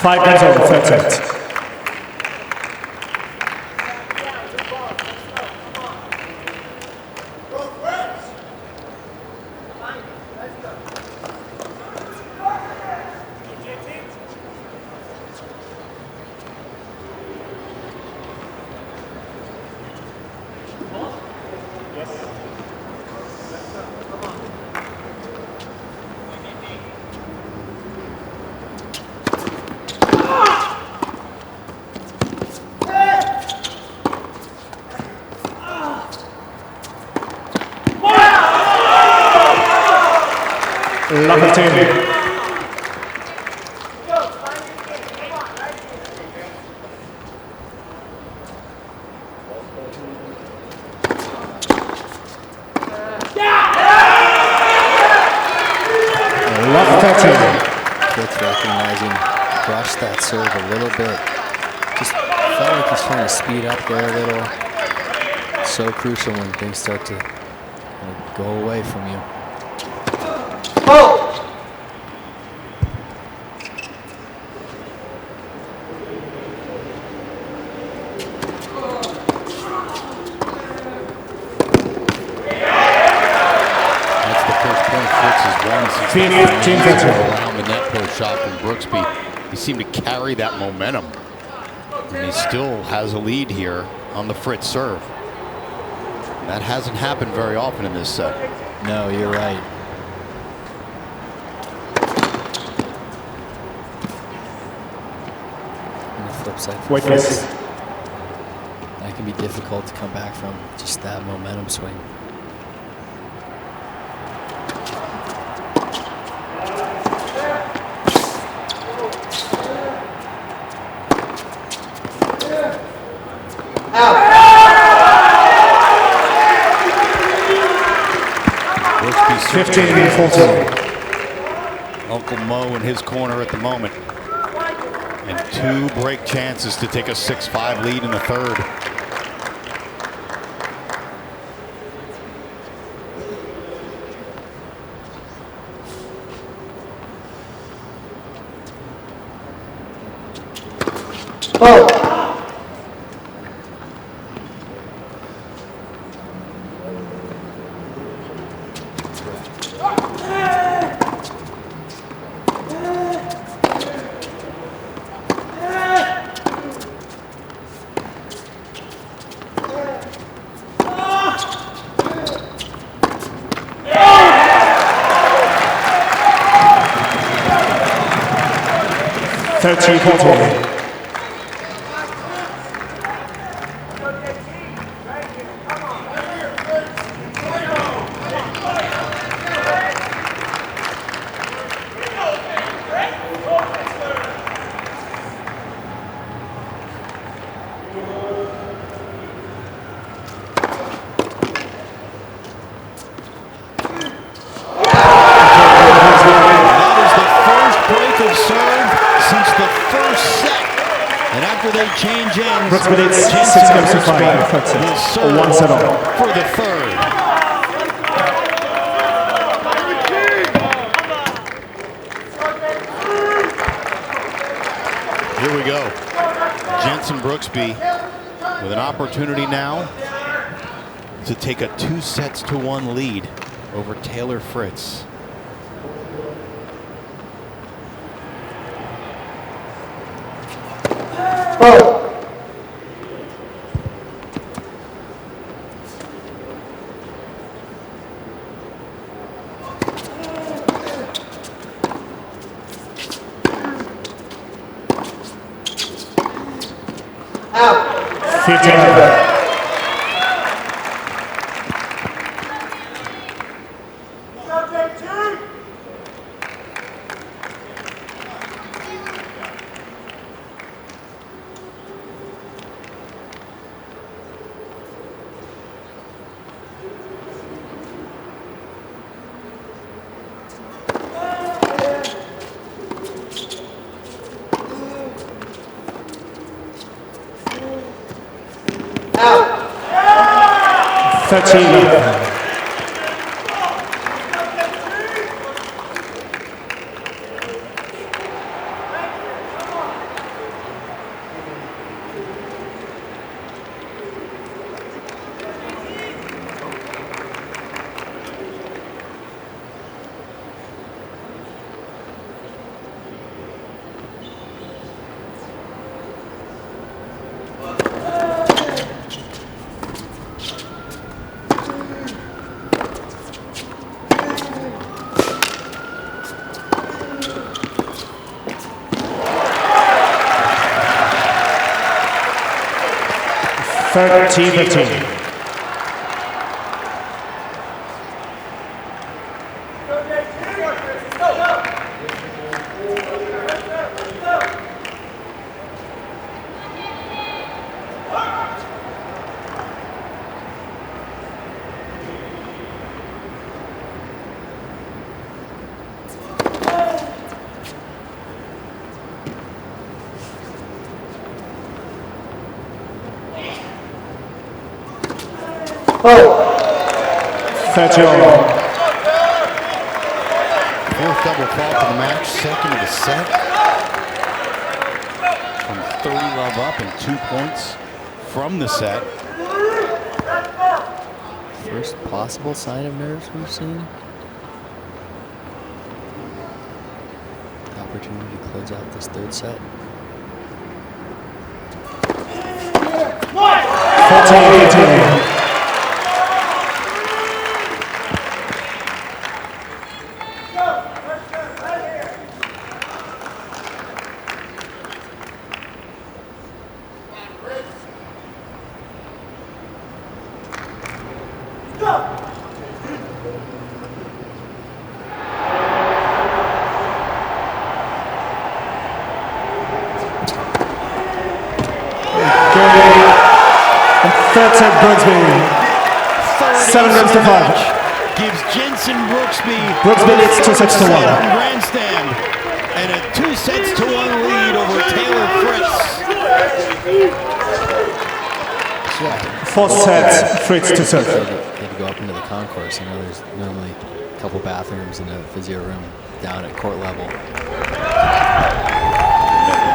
5 games over, third set. Love 15. Fritz recognizing, brushed that serve a little bit. Just felt like he's trying to speed up there a little. So crucial when things start to go away from you. Oh! That's the first point Fritz has won since around the net post shot from Brooksby. He seemed to carry that momentum. And he still has a lead here on the Fritz serve. That hasn't happened very often in this set. No, you're right. On the flip side, for Fritz, that can be difficult to come back from, just that momentum swing. Brooksby 15-14. Uncle Mo in his corner at the moment. And 2 break chances to take a 6-5 lead in the third. Oh! Brooksby leads 6 games to 5. Third set. 1 set all. For the third. Here we go. Jenson Brooksby with an opportunity now to take a 2-1 lead over Taylor Fritz. Oh! Out. 15. Out. 13. Thirteen. Oh. 30 all. Fourth double fault of the match, second of the set. From 30 love up and 2 points from the set. First possible sign of nerves we've seen. Opportunity to close out this third set. 14-18. Third set, Brooksby. 7 games to 5. Gives Jenson Brooksby Leads 2 sets to 1. grandstand and a 2 sets to 1 lead over Taylor Fritz. Fourth set, Fritz to serve. They had to go up into the concourse. I know there's normally a couple bathrooms in the physio room down at court level.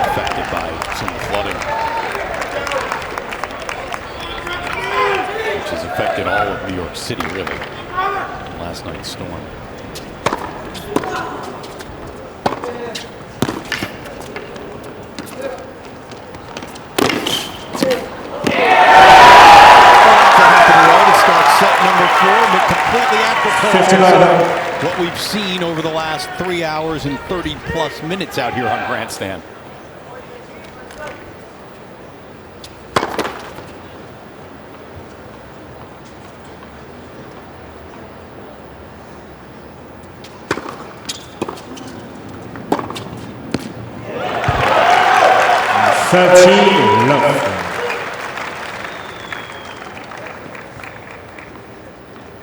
Affected by some flooding, which has affected all of New York City, really, last night's storm. Set number 4, but completely apropos what we've seen over the last 3 hours and 30 plus minutes out here on Grandstand.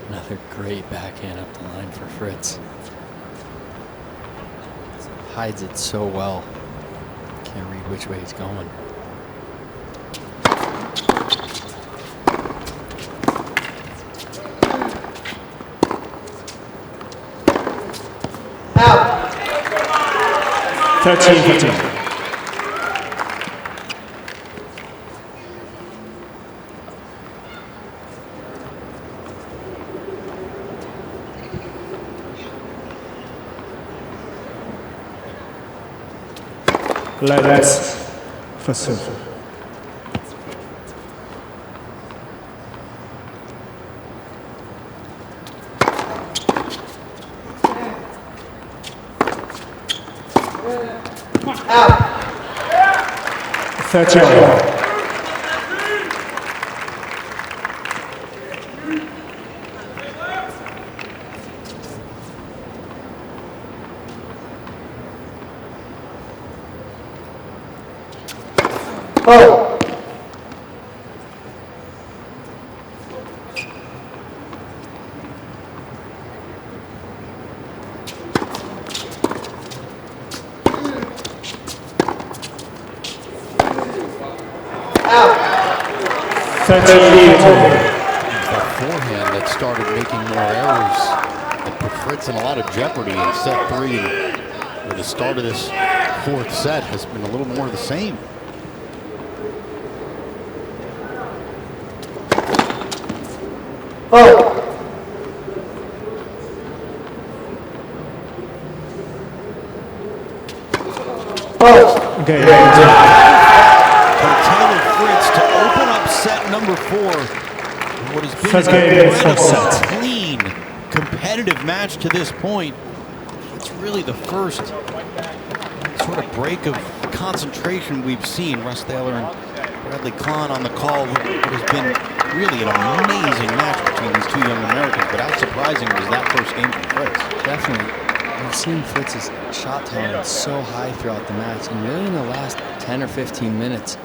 Another great backhand up the line for Fritz. Hides it so well. Can't read which way he's going. Out. 13-15. Let's for serve. Out. 30 all. Oh. Forehand that started making more errors and put Fritz in a lot of jeopardy in set 3. And the start of this 4th set has been a little more of the same. Oh. Oh. Okay. Taylor Fritz to open up set number 4. What has been First an game, fourth incredible, set. clean, competitive match to this point. It's really the first sort of break of concentration we've seen. Russ Thaler and Bradley Kahn on the call. What has been really an amazing match between these two young Americans, but how surprising was that first game from Fritz? Definitely. We've seen Fritz's shot talent so high throughout the match, and really in the last 10 or 15 minutes,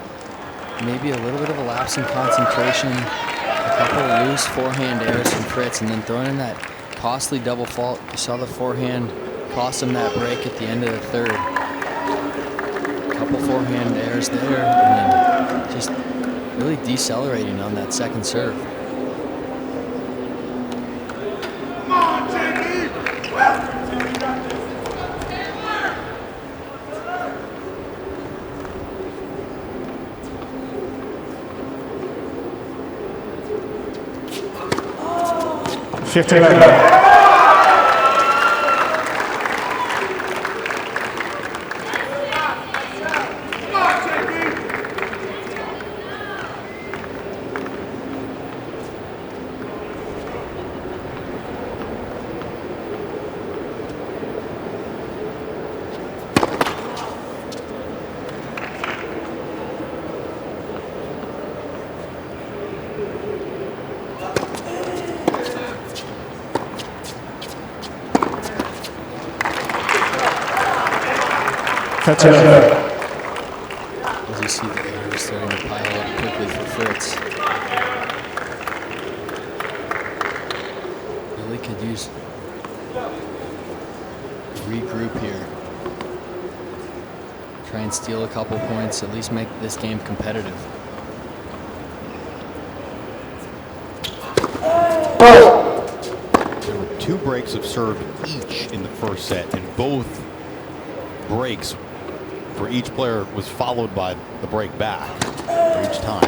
maybe a little bit of a lapse in concentration, a couple of loose forehand errors from Fritz, and then throwing in that costly double fault. You saw the forehand cost him that break at the end of the 3rd. A couple forehand errors there, and then just really decelerating on that 2nd serve. Come on, JB! 15-11. As you see the errors starting to pile up quickly for Fritz. Really could use regroup here. Try and steal a couple points, at least make this game competitive. There were 2 breaks of serve each in the first set, and both breaks for each player was followed by the break back for each time.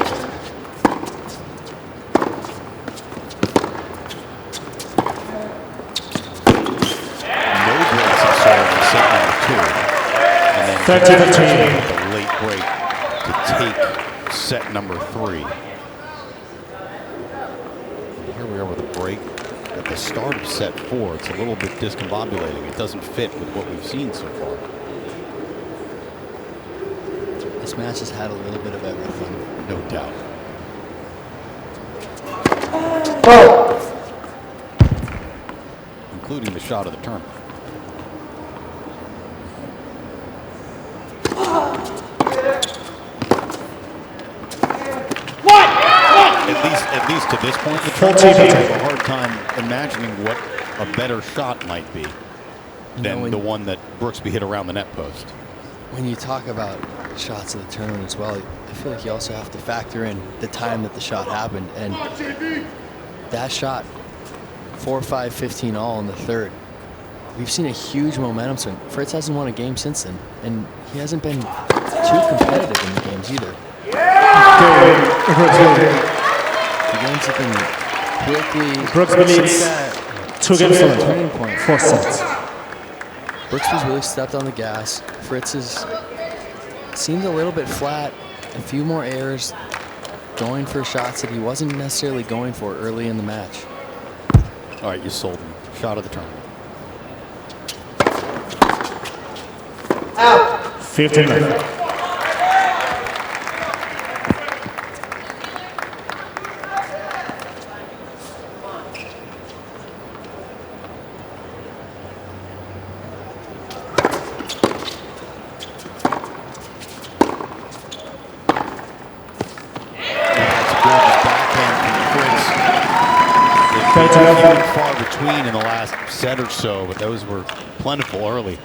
No breaks of serve in set number 2. And then 30-13. the late break to take set number 3. And here we are with a break at the start of set 4. It's a little bit discombobulating. It doesn't fit with what we've seen so far. This match has had a little bit of everything. No doubt. Including the shot of the tournament. At least to this point, the tournament, I have a hard time imagining what a better shot might be than the one that Brooksby hit around the net post. When you talk about shots of the tournament as well, I feel like you also have to factor in the time that the shot happened. And that shot, 4-5-15 all in the 3rd. We've seen a huge momentum swing. Fritz hasn't won a game since then, and he hasn't been too competitive in the games either. The games have been quickly. Brooksby leads 2 games to turning point. 4 sets. Brooksby's really stepped on the gas. Fritz has seemed a little bit flat. A few more errors, going for shots that he wasn't necessarily going for early in the match. All right, you sold me. Shot of the tournament. 15-11. 39. Few and far between in the last set or so, but those were plentiful early.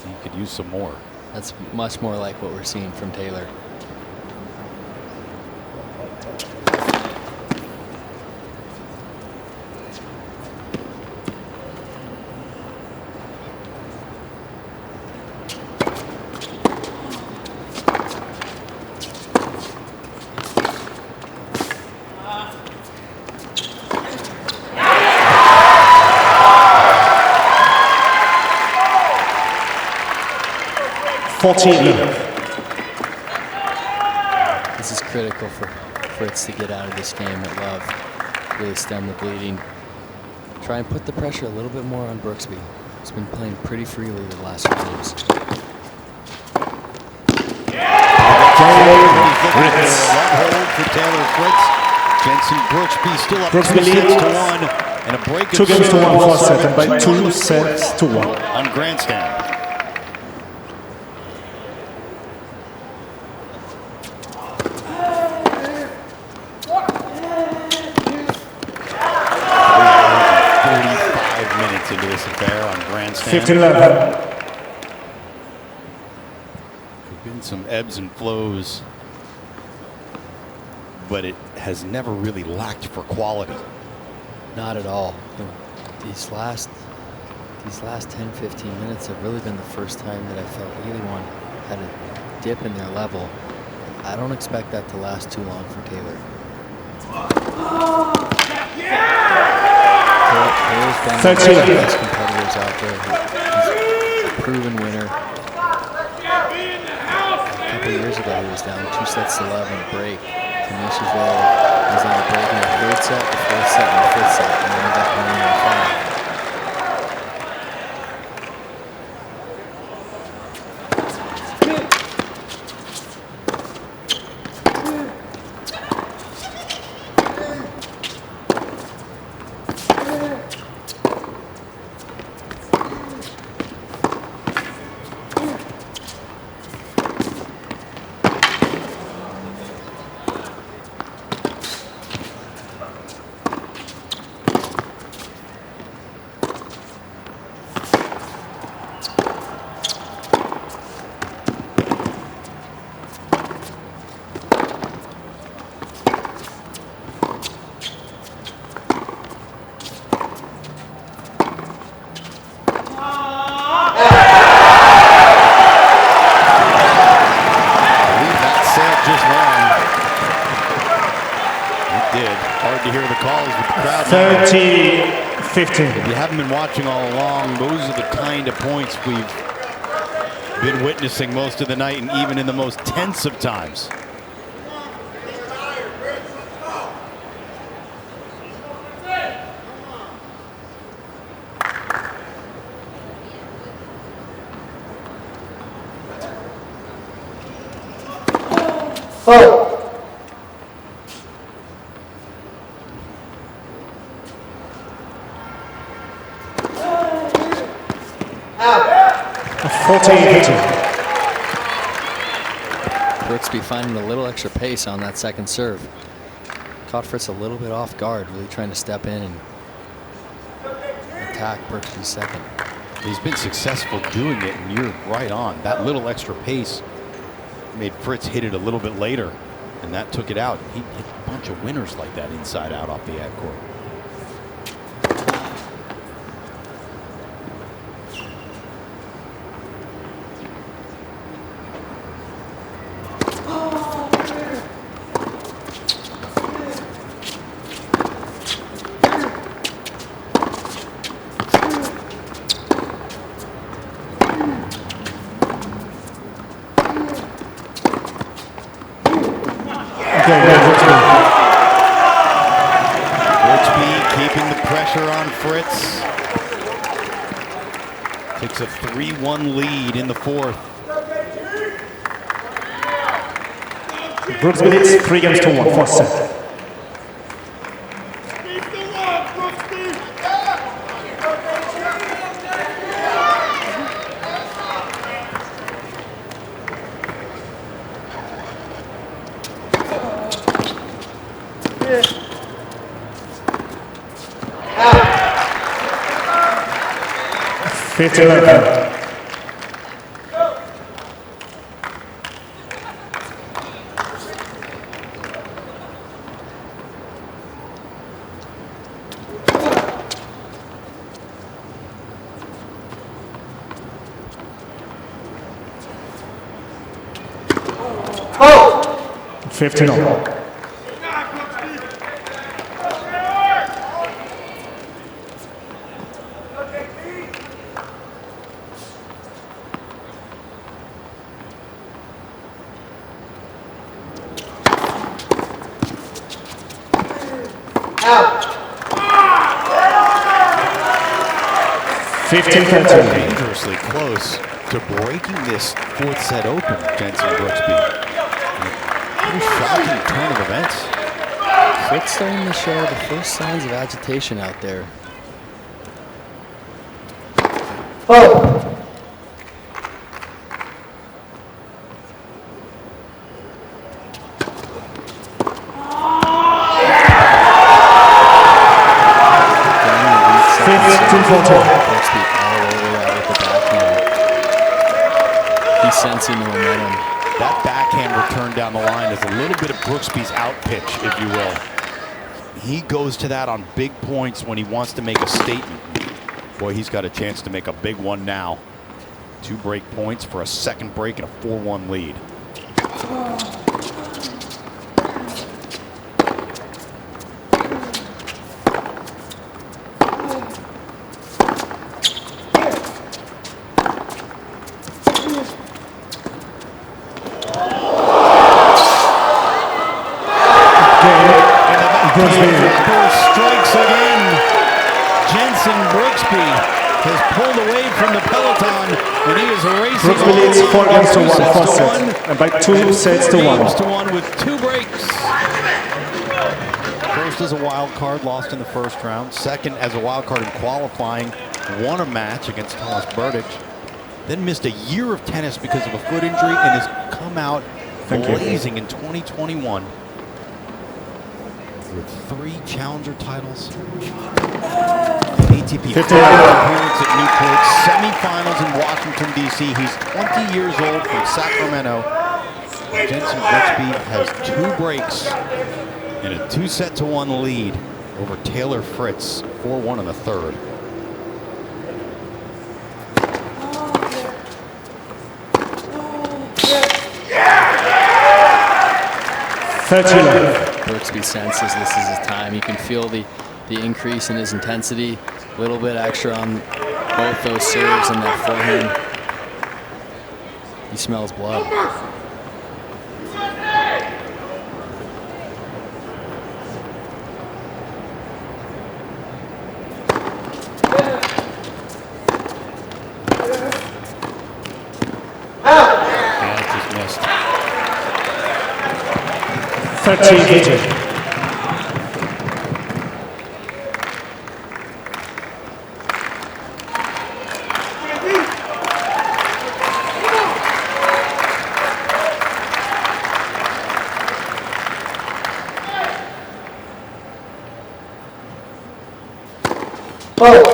You could use some more. That's much more like what we're seeing from Taylor. This is critical for Fritz to get out of this game at love. Really stem the bleeding. Try and put the pressure a little bit more on Brooksby. He's been playing pretty freely the last few games. Hold for Taylor Fritz. Jenson Brooksby still up 2 sets to 1, and a break of 2 games to 1 for set, and by 2 sets to 1 on grandstand. Into this affair on grandstand. 15-11. There's been some ebbs and flows, but it has never really lacked for quality. Not at all. You know, these last 10-15 minutes have really been the first time that I felt either one had a dip in their level. I don't expect that to last too long for Taylor. Taylor's been one of the best competitors out there. He's a proven winner. A couple years ago, he was down 2 sets to 11 in a break. Tanisha's there. He was on a break in the 3rd set, the 4th set, and the 5th set, and then ended up winning in 5. To hear the calls with the crowd. 30-15. If you haven't been watching all along, those are the kind of points we've been witnessing most of the night, and even in the most tense of times. Oh. Brooksby finding a little extra pace on that second serve. Caught Fritz a little bit off guard, really trying to step in and attack Brooksby's second. He's been successful doing it, and you're right on. That little extra pace made Fritz hit it a little bit later, and that took it out. He hit a bunch of winners like that inside out off the ad court. Keeping the pressure on Fritz. Takes a 3-1 lead in the 4th. Brooksby leads 3 games to 1, 4th set. 15-11. Oh! 15-all. Out. 15-13. Dangerously close to breaking this fourth set open, Jenson Brooksby. Pretty shocking turn of events. Fritz starting to show the first signs of agitation out there. Oh! Brooksby all over that with the backhand. He's sensing the momentum. That backhand return down the line is a little bit of Brooksby's out pitch, if you will. He goes to that on big points when he wants to make a statement. Boy, he's got a chance to make a big one now. 2 break points for a second break and a 4-1 lead. Strikes again. Jenson Brooksby has pulled away from the peloton, and he is racing. Brooksby leads 4 games to 1 first set, and by 2 sets to 1. Games to 1 with 2 breaks. First as a wild card, lost in the first round. Second as a wild card in qualifying, won a match against Thomas Burditch. Then missed a year of tennis because of a foot injury and has come out blazing in 2021. With 3 challenger titles, ATP appearance at Newport, semifinals in Washington, D.C. He's 20 years old from Sacramento. Jenson Brooksby has 2 breaks and a 2-set-to-1 lead over Taylor Fritz, 4-1 in the third. Brooksby senses this is his time. You can feel the increase in his intensity, a little bit extra on both those serves and that forehand. He smells blood. And it just missed. 13-18. Oh!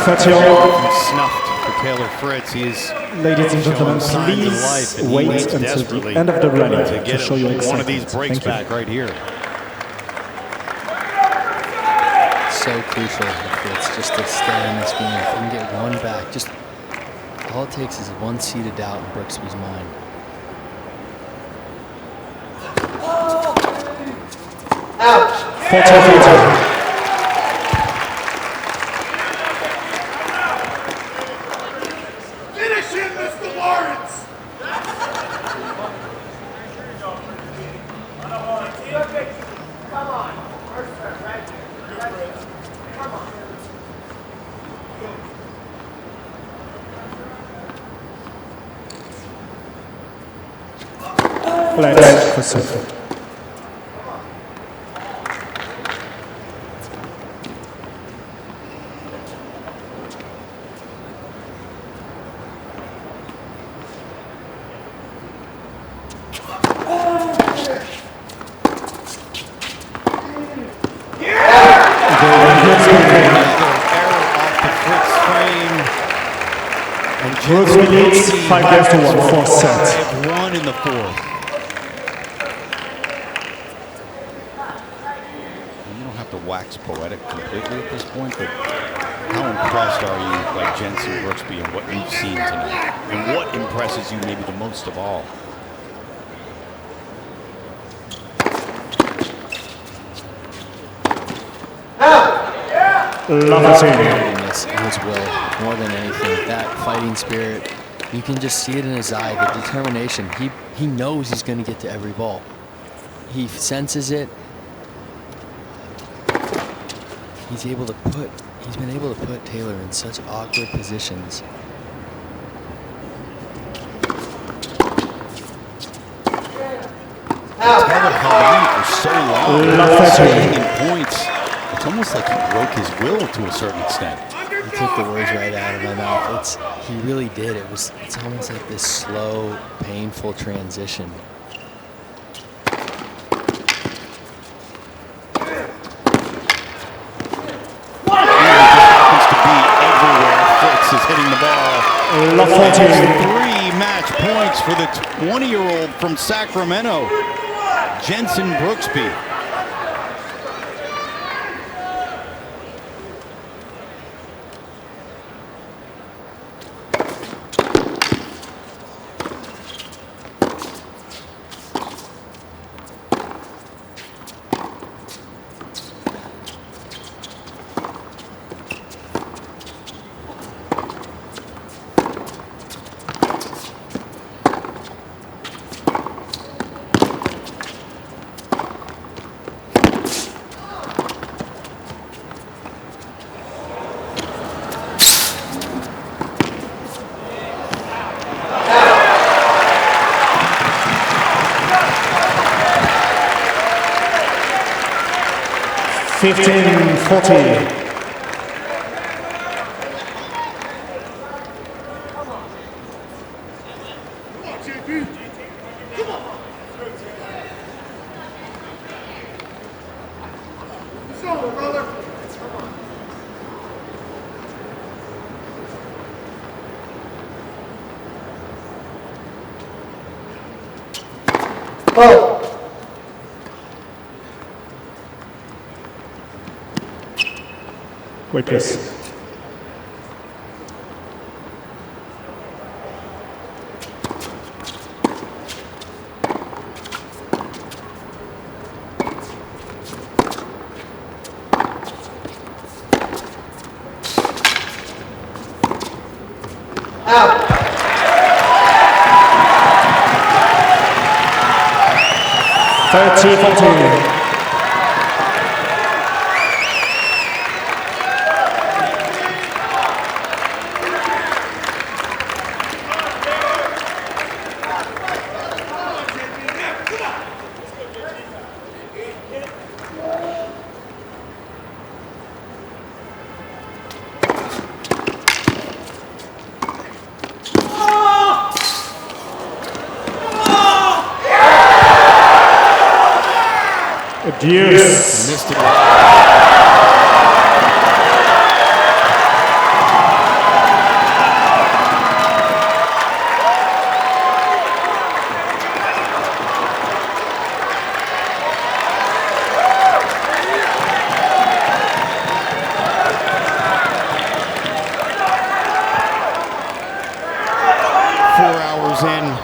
30-all. Snuffed for Taylor Fritz. He's Ladies and gentlemen, signs of life, please and he wait needs until the desperately end of the rally to to get show you one of these excitement. breaks Thank you. back right here. So crucial for Fritz just to stay in this game. If he can get one back, just all it takes is one seed of doubt in Brooksby's mind. Out! 14-15. Finish him, Mr. Lawrence! Come on. First serve, right? Flat for serve. Brooksby leads 5-1, fourth set. Run in the fourth. You don't have to wax poetic completely at this point, but how impressed are you by Jenson Brooksby and what you've seen tonight? And what impresses you maybe the most of all? Love it. His will, more than anything. That fighting spirit, you can just see it in his eye, the determination. He knows he's going to get to every ball. He senses it. He's been able to put Taylor in such awkward positions. Taylor held on for so long, staying in points. It's almost like he broke his will to a certain extent. You took the words right out of my mouth. He really did. It's almost like this slow, painful transition. Happens to be everywhere. Fritz is hitting the ball. Love 14. 3 match points for the 20-year-old from Sacramento, Jenson Brooksby. Fifteen, 14. Oh. Wait, please. Out. 30-14. Missed it. In,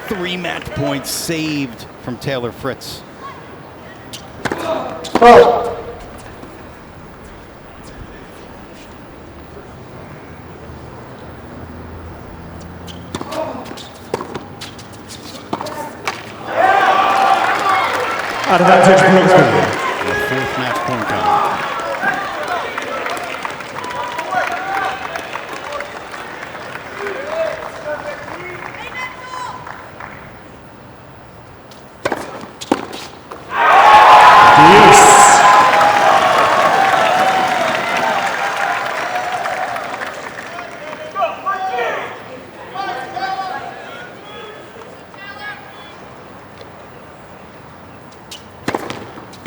3 match points saved from Taylor Fritz. Oh. Advantage Brooksby. The 4th match point down.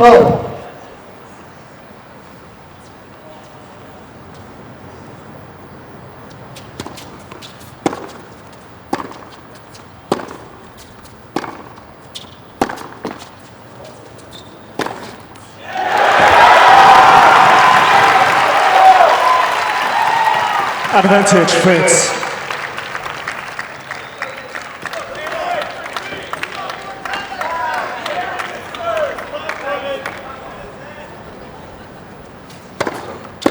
Fault. Advantage, Fritz.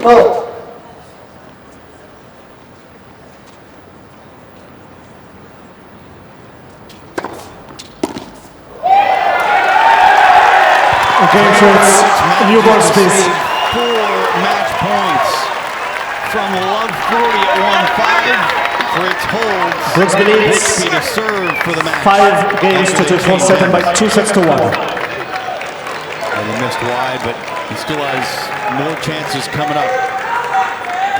Fault. Okay, Fritz. New ball space. 4 match points from Love 40 at 1-5. Fritz holds. Brooksby leads. Brooksby to serve for the match. 5 games to 4-7 by 2 sets to 1. And he missed wide, but he still has more chances coming up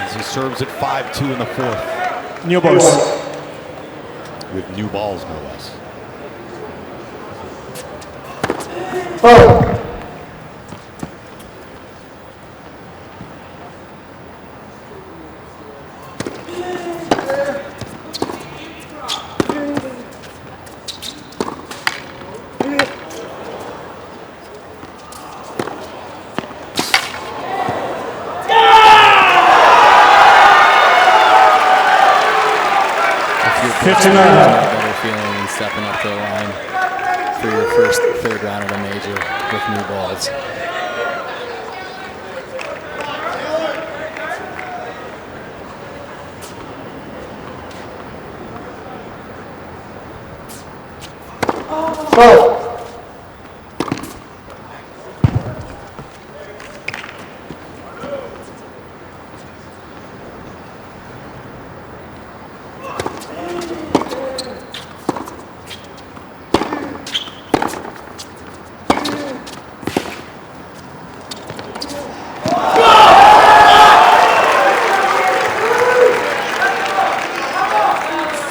as he serves at 5-2 in the 4th. New balls. With new balls, no less. Fault. Better feeling than stepping up to the line for your first third round of a major with new balls. Fault.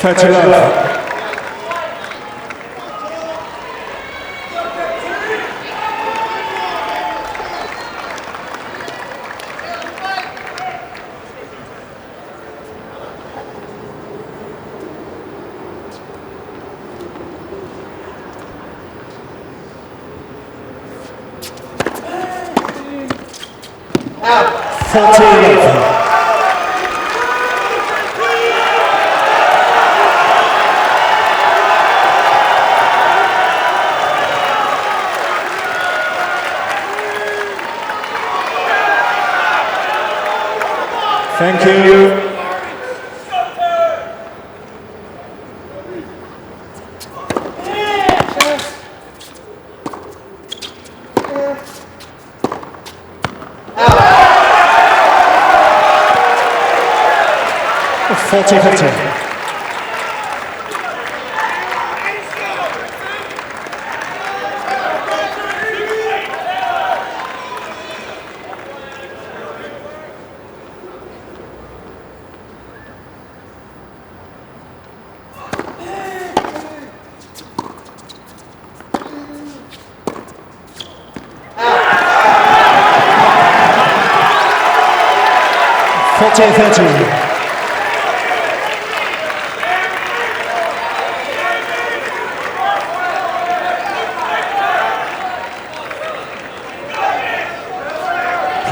Touch it up. Out. 40-11. Thank you. Out. 40-15.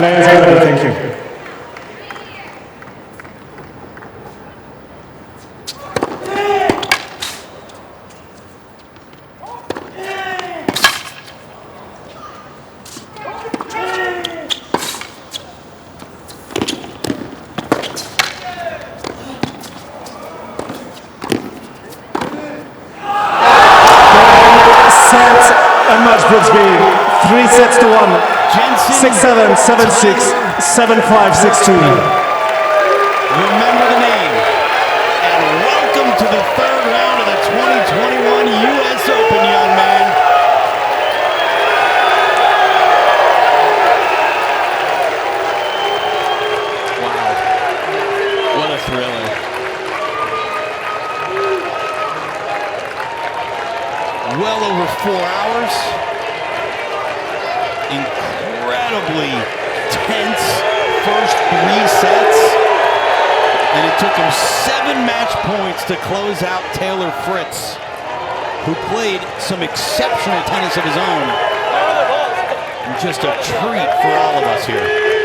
Players are ready, thank you. Set and match Brooksby. 3 sets to 1. Jenson 6-7, 7-6, 7-5, 6-2. Remember the name. And welcome to the third round of the 2021 US Open, young man. Wow. What a thriller. Well over 4 hours. incredibly tense first 3 sets, and it took him 7 match points to close out Taylor Fritz, who played some exceptional tennis of his own. And just a treat for all of us here.